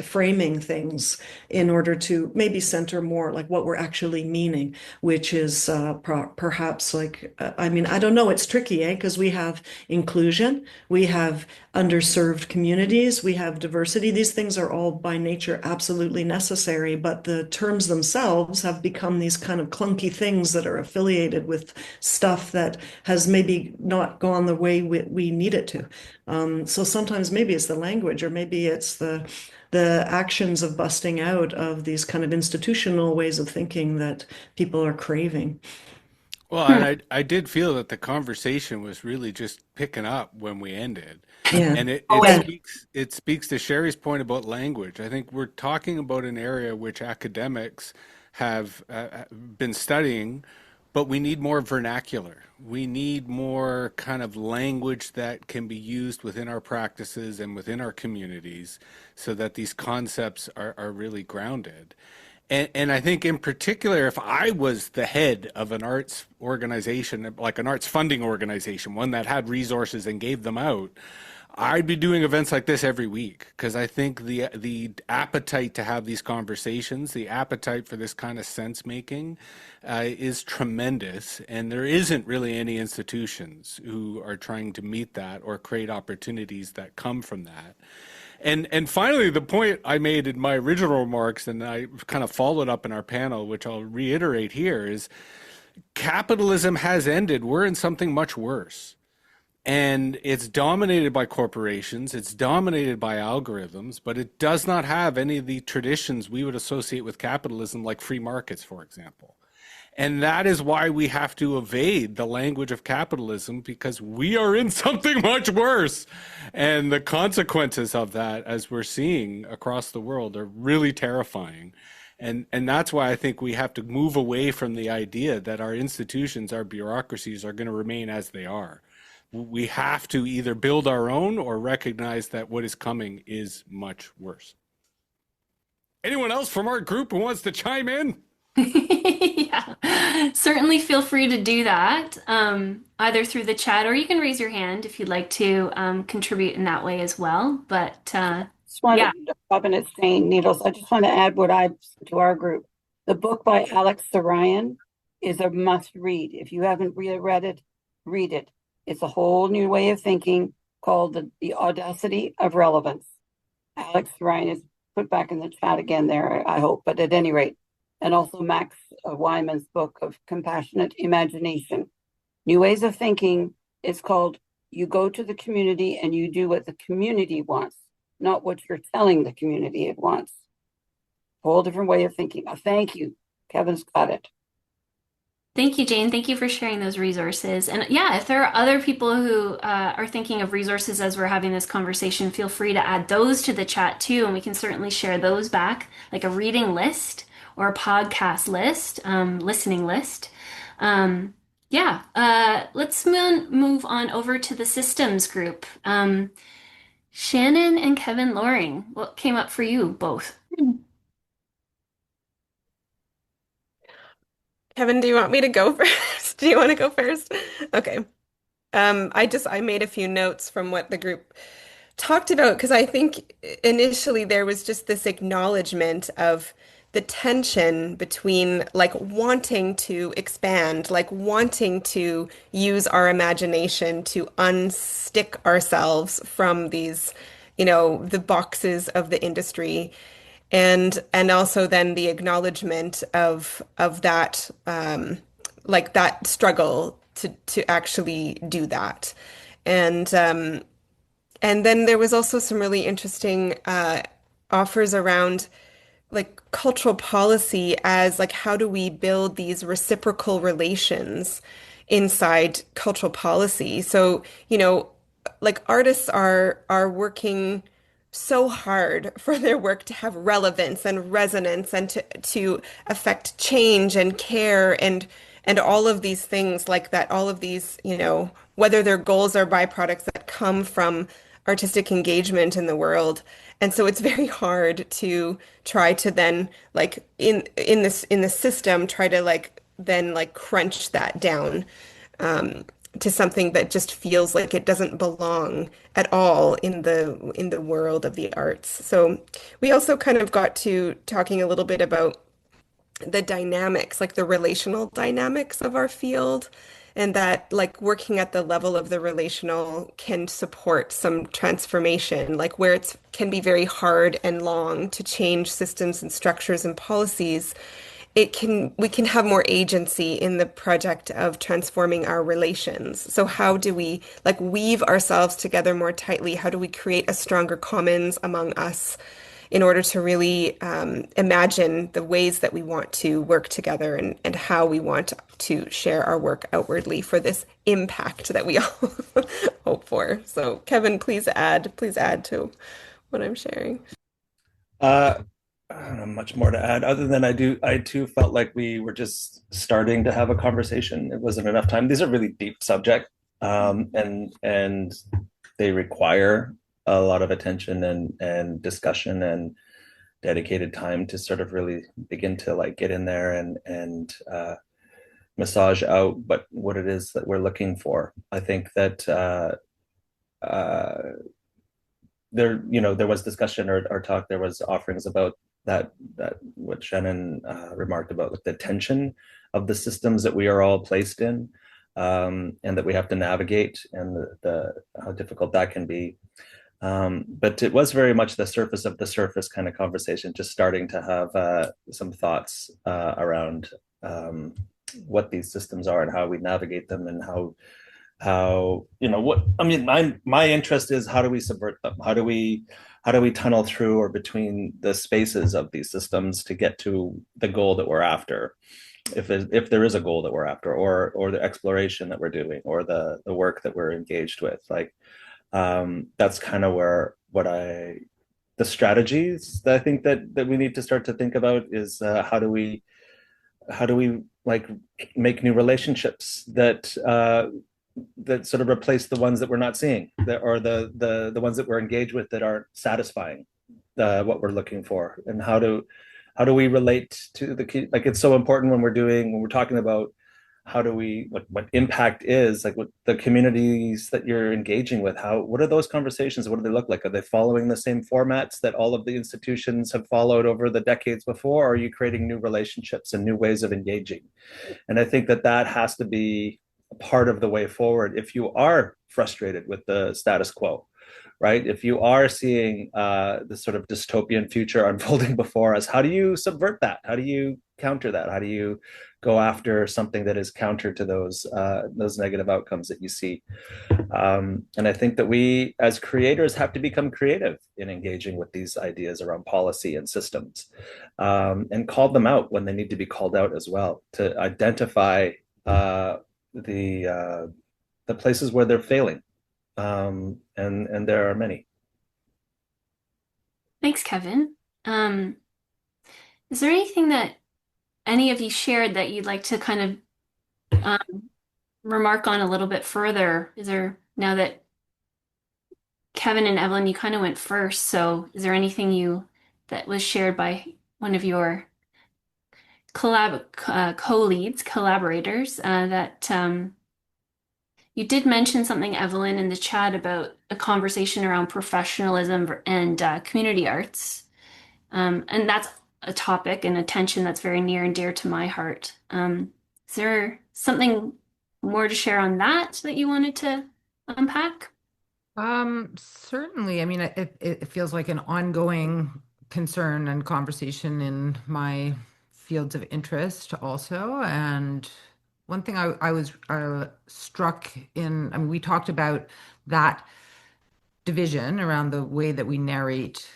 framing things in order to maybe center more like what we're actually meaning, which is perhaps I don't know, it's tricky, because we have inclusion, we have underserved communities, we have diversity. These things are all by nature absolutely necessary, but the terms themselves have become these kind of clunky things that are affiliated with stuff that has maybe not gone the way we need it to. So sometimes maybe it's the language, or maybe it's the actions of busting out of these kind of institutional ways of thinking that people are craving. Well, and I did feel that the conversation was really just picking up when we ended. Yeah. And Yeah. it speaks to Sherry's point about language. I think we're talking about an area which academics have been studying, but we need more vernacular. We need more kind of language that can be used within our practices and within our communities so that these concepts are really grounded. And I think in particular, if I was the head of an arts organization, like an arts funding organization, one that had resources and gave them out, I'd be doing events like this every week, because I think the appetite to have these conversations, the appetite for this kind of sense making, is tremendous, and there isn't really any institutions who are trying to meet that or create opportunities that come from that. And finally, the point I made in my original remarks, and I kind of followed up in our panel, which I'll reiterate here, is capitalism has ended. We're in something much worse. And it's dominated by corporations, it's dominated by algorithms, but it does not have any of the traditions we would associate with capitalism, like free markets, for example. And that is why we have to evade the language of capitalism, because we are in something much worse. And the consequences of that, as we're seeing across the world, are really terrifying. And that's why I think we have to move away from the idea that our institutions, our bureaucracies are going to remain as they are. We have to either build our own or recognize that what is coming is much worse. Anyone else from our group who wants to chime in? Yeah, certainly feel free to do that, either through the chat, or you can raise your hand if you'd like to contribute in that way as well. But just want yeah. to Robin is saying, Needles, I just want to add what I to our group. The book by Alex Sarayan is a must read. If you haven't read it, read it. It's a whole new way of thinking called the Audacity of Relevance. Alex Ryan is put back in the chat again there, I hope, but at any rate. And also Max Wyman's book of Compassionate Imagination. New Ways of Thinking is called You Go to the Community and You Do What the Community Wants, not what you're telling the community it wants. Whole different way of thinking. Thank you. Kevin's got it. Thank you, Jane. Thank you for sharing those resources. And yeah, if there are other people who are thinking of resources as we're having this conversation, feel free to add those to the chat too, and we can certainly share those back, like a reading list or a podcast list, listening list. Let's move on over to the systems group. Shannon and Kevin Loring, what came up for you both? Kevin, do you want me to go first? Do you want to go first? Okay. I made a few notes from what the group talked about because I think initially there was just this acknowledgement of the tension between like wanting to expand, like wanting to use our imagination to unstick ourselves from these, the boxes of the industry. And also then the acknowledgement of that like that struggle to actually do that. And and then there was also some really interesting offers around like cultural policy as like how do we build these reciprocal relations inside cultural policy? So, like artists are working so hard for their work to have relevance and resonance and to affect change and care and all of these things like that, all of these, whether their goals are byproducts that come from artistic engagement in the world. And so it's very hard to try to then like in the system try to like then like crunch that down to something that just feels like it doesn't belong at all in the world of the arts. So we also kind of got to talking a little bit about the dynamics, like the relational dynamics of our field, and that like working at the level of the relational can support some transformation, like where it's can be very hard and long to change systems and structures and policies. We can have more agency in the project of transforming our relations. So how do we like weave ourselves together more tightly? How do we create a stronger commons among us in order to really imagine the ways that we want to work together and how we want to share our work outwardly for this impact that we all hope for. So Kevin, please add to what I'm sharing. I don't have much more to add other than I too felt like we were just starting to have a conversation. It wasn't enough time. These are really deep subject, and they require a lot of attention and discussion and dedicated time to sort of really begin to like get in there and massage out what it is that we're looking for. I think that there was discussion or talk, there was offerings about that what Shannon remarked about, like the tension of the systems that we are all placed in, and that we have to navigate, and the how difficult that can be. But it was very much the surface of the surface kind of conversation, just starting to have some thoughts around what these systems are and how we navigate them, and how what I mean, my interest is how do we subvert them, how do we tunnel through or between the spaces of these systems to get to the goal that we're after, if there is a goal that we're after, or the exploration that we're doing, or the work that we're engaged with. Like that's kind of where the strategies that I think that we need to start to think about is how do we like make new relationships that sort of replace the ones that we're not seeing, or the ones that we're engaged with that aren't satisfying what we're looking for. And how do we relate to the, like it's so important when we're talking about how do we what impact is, like what the communities that you're engaging with, what are those conversations, what do they look like? Are they following the same formats that all of the institutions have followed over the decades before, or are you creating new relationships and new ways of engaging? And I think that has to be part of the way forward if you are frustrated with the status quo, right? If you are seeing this sort of dystopian future unfolding before us, how do you subvert that? How do you counter that? How do you go after something that is counter to those negative outcomes that you see? And I think that we as creators have to become creative in engaging with these ideas around policy and systems, and call them out when they need to be called out as well, to identify the places where they're failing, and there are many. Thanks, Kevin. Is there anything that any of you shared that you'd like to kind of remark on a little bit further? Is there, now that Kevin and Evelyn, you kind of went first, so is there anything that was shared by one of your co-leads, collaborators, that you did mention something, Evelyn, in the chat about a conversation around professionalism and community arts. And that's a topic and a tension that's very near and dear to my heart. Is there something more to share on that you wanted to unpack? Certainly. I mean, it feels like an ongoing concern and conversation in my fields of interest also. And one thing I was struck in, I mean, we talked about that division around the way that we narrate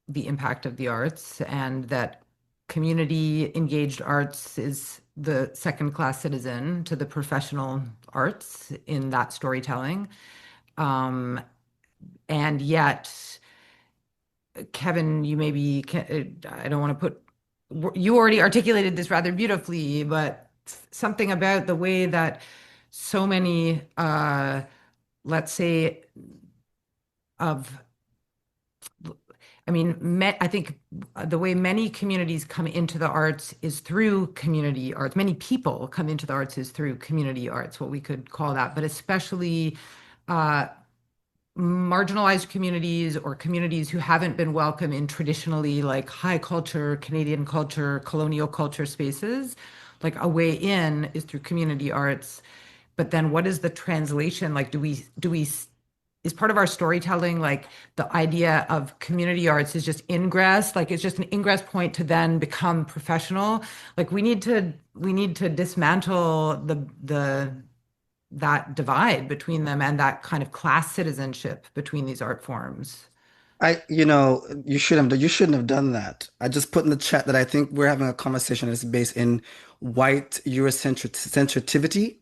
the impact of the arts, and that community engaged arts is the second class citizen to the professional arts in that storytelling. And yet, Kevin, you maybe I don't want to you already articulated this rather beautifully, but something about the way that so many, let's say, of I mean, I think the way many communities come into the arts is through community arts. Many people come into the arts is through community arts, what we could call that, but especially uh, marginalized communities or communities who haven't been welcome in traditionally like high culture, Canadian culture, colonial culture spaces. Like a way in is through community arts. But then what is the translation? Like, do we is part of our storytelling like the idea of community arts is just ingress, like it's just an ingress point to then become professional? Like we need to dismantle the that divide between them and that kind of class citizenship between these art forms. You shouldn't have done that. I just put in the chat that I think we're having a conversation that's based in white Eurocentric sensitivity,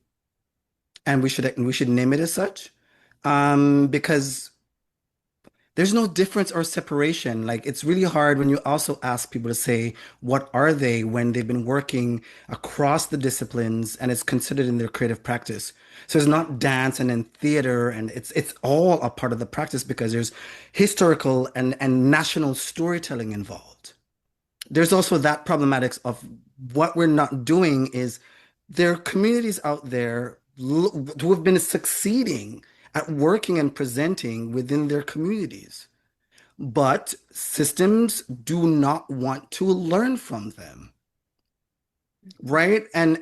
and we should name it as such. Because there's no difference or separation. Like it's really hard when you also ask people to say what are they when they've been working across the disciplines and it's considered in their creative practice. So it's not dance and then theater, and it's all a part of the practice because there's historical and national storytelling involved. There's also that problematics of what we're not doing is there are communities out there who have been succeeding at working and presenting within their communities, but systems do not want to learn from them. Right. And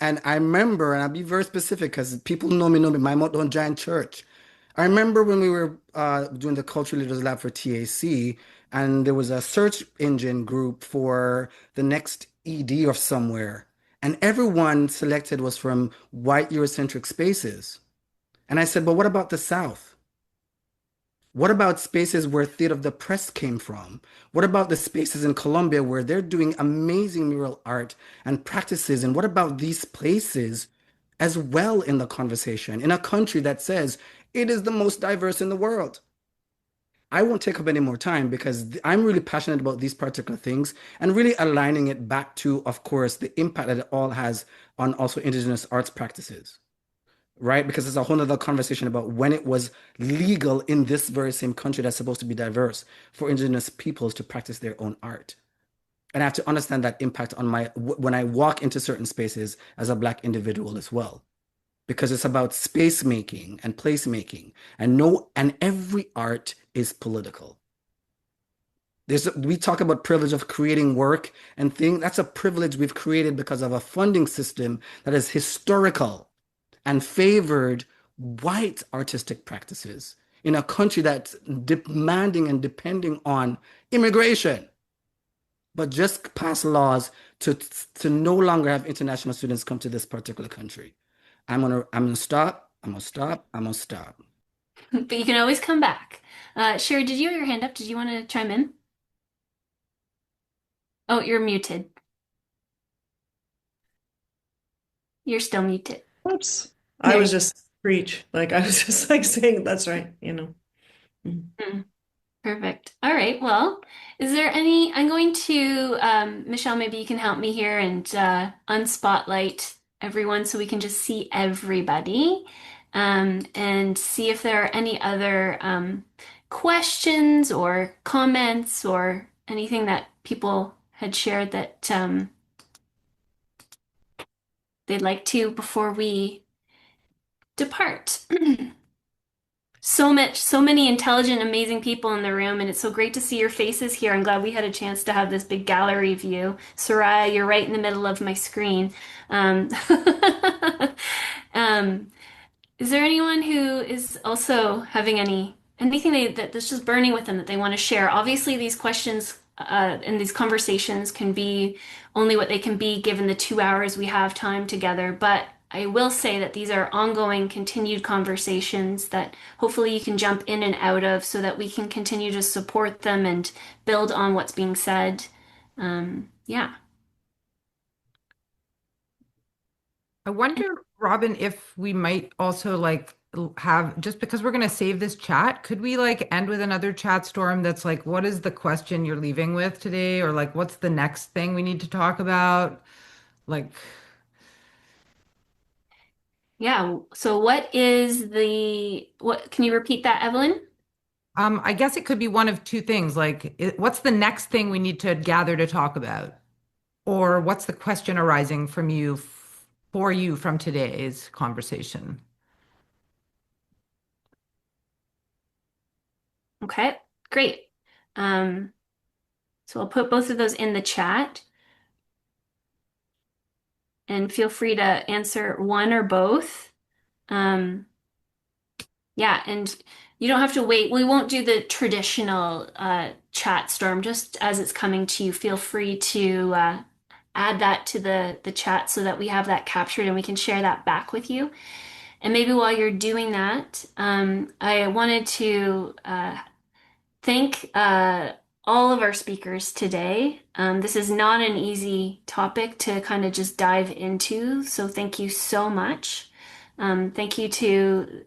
I remember, and I'll be very specific because people know me, my mouth don't giant church. I remember when we were doing the Cultural Leaders Lab for TAC, and there was a search engine group for the next ED of somewhere, and everyone selected was from white Eurocentric spaces. And I said, but what about the South? What about spaces where Theater of the Press came from? What about the spaces in Colombia where they're doing amazing mural art and practices? And what about these places as well in the conversation in a country that says it is the most diverse in the world? I won't take up any more time because I'm really passionate about these particular things and really aligning it back to, of course, the impact that it all has on also Indigenous arts practices, right? Because it's a whole other conversation about when it was legal in this very same country that's supposed to be diverse for Indigenous peoples to practice their own art. And I have to understand that impact on when I walk into certain spaces as a Black individual as well, because it's about space making and place making, and every art is political. We talk about privilege of creating work and things. That's a privilege we've created because of a funding system that is historical and favored white artistic practices in a country that's demanding and depending on immigration, but just pass laws to no longer have international students come to this particular country. I'm gonna stop. I'm gonna stop. I'm gonna stop. But you can always come back. Sherry, did you have your hand up? Did you want to chime in? Oh, you're muted. You're still muted. Oops. I was just preach. Like I was just like saying that's right, Perfect. All right. Well, is there I'm going to, Michelle, maybe you can help me here and unspotlight everyone so we can just see everybody, and see if there are any other questions or comments or anything that people had shared that they'd like to before we depart. So many intelligent, amazing people in the room, and it's so great to see your faces here. I'm glad we had a chance to have this big gallery view. Soraya, you're right in the middle of my screen. Um, um, is there anyone who is also having anything that's just burning with them that they want to share? Obviously, these questions and these conversations can be only what they can be given the 2 hours we have time together. But I will say that these are ongoing, continued conversations that hopefully you can jump in and out of so that we can continue to support them and build on what's being said. Yeah. I wonder, Robin, if we might also like have, just because we're going to save this chat, could we like end with another chat storm that's like, what is the question you're leaving with today? Or like, what's the next thing we need to talk about? Like, Yeah. So what can you repeat that, Evelyn? I guess it could be one of two things. Like, what's the next thing we need to gather to talk about? Or what's the question arising from you, for you from today's conversation? Okay, great. Um, so I'll put both of those in the chat and feel free to answer one or both. Um, yeah, and you don't have to wait. We won't do the traditional chat storm just as it's coming to you. Feel free to add that to the chat so that we have that captured and we can share that back with you. And maybe while you're doing that, I wanted to thank all of our speakers today. This is not an easy topic to kind of just dive into, so thank you so much. Thank you to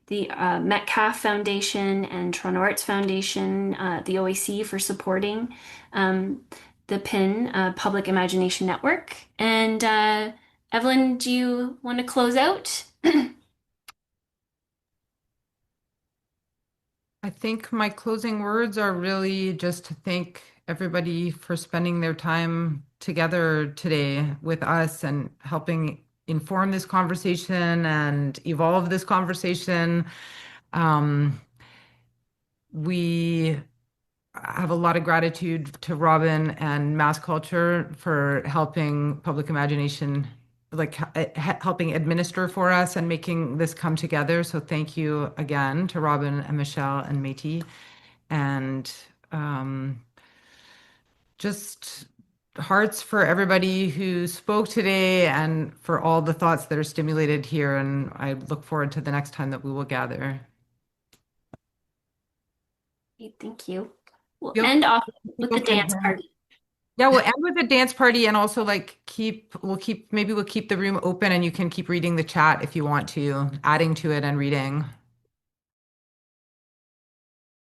the Metcalf Foundation and Toronto Arts Foundation, the OAC for supporting the PIN Public Imagination Network. And Evelyn, do you want to close out? I think my closing words are really just to thank everybody for spending their time together today with us and helping inform this conversation and evolve this conversation. We have a lot of gratitude to Robin and Mass Culture for helping public imagination, like helping administer for us and making this come together. So thank you again to Robin and Michelle and Métis. And just hearts for everybody who spoke today and for all the thoughts that are stimulated here. And I look forward to the next time that we will gather. Thank you. We'll Feel end off with the people can dance hear. party. Yeah, we'll end with a dance party and also like maybe we'll keep the room open and you can keep reading the chat if you want to, adding to it and reading.